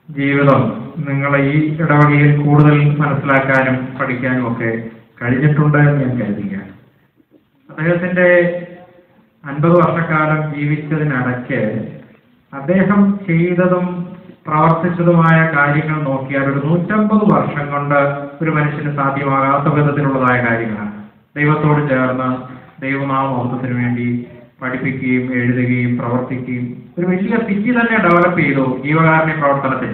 ജീവിതം നിങ്ങൾ ഈ ഇടവകയിൽ കൂടുതൽ മനസ്സിലാക്കാനും പഠിക്കാനും ഒക്കെ കഴിഞ്ഞിട്ടുണ്ട് എന്ന് ഞാൻ കരുതുകയാണ്. അദ്ദേഹത്തിന്റെ 50 വർഷക്കാലം ജീവിച്ചതിനിടയ്ക്ക് അദ്ദേഹം ചെയ്തതും പ്രവർത്തിച്ചതുമായ കാര്യങ്ങൾ നോക്കിയാൽ ഒരു 150 വർഷം കൊണ്ട് ഒരു മനുഷ്യന് സാധ്യമാകാത്ത വിധത്തിലുള്ളതായ കാര്യങ്ങളാണ്. ദൈവത്തോട് ചേർന്ന് ദൈവനാമോഹത്തിന് വേണ്ടി പഠിപ്പിക്കുകയും എഴുതുകയും പ്രവർത്തിക്കുകയും ഒരു വലിയ സിറ്റി തന്നെ ഡെവലപ്പ് ചെയ്തു ജീവകാരുണ്യ പ്രവർത്തനത്തിൽ.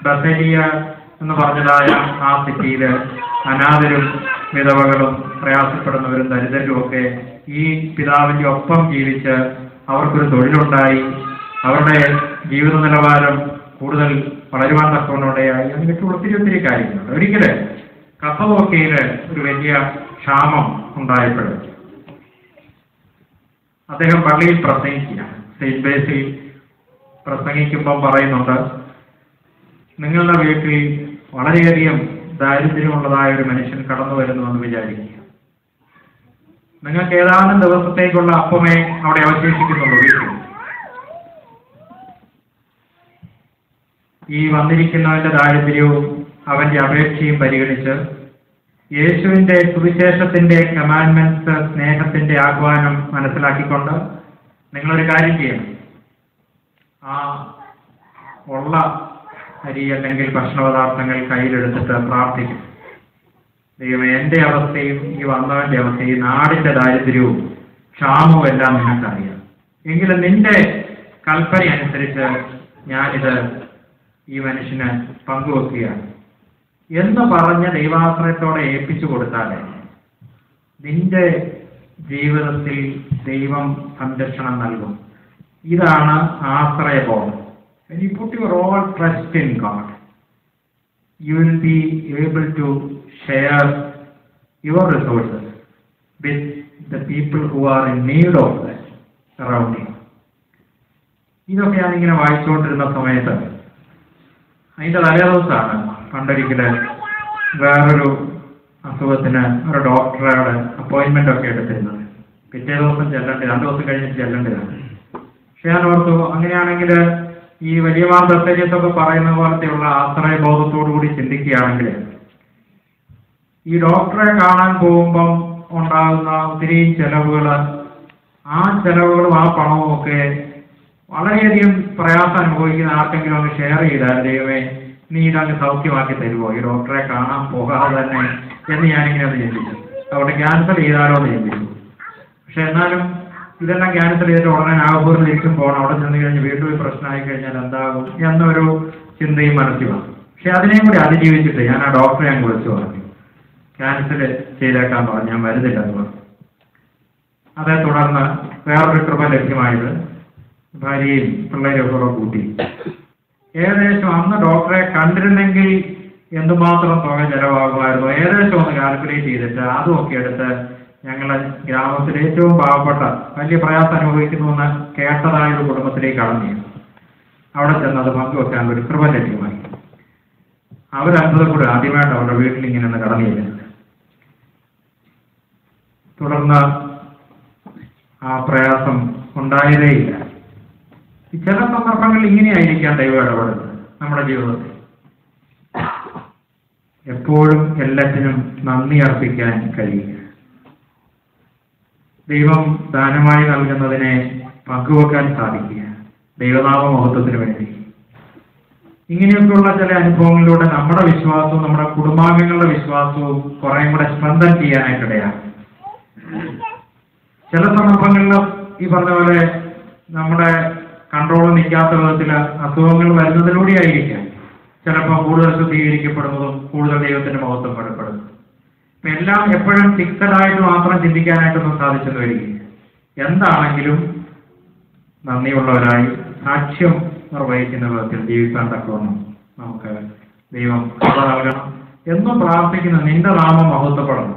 ബസേലിയ എന്ന് പറഞ്ഞതായ ആ സിറ്റിയിൽ അനാഥരും വിധവകളും പ്രയാസപ്പെടുന്നവരും ദരിദ്രരും ഒക്കെ ഈ പിതാവിന്റെ ഒപ്പം ജീവിച്ച് അവർക്കൊരു തൊഴിലുണ്ടായി, അവരുടെ ജീവിത നിലവാരം കൂടുതൽ വളരുവാൻ തക്കവണ്ണോടെയായി. അങ്ങനെയൊക്കെ ഒത്തിരി കാര്യങ്ങളുണ്ട്. ഒരിക്കല് കപ്പതോക്കയിൽ ഒരു വലിയ ക്ഷാമം ഉണ്ടായപ്പോഴും അദ്ദേഹം പള്ളിയിൽ പ്രസംഗിക്കുകയാണ്. സെയിന്റ് ബേസിൽ പ്രസംഗിക്കുമ്പം പറയുന്നുണ്ട്, നിങ്ങളുടെ വീട്ടിൽ വളരെയധികം ദാരിദ്ര്യമുള്ളതായ ഒരു മനുഷ്യൻ കടന്നു വരുന്നുവെന്ന് വിചാരിക്കുക. നിങ്ങൾക്ക് ഏതാനും ദിവസത്തേക്കുള്ള അപ്പമേ അവിടെ അവശേഷിക്കുന്നുള്ളൂ വീട്ടിൽ. ഈ വന്നിരിക്കുന്നവന്റെ ദാരിദ്ര്യവും അവന്റെ അപേക്ഷയും പരിഗണിച്ച് യേശുവിന്റെ സുവിശേഷത്തിന്റെ കമാൻഡ്മെന്റ്സ്, സ്നേഹത്തിന്റെ ആഹ്വാനം മനസ്സിലാക്കിക്കൊണ്ട് നിങ്ങളൊരു കാര്യം ചെയ്യണം. ആ ഉള്ള അരി അല്ലെങ്കിൽ ഭക്ഷണപദാർത്ഥങ്ങൾ കയ്യിലെടുത്തിട്ട് പ്രാർത്ഥിക്കും. ദൈവമേ, എൻ്റെ അവസ്ഥയും ഈ വന്നവന്റെ അവസ്ഥയും നാടിന്റെ ദാരിദ്ര്യവും ക്ഷാമവും എല്ലാം നിങ്ങൾക്കറിയാം. എങ്കിലും നിന്റെ കൽപ്പന അനുസരിച്ച് ഞാനിത് ഈ മനുഷ്യന് പങ്കുവെക്കുകയാണ് എന്ന് പറഞ്ഞ് ദൈവാശ്രയത്തോടെ ഏൽപ്പിച്ചു കൊടുത്താലേ നിന്റെ ജീവിതത്തിൽ ദൈവം സംരക്ഷണം നൽകും. ഇതാണ് ആശ്രയബോധം. When you put your all trust in God, you will be able to share your resources with the people who are in need of that around you. ഇതൊക്കെ ഞാനിങ്ങനെ വായിച്ചുകൊണ്ടിരുന്ന സമയത്ത് അതിൻ്റെ തലേദിവസമാണ് പണ്ടൊരിക്കല് വേറൊരു അസുഖത്തിന് ഒരു ഡോക്ടറുടെ അപ്പോയിൻമെൻ്റ് ഒക്കെ എടുത്തിരുന്നത്. പിറ്റേ ദിവസം ചെല്ലേണ്ടത്, 2 ദിവസം കഴിഞ്ഞിട്ട് ചെല്ലേണ്ടതാണ്. പക്ഷെ ഞാൻ ഓർത്തു, അങ്ങനെയാണെങ്കിൽ ഈ വലിയ മാർഗത്തൊക്കെ പറയുന്ന പോലത്തെയുള്ള ആശ്രയബോധത്തോടുകൂടി ചിന്തിക്കുകയാണെങ്കിൽ ഈ ഡോക്ടറെ കാണാൻ പോകുമ്പം ഉണ്ടാകുന്ന ഒത്തിരി ചെലവുകൾ, ആ ചെലവുകളും ആ പണവും ഒക്കെ വളരെയധികം പ്രയാസം അനുഭവിക്കുന്ന ആർക്കെങ്കിലും ഒന്ന് ഷെയർ ചെയ്താൽ, ദൈവമേ നീ ഇതങ്ങ് സൗഖ്യമാക്കി തരുമോ ഈ ഡോക്ടറെ കാണാൻ പോകാതെ തന്നെ എന്ന് ഞാനിങ്ങനെ അത് ചിന്തിച്ചു. അവിടെ ക്യാൻസൽ ചെയ്താലോ എന്ന് ചിന്തിച്ചു. പക്ഷെ എന്നാലും ഇതെല്ലാം ക്യാൻസൽ ചെയ്തിട്ട് ഉടനെ നാഗപൂരിൽ തിരിച്ചും പോകണം, അവിടെ ചെന്ന് കഴിഞ്ഞ് വീട്ടിൽ പ്രശ്നമായി കഴിഞ്ഞാൽ എന്താകും എന്നൊരു ചിന്തയും മനസ്സിൽ വന്നു. പക്ഷെ അതിനെയും കൂടി അതിജീവിച്ചിട്ട് ഞാൻ ആ ഡോക്ടറെ അങ്ങ് വിളിച്ചു പറഞ്ഞു, ക്യാൻസൽ ചെയ്തേക്കാൻ പറഞ്ഞു, ഞാൻ വരുന്നില്ലെന്ന് പറഞ്ഞു. അതേ തുടർന്ന് വേറൊരു കൃപ ലഭ്യമായത് ഭാര്യയും പിള്ളേരും കൂടെ കൂട്ടി ഏകദേശം അന്ന് ഡോക്ടറെ കണ്ടിരുന്നെങ്കിൽ എന്തുമാത്രം തുക ചെലവാകുമായിരുന്നു ഏകദേശം ഒന്ന് കാൽക്കുലേറ്റ് ചെയ്തിട്ട് അതുമൊക്കെ എടുത്ത് ഞങ്ങൾ ഗ്രാമത്തിലെ ഏറ്റവും പാവപ്പെട്ട വലിയ പ്രയാസം അനുഭവിക്കുന്നുവെന്ന് കേട്ടതായ ഒരു കുടുംബത്തിലേക്ക് കടന്നു. അവിടെ ചെന്ന് അത് പങ്കുവെക്കാൻ ഒരു കൃപ ലഭ്യമായി. അവരത്ഭുതപ്പെടും, ആദ്യമായിട്ട് അവരുടെ വീട്ടിൽ ഇങ്ങനെ ഒന്ന് കടന്നില്ല. തുടർന്ന് ആ പ്രയാസം ഉണ്ടായതേയില്ല. ചില സന്ദർഭങ്ങളിൽ ഇങ്ങനെയായിരിക്കാം ദൈവം ഇടപെടുന്നത് നമ്മുടെ ജീവിതത്തിൽ. എപ്പോഴും എല്ലാത്തിനും നന്ദി അർപ്പിക്കാൻ കഴിയുക, ദൈവം ദാനമായി നൽകുന്നതിനെ പങ്കുവെക്കാൻ സാധിക്കുക, ദൈവനാമ മഹത്വത്തിന് വേണ്ടി. ഇങ്ങനെയൊക്കെയുള്ള ചില അനുഭവങ്ങളിലൂടെ നമ്മുടെ വിശ്വാസവും നമ്മുടെ കുടുംബാംഗങ്ങളുടെ വിശ്വാസവും കുറേയും കൂടെ സ്ട്രെങ്തൻ ചെയ്യാനായിട്ടിടയാണ്. ചില സന്ദർഭങ്ങളിൽ ഈ പറഞ്ഞ പോലെ നമ്മുടെ കൺട്രോൾ നിൽക്കാത്ത വിധത്തിൽ അസുഖങ്ങൾ വരുന്നതിലൂടെയായിരിക്കാം ചിലപ്പോൾ കൂടുതൽ ശുദ്ധീകരിക്കപ്പെടുന്നതും കൂടുതൽ ദൈവത്തിന്റെ മഹത്വം വെളിപ്പെടുന്നതും. എല്ലാം എപ്പോഴും ഫിക്സഡായിട്ട് മാത്രം ചിന്തിക്കാനായിട്ടൊന്നും സാധിച്ചെന്ന് വരികയില്ല. എന്താണെങ്കിലും നന്ദിയുള്ളവരായി സാക്ഷ്യം നിർവഹിക്കുന്ന വിധത്തിൽ ജീവിക്കാൻ തക്കവണ്ണം നമുക്ക് ദൈവം കൃപ നൽകണം എന്നും പ്രാർത്ഥിക്കുന്ന നിന്റെ നാമം മഹത്വപ്പെടണം.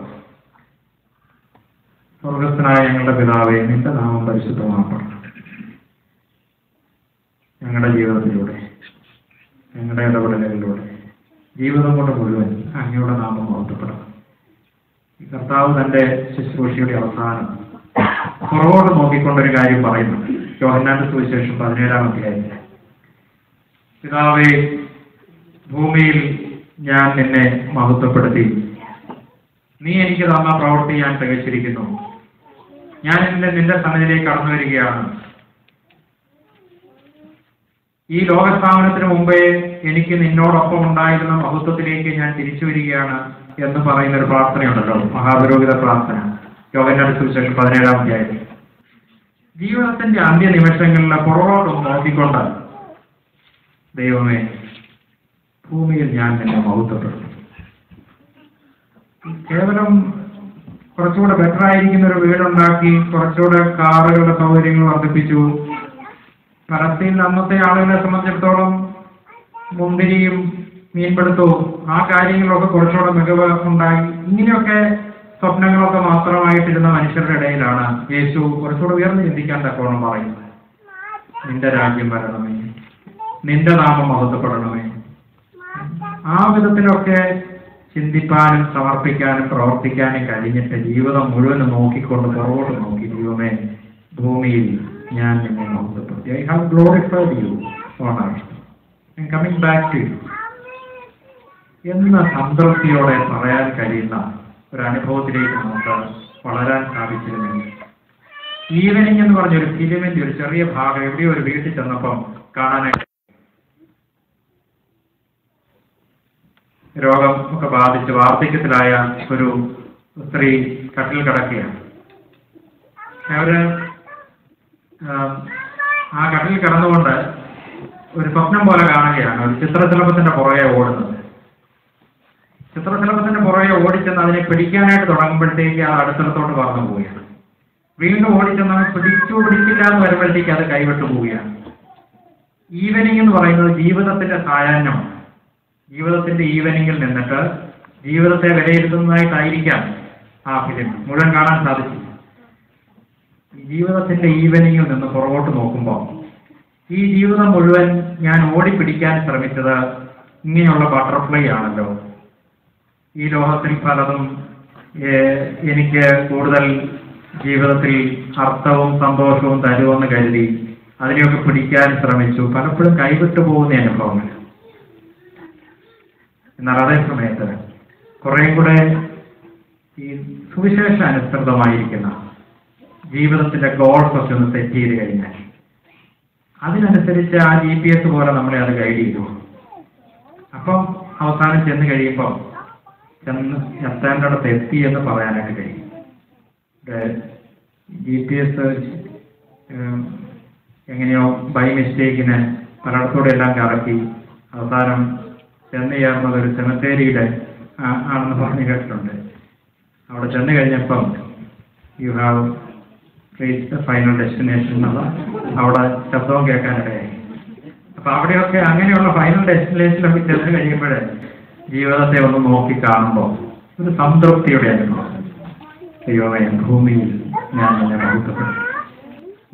സ്വർഗസ്ഥനായ ഞങ്ങളുടെ പിതാവേ, നിന്റെ നാമം പരിശുദ്ധമാക്കണം. ഞങ്ങളുടെ ജീവിതത്തിലൂടെ, ഞങ്ങളുടെ ഇടപെടലുകളിലൂടെ, ജീവിതം കൊണ്ട് മുഴുവൻ അങ്ങയുടെ നാമം മഹത്വപ്പെടണം. ഈ കർത്താവ് തന്റെ ശുശ്രൂഷയുടെ അവസാനം പുറകോട്ട് നോക്കിക്കൊണ്ടൊരു കാര്യം പറയുന്നുണ്ട്. യോഹന്നാന്റെ സുവിശേഷം 17-ാം അധ്യായത്തിൽ, പിതാവേ, ഭൂമിയിൽ ഞാൻ നിന്നെ മഹത്വപ്പെടുത്തി, നീ എനിക്ക് തന്ന പ്രവൃത്തി ഞാൻ തികച്ചിരിക്കുന്നു. ഞാൻ നിന്റെ സന്നിധിയിലേക്ക് കടന്നു വരികയാണ്. ഈ ലോകസ്ഥാപനത്തിന് മുമ്പേ എനിക്ക് നിന്നോടൊപ്പം ഉണ്ടായിരുന്ന മഹത്വത്തിലേക്ക് ഞാൻ തിരിച്ചു വരികയാണ് എന്ന് പറയുന്ന ഒരു പ്രാർത്ഥനയുണ്ടല്ലോ, മഹാപുരോഹിത പ്രാർത്ഥന, യോഹന്നാന്റെ സുവിശേഷം 17-ാം അധ്യായത്തിൽ. ജീവിതത്തിന്റെ അന്ത്യനിമിഷങ്ങളിൽ പുറകോട്ടൊന്ന് നോക്കിക്കൊണ്ട്, ദൈവമേ, ഭൂമിയിൽ ഞാൻ നിന്നെ മഹത്വപ്പെടുത്തും. കേവലം കുറച്ചുകൂടെ ബെറ്റർ ആയിരിക്കുന്ന ഒരു വീടുണ്ടാക്കി, കുറച്ചുകൂടെ കാറുകളുടെ സൗകര്യങ്ങൾ വർദ്ധിപ്പിച്ചു. പലസ്തീനിൽ അന്നത്തെ ആളുകളെ സംബന്ധിച്ചിടത്തോളം മുന്തിരിയും മീൻപിടുത്തവും ആ കാര്യങ്ങളൊക്കെ കുറച്ചുകൂടെ മികവ് ഉണ്ടായി. ഇങ്ങനെയൊക്കെ സ്വപ്നങ്ങളൊക്കെ മാത്രമായിട്ടിരുന്ന മനുഷ്യരുടെ ഇടയിലാണ് യേശു കുറച്ചുകൂടെ ഉയർന്നു ചിന്തിക്കാൻ തക്കവണ്ണം പറയുന്നത്, നിന്റെ രാജ്യം വരണമേ, നിന്റെ നാമം മഹത്വപ്പെടണമേ. ആ വിധത്തിലൊക്കെ ചിന്തിപ്പാനും സമർപ്പിക്കാനും പ്രവർത്തിക്കാനും കഴിഞ്ഞിട്ട് ജീവിതം മുഴുവനും നോക്കിക്കൊണ്ട് പുറകോട്ട് നോക്കി, ദൈവമേ, ഭൂമിയിൽ ഞാൻ നിന്നെ മഹത്വപ്പെടുത്തി. I have glorified you on earth. I am coming back to you എന്ന സംതൃപ്തിയോടെ പറയാൻ കഴിയുന്ന ഒരു അനുഭവത്തിലേക്ക് നമുക്ക് വളരാൻ സാധിച്ചിരുന്നെങ്കിൽ. ഈവനിങ് എന്ന് പറഞ്ഞൊരു ഫിലിമിന്റെ ഒരു ചെറിയ ഭാഗം എവിടെയോ ഒരു വീട്ടിൽ ചെന്നപ്പം കാണാനായിട്ട്, രോഗം ഒക്കെ ബാധിച്ച് വാർദ്ധക്യത്തിലായ ഒരു സ്ത്രീ കട്ടിൽ കിടക്കുകയാണ്. അവര് ആ കടലിൽ കിടന്നുകൊണ്ട് ഒരു സ്വപ്നം പോലെ കാണുകയാണ്. ഒരു ചിത്രശലഭത്തിന്റെ പുറകെ ഓടുന്നത്. ചിത്രശലഭത്തിന്റെ പുറകെ ഓടിച്ചെന്ന് അതിനെ പിടിക്കാനായിട്ട് തുടങ്ങുമ്പോഴത്തേക്ക് അത് അടുത്തടത്തോട്ട് പറന്നു പോവുകയാണ്. വീണ്ടും ഓടിച്ചെന്ന് പിടിക്കില്ല എന്ന് വരുമ്പോഴത്തേക്ക് അത് കൈവിട്ടു പോവുകയാണ്. ഈവനിങ് എന്ന് പറയുന്നത് ജീവിതത്തിന്റെ സായാഹ്നമാണ്. ജീവിതത്തിന്റെ ഈവനിങ്ങിൽ നിന്നിട്ട് ജീവിതത്തെ വിലയിരുത്തുന്നതായിട്ടായിരിക്കാം ആ ഫിലിം മുഴുവൻ കാണാൻ സാധിച്ചില്ല. ജീവിതത്തിന്റെ ഈവനിങ്ങിൽ നിന്ന് പുറകോട്ട് നോക്കുമ്പോൾ ഈ ജീവിതം മുഴുവൻ ഞാൻ ഓടിപ്പിടിക്കാൻ ശ്രമിച്ചത് ഇങ്ങനെയുള്ള ബട്ടർഫ്ലൈ ആണല്ലോ. ഈ ലോകത്തിൽ പലതും എനിക്ക് കൂടുതൽ ജീവിതത്തിൽ അർത്ഥവും സന്തോഷവും തരുമെന്ന് കരുതി അതിനെയൊക്കെ പിടിക്കാൻ ശ്രമിച്ചു. പലപ്പോഴും കൈവിട്ടു പോകുന്ന അനുഭവങ്ങൾ. എന്നാൽ അതേ സമയത്ത് കുറേയും കൂടെ ഈ സുവിശേഷ അനുസൃതമായിരിക്കുന്ന ജീവിതത്തിന്റെ ഗോൾസ് ഒക്കെ ഒന്ന് സെറ്റ് ചെയ്ത് കഴിഞ്ഞാൽ അതിനനുസരിച്ച് ആ GPS പോലെ നമ്മളെ അത് ഗൈഡ് ചെയ്തു. അപ്പം അവസാനം ചെന്ന് കഴിയുമ്പം എത്തേണ്ടിടത്ത് എത്തി എന്ന് പറയാനായിട്ട് കഴിയും. GPS എങ്ങനെയോ ബൈ മിസ്റ്റേക്കിന് പലയിടത്തൂടെ എല്ലാം കറക്കി അവസാനം ചെന്ന് ചേർന്നത് ഒരു സെമിത്തേരിയുടെ ആണെന്ന് പറഞ്ഞു കേട്ടിട്ടുണ്ട്. അവിടെ ചെന്ന് കഴിഞ്ഞപ്പം you have reach the final destination എന്നുള്ള അവിടെ ശബ്ദവും കേൾക്കാനിടയായി. അപ്പം അവിടെയൊക്കെ അങ്ങനെയുള്ള ഫൈനൽ ഡെസ്റ്റിനേഷനിലൊക്കെ ചെന്ന് കഴിയുമ്പോൾ ജീവിതത്തെ ഒന്ന് നോക്കി കാണുമ്പോൾ ഒരു സംതൃപ്തിയുടെ അനുഭവം. ദൈവമേ, ഭൂമിയിൽ ഞാൻ എന്നെ ബഹുത്തപ്പെട്ടു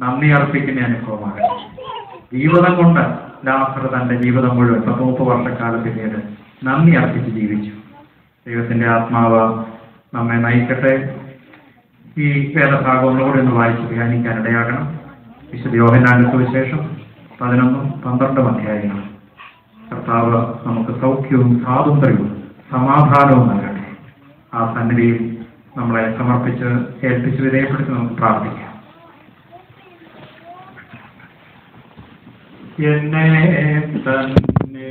നന്ദി അർപ്പിക്കുന്ന അനുഭവമാണ്. ജീവിതം കൊണ്ട് ലാസർ തൻ്റെ ജീവിതം മുഴുവൻ 30 വർഷക്കാലം പിന്നീട് നന്ദി അർപ്പിച്ച് ജീവിച്ചു. ദൈവത്തിൻ്റെ ആത്മാവ് നമ്മെ നയിക്കട്ടെ. ഈ വേദഭാഗം ഒന്നുകൂടി ഒന്ന് വായിച്ച് ധ്യാനിക്കാൻ ഇടയാകണം. വിശുദ്ധ യോഹന്നാന്റെ സുവിശേഷം 11-12 അധ്യായങ്ങൾ. കർത്താവ് നമുക്ക് സൗഖ്യവും സ്വാതന്ത്ര്യവും സമാധാനവും നൽകട്ടെ. ആ സന്നിധിയിൽ നമ്മളെ സമർപ്പിച്ച് ഏൽപ്പിച്ച് വിധേയപ്പെടുത്തി നമുക്ക് പ്രാർത്ഥിക്കാം. എന്നെ തന്നെ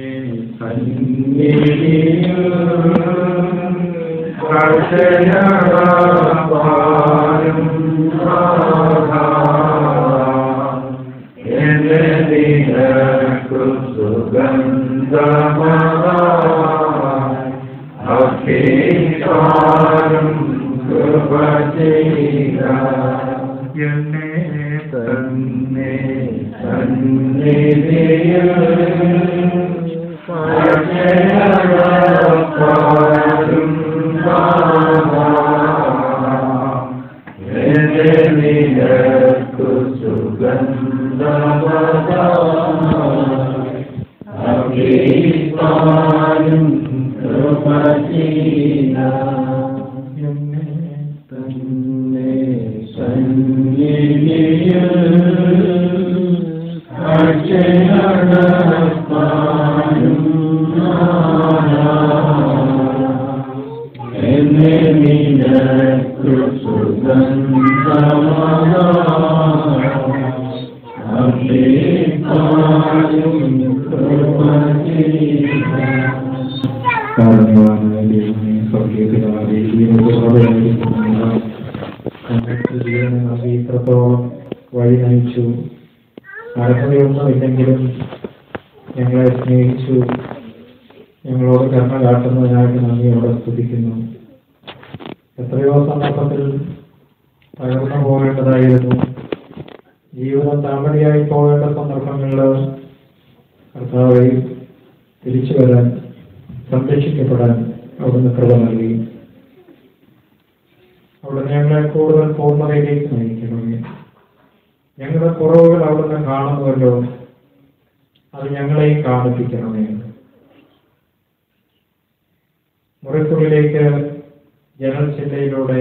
ഇത്രത്തോളം വഴി നയിച്ചു. അർഹതയൊന്നുമില്ലെങ്കിലും ഞങ്ങളെ സ്നേഹിച്ചു. ഞങ്ങളോട് കരുണ കാട്ടുന്നതിനായിട്ട് നന്ദിയോടെ സ്തുതിക്കുന്നു. എത്രയോ സന്ദർഭത്തിൽ തകർന്നു പോകേണ്ടതായിരുന്നു. ജീവിതം താമരയായി പോകേണ്ട സന്ദർഭങ്ങളിൽ കർത്താവെ തിരിച്ചു വരാൻ, സംരക്ഷിക്കപ്പെടാൻ അവിടുന്ന് കൃപ നൽകി. അവിടെ ഞങ്ങളെ കൂടുതൽ പൂർണ്ണതയിലേക്ക് നയിക്കണമേ. ഞങ്ങളുടെ കുറവുകൾ അവിടുന്ന് കാണുന്നുവല്ലോ, അത് ഞങ്ങളെയും കാണിപ്പിക്കണമേ. മുറിക്കുള്ളിലേക്ക് ജനൽ ചില്ലയിലൂടെ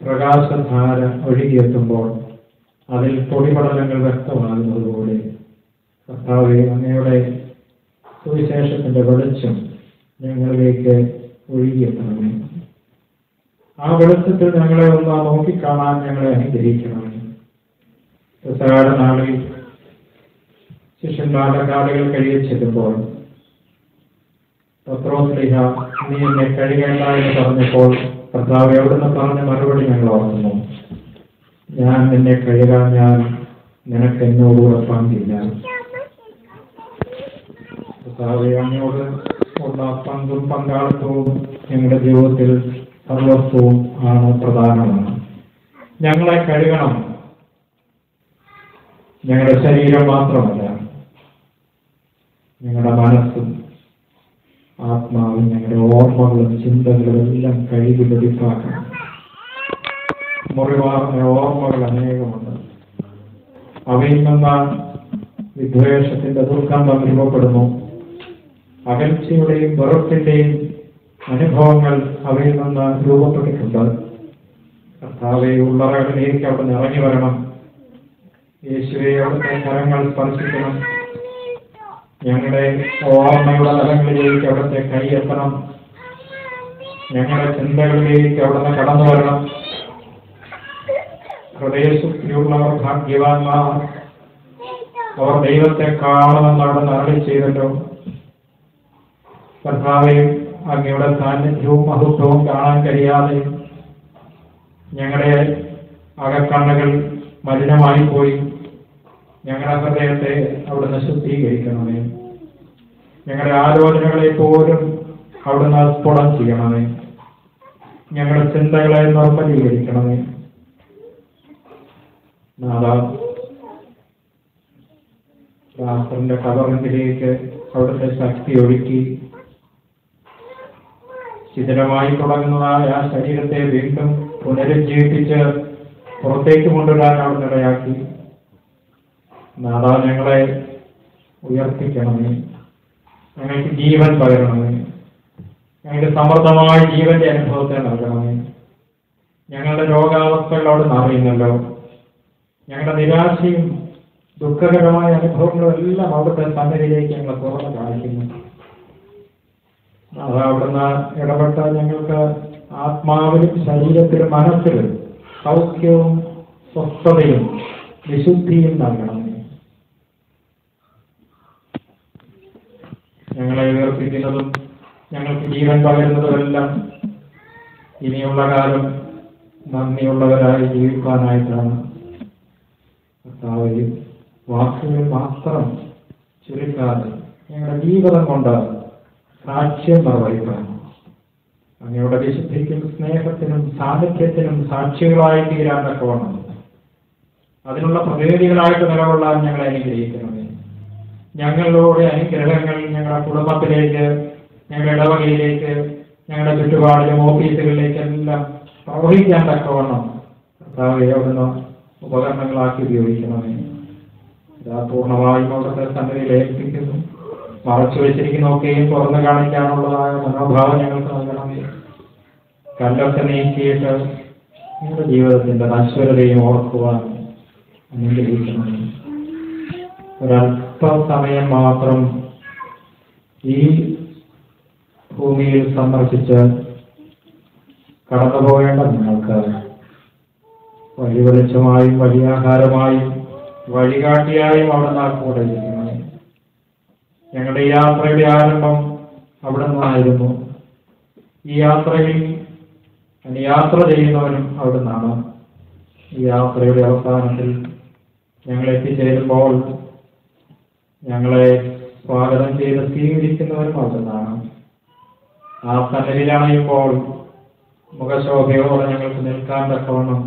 പ്രകാശധാര ഒഴുകിയെത്തുമ്പോൾ അതിൽ പൊടിപടലങ്ങൾ വ്യക്തമാകുന്നതുപോലെ കർത്താവേ, അങ്ങയുടെ സുവിശേഷത്തിന്റെ വെളിച്ചം ഞങ്ങളിലേക്ക് ഒഴുകിയെത്തണമേ. ആ വെളിച്ചത്തിൽ ഞങ്ങളെ ഒന്ന് നോക്കിക്കാണാൻ ഞങ്ങളെ അനുഗ്രഹിക്കണമേ. പെസഹയുടെ നാളിൽ ശിഷ്യന്മാരുടെ കാലുകൾ കഴിയിച്ചെത്തുമ്പോൾ പത്രോസ്ലീഹ നീ എന്നെ കഴുകേണ്ട എന്ന് പറഞ്ഞപ്പോൾ കർത്താവ് എവിടുന്ന് പറഞ്ഞ മറുപടി ഞങ്ങൾ ഓർക്കുന്നു. ഞാൻ നിന്നെ കഴുകാൻ ഞാൻ നിനക്ക് എന്നോടുകൂടെ പങ്കില്ല. കർത്താവേ, അങ്ങോട് ഉള്ള പങ്കും പങ്കാളിത്തവും ഞങ്ങളുടെ ജീവിതത്തിൽ സർവസ്വവും ആണ്, പ്രധാനമാണ്. ഞങ്ങളെ കഴുകണം. ഞങ്ങളുടെ ശരീരം മാത്രമല്ല, ഞങ്ങളുടെ മനസ്സും ആത്മാവും ഞങ്ങളുടെ ഓർമ്മകളും ചിന്തകളും എല്ലാം കഴുകി വെടിപ്പാക്കണം. മുറിവാർന്ന ഓർമ്മകൾ അനേകമുണ്ട്. അവയിൽ നിന്ന് വിദ്വേഷത്തിന്റെ ദുർഗന്ധം രൂപപ്പെടുന്നു. അകൽച്ചയുടെയും വെറുപ്പിന്റെയും അനുഭവങ്ങൾ അവയിൽ നിന്ന് രൂപപ്പെട്ടിട്ടുണ്ട്. കർത്താവെ, ഉള്ളറകളിലേക്ക് അവിടെ ഇറങ്ങി വരണം. യേശുവെ, അവിടുത്തെ കരങ്ങൾ സ്പർശിക്കണം. ഞങ്ങളുടെ ഓർമ്മയുടെ തലങ്ങളിലേക്ക് അവിടുത്തെ കൈയെത്തണം. ഞങ്ങളുടെ ചിന്തകളിലേക്ക് അവിടുന്ന് കടന്നു വരണം. ഹൃദയശുദ്ധിയുള്ളവർ ഭാഗ്യവാന്മാർ, അവർ ദൈവത്തെ കാണുമെന്ന് അവിടുന്ന് അരുളി ചെയ്തല്ലോ. കർത്താവെ, അങ്ങയുടെ സാന്നിധ്യവും മഹത്വവും കാണാൻ കഴിയാതെ ഞങ്ങളുടെ അകക്കണ്ണുകൾ മലിനമായി പോയി. ഞങ്ങളുടെ ഹൃദയത്തെ അവിടുന്ന് ശുദ്ധീകരിക്കണമേ. ഞങ്ങളുടെ ആലോചനകളെ പോലും അവിടുന്ന് സ്ഫുടം ചെയ്യണമേ. ഞങ്ങളുടെ ചിന്തകളെ നിർമ്മലീകരിക്കണമേ. ദാസന്റെ കബറിലേക്ക് അവിടുത്തെ ശക്തി ഒഴുക്കി ശിഥിലമായി തുടങ്ങുന്നതായ ആ ശരീരത്തെ വീണ്ടും പുനരുജ്ജീവിപ്പിച്ച് പുറത്തേക്ക് കൊണ്ടുവരാൻ അവിടുന്ന് ഇടയാക്കി. നാദാ, ഞങ്ങളെ ഉയർത്തിക്കണമേ. ഞങ്ങൾക്ക് ജീവൻ പകരണമേ. ഞങ്ങൾക്ക് സമൃദ്ധമായ ജീവന്റെ അനുഭവത്തെ നൽകണമേ. ഞങ്ങളുടെ രോഗാവസ്ഥകൾ അവിടുന്ന് അറിയുന്നല്ലോ. ഞങ്ങളുടെ നിരാശയും ദുഃഖകരമായ അനുഭവങ്ങളും എല്ലാം അവിടുത്തെ സന്നിധിയിലേക്ക് ഞങ്ങൾ തുറന്ന് കാണിക്കുന്നു. അവിടുന്ന് ഇടപെട്ട ഞങ്ങൾക്ക് ആത്മാവിലും ശരീരത്തിലും മനസ്സിലും സൗഖ്യവും സ്വസ്ഥതയും വിശുദ്ധിയും നൽകണമേ. ഞങ്ങളെ ഉയർപ്പിക്കുന്നതും ഞങ്ങൾക്ക് ജീവൻ പകരുന്നതുമെല്ലാം ഇനിയുള്ള കാലം നന്ദിയുള്ളവരായി ജീവിക്കാനായിട്ടാണ്. കർത്താവേ, വാക്കുകൾ മാത്രം ചുരുക്കാതെ ഞങ്ങളുടെ ജീവിതം കൊണ്ട് സാക്ഷ്യം നിർവഹിക്കാൻ അങ്ങയുടെ വിശുദ്ധിക്കും സ്നേഹത്തിനും സാന്നിധ്യത്തിനും സാക്ഷികളായി തീരാൻ തക്കവണ്ണം അതിനുള്ള പ്രതിനിധികളായിട്ട് നിലകൊള്ളാൻ ഞങ്ങളെ അനുഗ്രഹിക്കണമേ. ഞങ്ങളുടെ അനുഗ്രഹങ്ങൾ ഞങ്ങളുടെ കുടുംബത്തിലേക്ക്, ഞങ്ങളുടെ ഇടവകയിലേക്ക്, ഞങ്ങളുടെ ചുറ്റുപാടിലും ഓഫീസുകളിലേക്ക് എല്ലാം പ്രവഹിക്കാൻ തക്കവണ്ണം കർത്താവേ അവിടുന്ന് ഉപകരണങ്ങളാക്കി ഉപയോഗിക്കണമേ. ഇതാ പൂർണ്ണമായും അവിടുത്തെ സന്നിധിയിൽ ഏൽപ്പിക്കുന്നു. മറച്ചു വെച്ചിരിക്കുന്നൊക്കെയും തുറന്നു കാണിക്കാനുള്ളതായ മനോഭാവം ഞങ്ങൾക്ക് നൽകണമേ. കല്ലൊക്കെ നീക്കിയിട്ട് നിങ്ങളുടെ ജീവിതത്തിന്റെ നശ്വരതയും ഓർക്കുവാൻ അനുഗ്രഹിക്കണമേ. ഒരല്പസമയം മാത്രം ഈ ഭൂമിയിൽ സന്ദർശിച്ച് കടന്നുപോകേണ്ട നിങ്ങൾക്ക് വഴി വെളിച്ചമായും വഴിയാഹാരമായും വഴികാട്ടിയായും അവിടെ കൂടെ ഇരിക്കണമേ. ഞങ്ങളുടെ യാത്രയുടെ ആരംഭം അവിടെ നിന്നായിരുന്നു. ഈ യാത്രയിൽ യാത്ര ചെയ്യുന്നവനും അവിടെ നിന്നാണ്. ഈ യാത്രയുടെ അവസാനത്തിൽ ഞങ്ങൾ എത്തിച്ചേരുമ്പോൾ ഞങ്ങളെ സ്വാഗതം ചെയ്ത് സ്വീകരിക്കുന്നവരും അവിടെ നിന്നാണ്. ആ സന്നിധിയിലണയുമ്പോൾ മുഖശോഭയോടെ ഞങ്ങൾക്ക് നിൽക്കാൻ തക്കവണ്ണം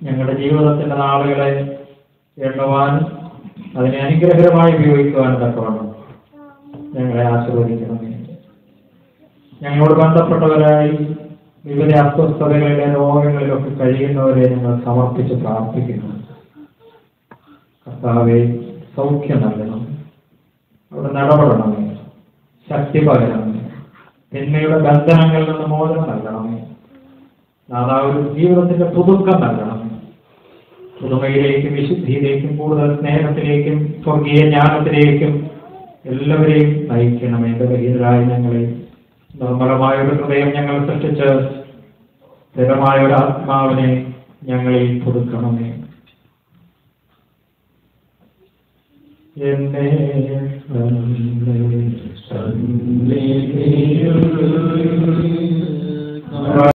ഞങ്ങളുടെ ജീവിതത്തിന്റെ നാളുകളെ എണ്ണുവാനും അതിനെ അനുഗ്രഹമായി ഉപയോഗിക്കുവാനും തക്കവണ്ണം ഞങ്ങളെ ആശീർവദിക്കണമേ. ഞങ്ങളോട് ബന്ധപ്പെട്ടവരായി വിവിധ അസ്വസ്ഥതകളിലെ രോഗങ്ങളിലൊക്കെ കഴിയുന്നവരെ ഞങ്ങൾ സമർപ്പിച്ച് പ്രാർത്ഥിക്കുന്നു. കർത്താവേ, സൗഖ്യം നൽകണം. അവിടെ ഇടപെടണമേ. ശക്തി പകരണമേ. തിന്മയുടെ ബന്ധനങ്ങളിൽ നിന്ന് മോചനം നൽകണമേ. ഒരു ജീവിതത്തിന്റെ പുതുക്കം നൽകണമേ. പുതുമയിലേക്കും വിശുദ്ധിയിലേക്കും കൂടുതൽ സ്നേഹത്തിലേക്കും സ്വർഗീയ ജ്ഞാനത്തിലേക്കും എല്ലാവരെയും നയിക്കണമേ. ബലഹീനരായി ഞങ്ങളെ നിർമ്മലമായ ഒരു ഹൃദയം ഞങ്ങൾ സൃഷ്ടിച്ച് സ്ഥിരമായ ഒരു ആത്മാവിനെ ഞങ്ങളിൽ പുതുക്കണമേ. എന്നെ സന്നിധിയിൽ